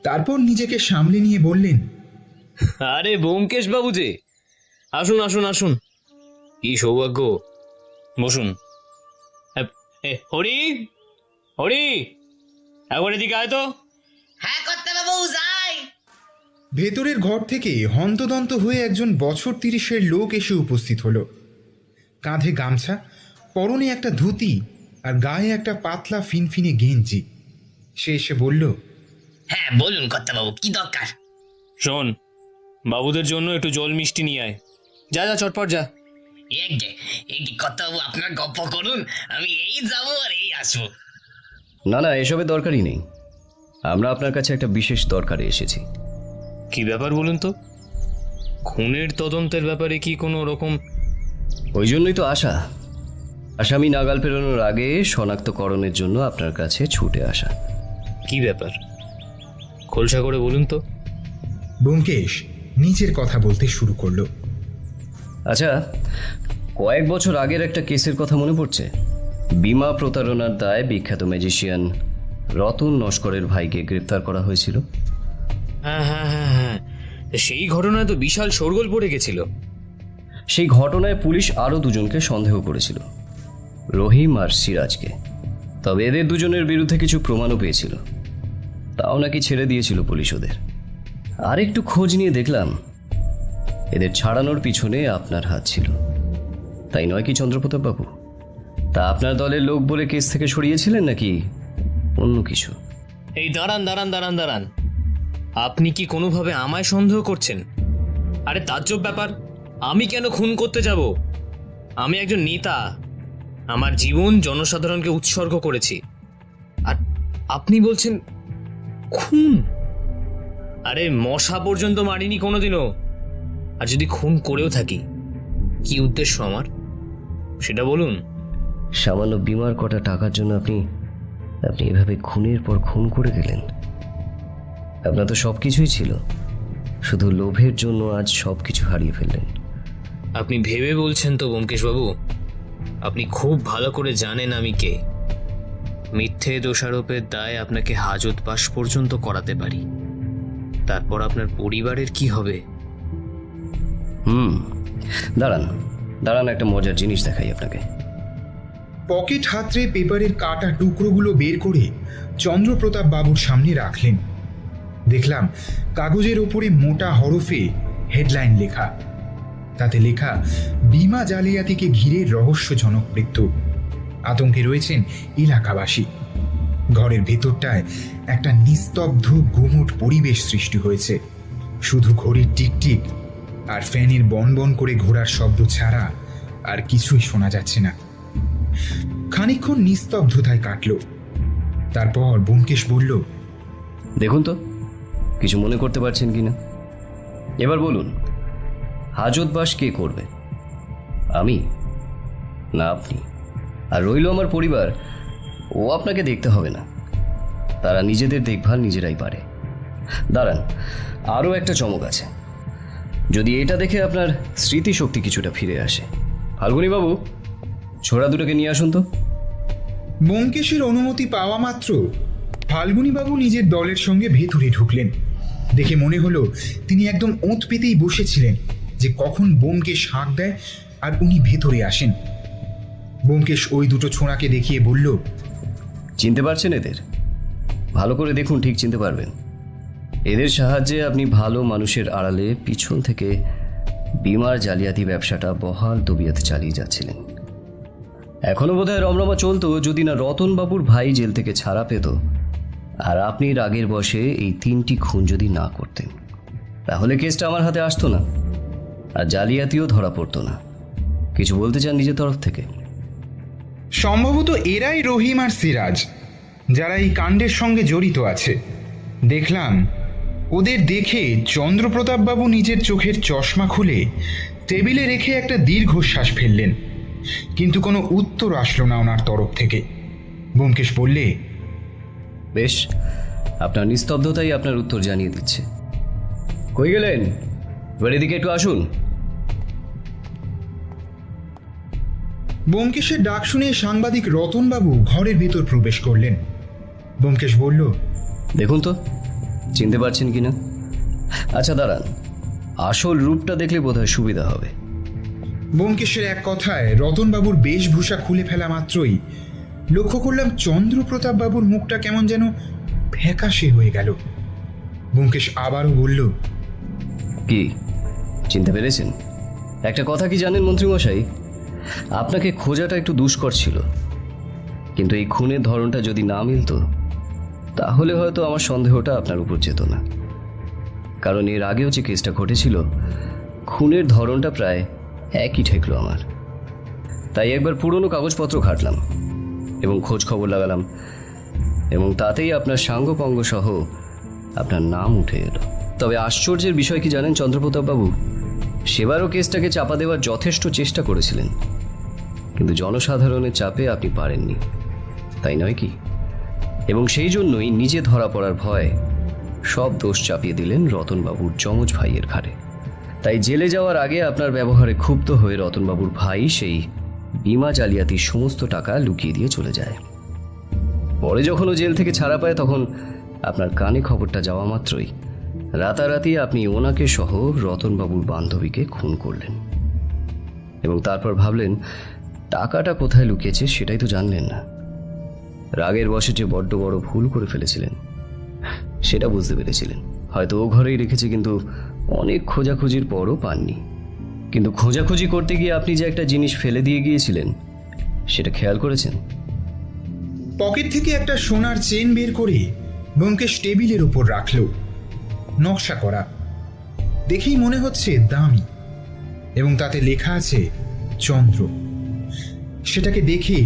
তারপর নিজেকে সামলে নিয়ে বললেন, আরে ব্যোমকেশ বাবু যে, আসুন আসুন আসুন, কি সৌভাগ্য, বসুন। হরি, হরি, একবার এদিকে আয় তো। ভেতরের ঘর থেকে হন্তদন্ত হয়ে একজন বছর 30-এর লোক এসে উপস্থিত হলো। কাঁধে গামছা, পরনে একটা ধুতি আর গায়ে একটা পাতলা ফিনফিনে গেঞ্জি। সে এসে বলল, হ্যাঁ বলুন কর্তাবাবু, কি দরকার? শোন, বাবুদের জন্য একটু জল মিষ্টি নিয়ে আয়। যা যা, চটপট যা। এই কর্তাবাবু, আপনার গপ্প করুন, আমি এই যাবো আর এই আসবো। না না, এসবের দরকারই নেই। আমরা আপনার কাছে একটা বিশেষ দরকারে এসেছি। কি ব্যাপার বলুন তো? খুনের তদন্তের ব্যাপারে কি কোনো রকম? ওই জন্যই তো আসা। আসামি নাগাল পেরোনোর আগে শনাক্তকরণের জন্য আপনার কাছে ছুটে আসা। কি ব্যাপার, খোলসা করে বলুন তো। ব্যোমকেশ নিজের কথা বলতে শুরু করলো। আচ্ছা, কয়েক বছর আগের একটা কেসের কথা মনে পড়ছে? বিমা প্রতারণার দায়ে বিখ্যাত ম্যাজিশিয়ান রতন নস্করের ভাইকে গ্রেপ্তার করা হয়েছিল। হ্যাঁ হ্যাঁ হ্যাঁ হ্যাঁ, সেই ঘটনায় তো বিশাল শোরগোল পড়ে গেছিল। সেই ঘটনায় পুলিশ আরও দুজনকে সন্দেহ করেছিল, রহিম আর সিরাজকে। তবে এদের দুজনের বিরুদ্ধে কিছু প্রমাণও পেয়েছিল, তাও নাকি ছেড়ে দিয়েছিল পুলিশ ওদের। আর একটু খোঁজ নিয়ে দেখলাম এদের ছাড়ানোর পিছনে আপনার হাত ছিল, তাই নয় কি চন্দ্রপ্রতাপ বাবু? তা আপনার দলের লোক বলে কেস থেকে সরিয়েছিলেন নাকি অন্য কিছু? এই দাঁড়ান দাঁড়ান দাঁড়ান দাঁড়ান, আপনি কি কোনোভাবে আমায় সন্দেহ করছেন? আরে তাজ্জব ব্যাপার, আমি কেন খুন করতে যাব? আমি একজন নেতা, আমার জীবন জনসাধারণকে উৎসর্গ করেছি, আর আপনি বলছেন খুন? আরে মশা পর্যন্ত মারিনি কোনোদিনও। আর যদি খুন করেও থাকি, কি উদ্দেশ্য আমার সেটা বলুন। সামান্য বিমার কটা টাকার জন্য আপনি এভাবে খুনের পর খুন করে দিলেন? আপনার তো সব কিছুই ছিল, শুধু লোভের জন্য আজ সব কিছু হারিয়ে ফেললেন। আপনি ভেবে বলছেন তো ব্যোমকেশবাবু? আপনি খুব ভালো করে জানেন আমি কে। মিথ্যে দোষারোপের দায় আপনাকে হাজতবাস পর্যন্ত করাতে পারি, তারপর আপনার পরিবারের কি হবে? দাঁড়ান দাঁড়ান, একটা মজার জিনিস দেখাই আপনাকে। পকেট হাতড়ে পেপারের কাটা টুকরোগুলো বের করে চন্দ্রপ্রতাপ বাবুর সামনে রাখলেন। দেখলাম কাগজের ওপরে মোটা হরফে হেডলাইন লেখা। তাতে লেখা, বিমা জালিয়াতিকে ঘিরে রহস্যজনক মৃত্যু। আতঙ্কে রয়েছেন এলাকাবাসী। ঘরের ভেতরটায় একটা নিস্তব্ধ গুমোট পরিবেশ সৃষ্টি হয়েছে। শুধু ঘড়ির টিকটিক আর ফ্যানের বনবন করে ঘোরার শব্দ ছাড়া আর কিছুই শোনা যাচ্ছে না। খানিকক্ষণ নিস্তব্ধতায় কাটল। তারপর ব্যোমকেশ বলল, দেখুন তো কিছু মনে করতে পারছেন কিনা। এবার বলুন, হাজতবাস কে করবে? আমি না আপনি? আর রইল আমার পরিবার, ও আপনাকে দেখতে হবে না, তারা নিজেদের দেখভাল নিজেরাই পারে। দাঁড়ান, আরও একটা চমক আছে। যদি এটা দেখে আপনার স্মৃতিশক্তি কিছুটা ফিরে আসে। ফাল্গুনীবাবু, ছোড়া দুটোকে নিয়ে আসুন তো। ব্যোমকেশের অনুমতি পাওয়া মাত্র ফাল্গুনীবাবু নিজের দলের সঙ্গে ভেতরে ঢুকলেন। দেখে মনে হলো তিনি একদম ওঁত পেতেই বসেছিলেন যে কখন ব্যোমকেশ হাঁক দেয় আর উনি ভেতরে আসেন। ব্যোমকেশ ওই দুটো ছোঁড়াকে দেখিয়ে বলল, চিনতে পারছেন এদের? ভালো করে দেখুন, ঠিক চিনতে পারবেন। এদের সাহায্যে আপনি ভালো মানুষের আড়ালে পিছন থেকে বিমার জালিয়াতি ব্যবসাটা বহাল তবিয়তে চালিয়ে যাচ্ছিলেন। এখনো বোধহয় রমরমা চলতো যদি না রতনবাবুর ভাই জেল থেকে ছাড়া পেত আর আপনি রাগের বশে এই 3টি খুন যদি না করতেন, তাহলে কেসটা আমার হাতে আসতো না আর জালিয়াতিও ধরা পড়তো না। কিছু বলতে চান নিজের তরফ থেকে? সম্ভবত এরাই রহিম আর সিরাজ, যারা এই কাণ্ডের সঙ্গে জড়িত আছে। দেখলাম ওদের দেখে চন্দ্রপ্রতাপবাবু নিজের চোখের চশমা খুলে টেবিলে রেখে একটা দীর্ঘশ্বাস ফেললেন, কিন্তু কোনো উত্তর আসলো না ওনার তরফ থেকে। ব্যোমকেশ বললে, বেশ, আপনার নিস্তব্ধতাই আপনার উত্তর জানিয়ে দিচ্ছে। কই গেলেন? এবার এদিকে একটু আসুন। ব্যোমকেশের ডাক শুনে সাংবাদিক রতনবাবু ঘরের ভিতর প্রবেশ করলেন। ব্যোমকেশ বলল, দেখুন তো চিনতে পারছেন কিনা। আচ্ছা দাঁড়ান, আসল রূপটা দেখলে বোধহয় সুবিধা হবে। ব্যোমকেশের এক কথায় রতনবাবুর বেশভূষা খুলে ফেলা মাত্রই লক্ষ্য করলাম চন্দ্রপ্রতাপবাবুর মুখটা কেমন যেন ফ্যাকাশে হয়ে গেল। ব্যোমকেশ আবারও বলল, কি চিনতে পেরেছেন? একটা কথা কি জানেন মন্ত্রীমশাই, আপনাকে খোঁজাটা একটু দুষ্কর ছিল, কিন্তু এই খুনের ধরনটা যদি না মিলতো তাহলে হয়তো আমার সন্দেহটা আপনার উপর যেত না। কারণ এর আগেও যে কেসটা ঘটেছিল খুনের ধরনটা প্রায় একই ঠেকলো আমার। তাই একবার পুরনো কাগজপত্র ঘাটলাম এবং খোঁজ খবর লাগালাম, এবং তাতেই আপনার সাঙ্গপাঙ্গ সহ আপনার নাম উঠে এলো। তবে আশ্চর্যের বিষয় কি জানেন চন্দ্রপ্রতাপবাবু, সেবারও কেসটাকে চাপা দেওয়ার যথেষ্ট চেষ্টা করেছিলেন, কিন্তু জনসাধারণের চাপে আপনি পারেননি, তাই নয় কি? এবং সেই জন্যই নিজে ধরা পড়ার ভয় সব দোষ চাপিয়ে দিলেন রতনবাবুর যমজ ভাইয়ের ঘাড়ে। তাই জেলে যাওয়ার আগে আপনার ব্যবহারে ক্ষুব্ধ হয়ে রতনবাবুর ভাই সেই বিমা জালিয়াতির সমস্ত টাকা লুকিয়ে দিয়ে চলে যায়। পরে যখন ও জেল থেকে ছাড়া পায় তখন আপনার কানে খবরটা যাওয়া মাত্রই রাতারাতি আপনি ওনাকে সহ রতনবাবুর বান্ধবীকে খুন করলেন, এবং তারপর ভাবলেন টাকাটা কোথায় লুকিয়েছে সেটাই তো জানলেন না। রাগের বশে যে বড্ড বড় ভুল করে ফেলেছিলেন সেটা বুঝতে পেরেছিলেন। হয়তো ও ঘরেই রেখেছে, কিন্তু অনেক খোঁজাখুঁজির পরও পাননি। কিন্তু খোঁজাখুঁজি করতে গিয়ে আপনি যে একটা জিনিস ফেলে দিয়ে গিয়েছিলেন সেটা খেয়াল করেছেন? পকেট থেকে একটা সোনার চেন বের করে ব্যোমকেশ টেবিলের ওপর রাখল। নকশা করা, দেখেই মনে হচ্ছে দামি, এবং তাতে লেখা আছে চন্দ্র। সেটাকে দেখে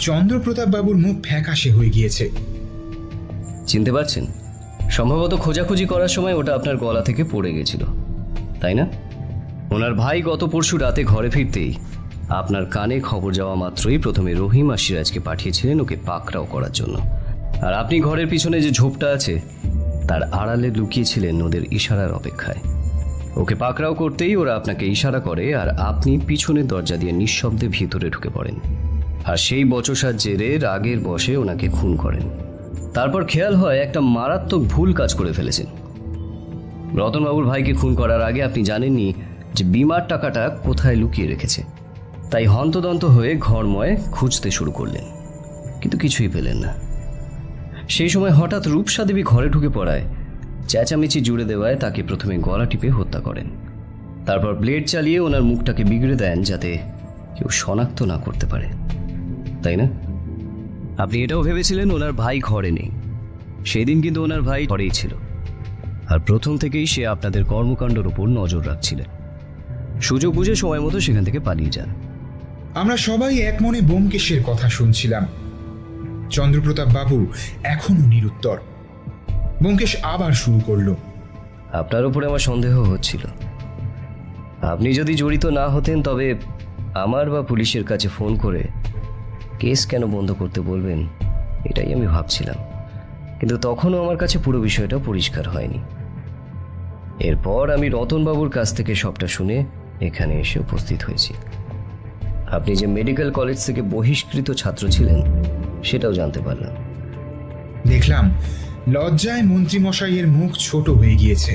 চন্দ্রপ্রতাপবাবুর মুখ ফ্যাকাশে হয়ে গিয়েছে। চিনতে পারছেন? সম্ভবত খোঁজাখুঁজি করার সময় ওটা আপনার গলা থেকে পড়ে গেছিল, তাই না? ওনার ভাই গত পরশু রাতে ঘরে ফিরতেই আপনার কানে খবর যাওয়া মাত্রই প্রথমে রহিম আর সিরাজকে পাঠিয়েছিলেন ওকে পাকড়াও করার জন্য, আর আপনি ঘরের পিছনে যে ঝোপটা আছে তার আড়ালে লুকিয়েছিলেন ওদের ইশারার অপেক্ষায়। ওকে পাকড়াও করতেই ওরা আপনাকে ইশারা করে আর আপনি পিছনের দরজা দিয়ে নিঃশব্দে ভিতরে ঢুকে পড়েন, আর সেই বচসার জেরে রাগের বশে ওনাকে খুন করেন। তারপর খেয়াল হয় একটা মারাত্মক ভুল কাজ করে ফেলেছেন। রতনবাবুর ভাইকে খুন করার আগে আপনি জানেননি যে বিমার টাকাটা কোথায় লুকিয়ে রেখেছে, তাই হন্তদন্ত হয়ে ঘরময় খুঁজতে শুরু করলেন, কিন্তু কিছুই পেলেন না। সেই সময় হঠাৎ রূপসা দেবী ঘরে ঢুকে পড়ায় চেঁচামেচি জুড়ে দেওয়ায় তাকে প্রথমে গলা টিপে হত্যা করেন, তারপর ব্লেড চালিয়ে ওনার মুখটাকে বিগড়ে দেন যাতে কেউ শনাক্ত না করতে পারে, তাই না? আপনি এটাও ভেবেছিলেন ওনার ভাই ঘরে নেই, সেই দিন কিন্তু ওনার ভাই ঘরেই ছিল, আর প্রথম থেকেই সে আপনাদের কর্মকাণ্ডের উপর নজর রাখছিলেন। সুযোগ বুঝে সময় মতো সেখান থেকে পালিয়ে যান। আমরা সবাই এক মনে ব্যোমকেশের কথা শুনছিলাম। চন্দ্রপ্রতাপ বাবু এখনো নিরুত্তর। ব্যোমকেশ আবার শুরু করল, আপনার উপরে আমার সন্দেহ হচ্ছিল। আপনি যদি জড়িত না হতেন তবে আমার বা পুলিশের কাছে ফোন করে কেস কেন বন্ধ করতে বলবেন এটাই আমি ভাবছিলাম, কিন্তু তখনও আমার কাছে পুরো বিষয়টা পরিষ্কার হয়নি। এরপর আমি রতনবাবুর কাছ থেকে সবটা শুনে এখানে এসে উপস্থিত হয়েছি। আপনি যে মেডিকেল কলেজ থেকে বহিষ্কৃত ছাত্র ছিলেন সেটাও জানতে পারলাম। দেখলাম লজ্জায় মন্ত্রীমশাইয়ের মুখ ছোট হয়ে গিয়েছে।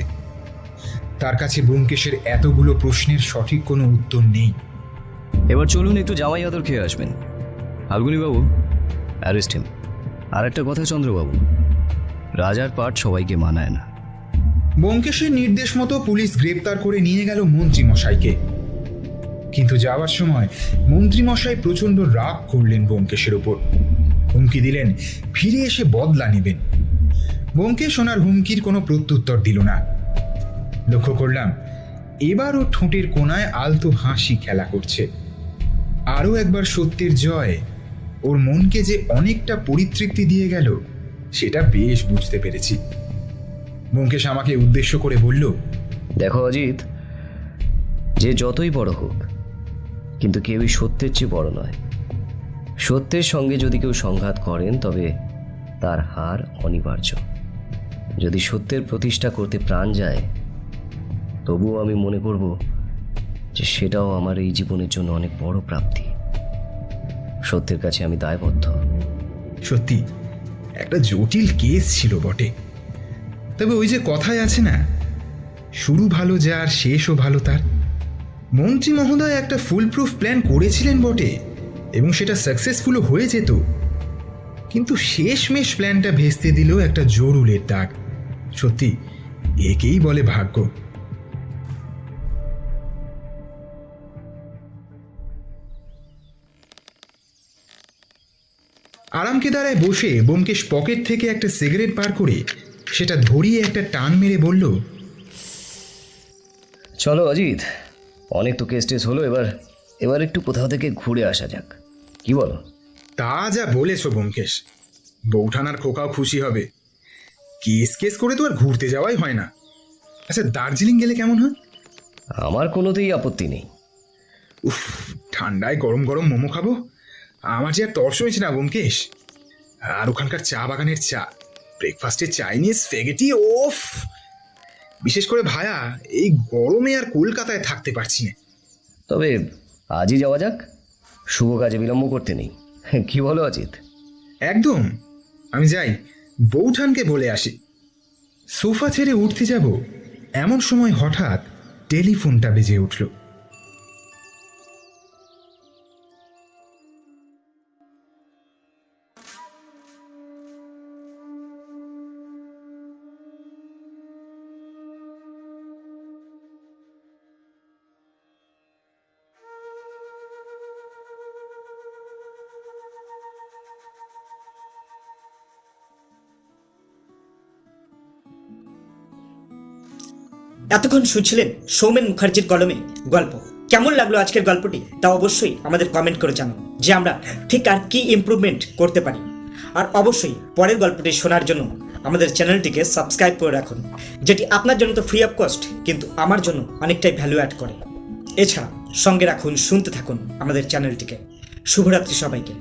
তার কাছে ব্যোমকেশের এতগুলো প্রশ্নের সঠিক কোনো উত্তর নেই। এবার চলুন একটু জামাই আদর খেয়ে আসবেন। ফাল্গুনীবাবু, অ্যারেস্ট হিম। আর একটা কথা চন্দ্রবাবু, রাজার পাঠ সবাইকে মানায় না। ব্যোমকেশের নির্দেশ মতো পুলিশ গ্রেপ্তার করে নিয়ে গেল মন্ত্রীমশাইকে, কিন্তু যাওয়ার সময় মন্ত্রীমশাই প্রচন্ড রাগ করলেন ব্যোমকেশের ওপর। হুমকি দিলেন ফিরে এসে বদলা নেবেন। ব্যোমকেশ ওনার হুমকির কোনো প্রত্যুত্তর দিল না। লক্ষ্য করলাম এবারও ঠোঁটের কোনায় আলতো হাসি খেলা করছে। আরও একবার সত্যের জয় ওর মনকে যে অনেকটা পরিতৃপ্তি দিয়ে গেল সেটা বেশ বুঝতে পেরেছি। ব্যোমকেশ আমাকে উদ্দেশ্য করে বলল, দেখো অজিত, যে যতই বড় হোক, কিন্তু কেউই সত্যের চেয়ে বড় নয়। সত্যের সঙ্গে যদি কেউ সংঘাত করেন তবে তার হার অনিবার্য। যদি সত্যের প্রতিষ্ঠা করতে প্রাণ যায়, তবুও আমি মনে করব যে সেটাও আমার এই জীবনের জন্য অনেক বড় প্রাপ্তি। সত্যের কাছে আমি দায়বদ্ধ। সত্যি একটা জটিল কেস ছিল বটে, তবে ওই যে কথায় আছে না, শুরু ভালো যার শেষও ভালো তার। মন্ত্রী মহোদয় একটা ফুল প্রুফ প্ল্যান করেছিলেন বটে, এবং সেটা সাকসেসফুলও হয়ে যেত, কিন্তু শেষমেশ প্ল্যানটা ভেস্তে দিল একটা জরুলের দাগ। সত্যি একেই বলে ভাগ্য। আরামকেদারায় বসে ব্যোমকেশ পকেট থেকে একটা সিগারেট বার করে সেটা ধরিয়ে একটা টান মেরে বলল, চলো অজিত, অনেক তো কেস টেস হলো, এবার একটু কোথাও থেকে ঘুরে আসা যাক, কি বলো? তা যা বলেছ ব্যোমকেশ, বৌঠানার খোকাও খুশি হবে। কেস করে তো আর ঘুরতে যাওয়াই হয় না। আচ্ছা, দার্জিলিং গেলে কেমন হয়? আমার কোনোতেই আপত্তি নেই। উফ, ঠান্ডায় গরম গরম মোমো খাবো, আমার যে আর তর্স হয়েছে না ব্যোমকেশ। আর ওখানকার চা বাগানের চা, ব্রেকফাস্টে চাইনিজ স্প্যাগেটি, ওফ! বিশেষ করে ভায়া, এই গরমে আর কলকাতায় থাকতে পারছি না। তবে আজই যাওয়া যাক, শুভ কাজে বিলম্ব করতে নেই, কি বলো অজিত? একদম, আমি যাই, বৌঠানকে বলে আসি। সোফা ছেড়ে উঠতে যাব, এমন সময় হঠাৎ টেলিফোনটা বেজে উঠল। এতক্ষণ শুনছিলেন সৌমেন মুখার্জির কলমে গল্প। কেমন লাগলো আজকের গল্পটি তা অবশ্যই আমাদের কমেন্ট করে জানান, যে আমরা ঠিক আর কি ইমপ্রুভমেন্ট করতে পারি। আর অবশ্যই পরের গল্পটি শোনার জন্য আমাদের চ্যানেলটিকে সাবস্ক্রাইব করে রাখুন, যেটি আপনার জন্য তো ফ্রি অফ কস্ট, কিন্তু আমার জন্য অনেকটাই ভ্যালু অ্যাড করে। এছাড়া সঙ্গে রাখুন, শুনতে থাকুন আমাদের চ্যানেলটিকে। শুভরাত্রি সবাইকে।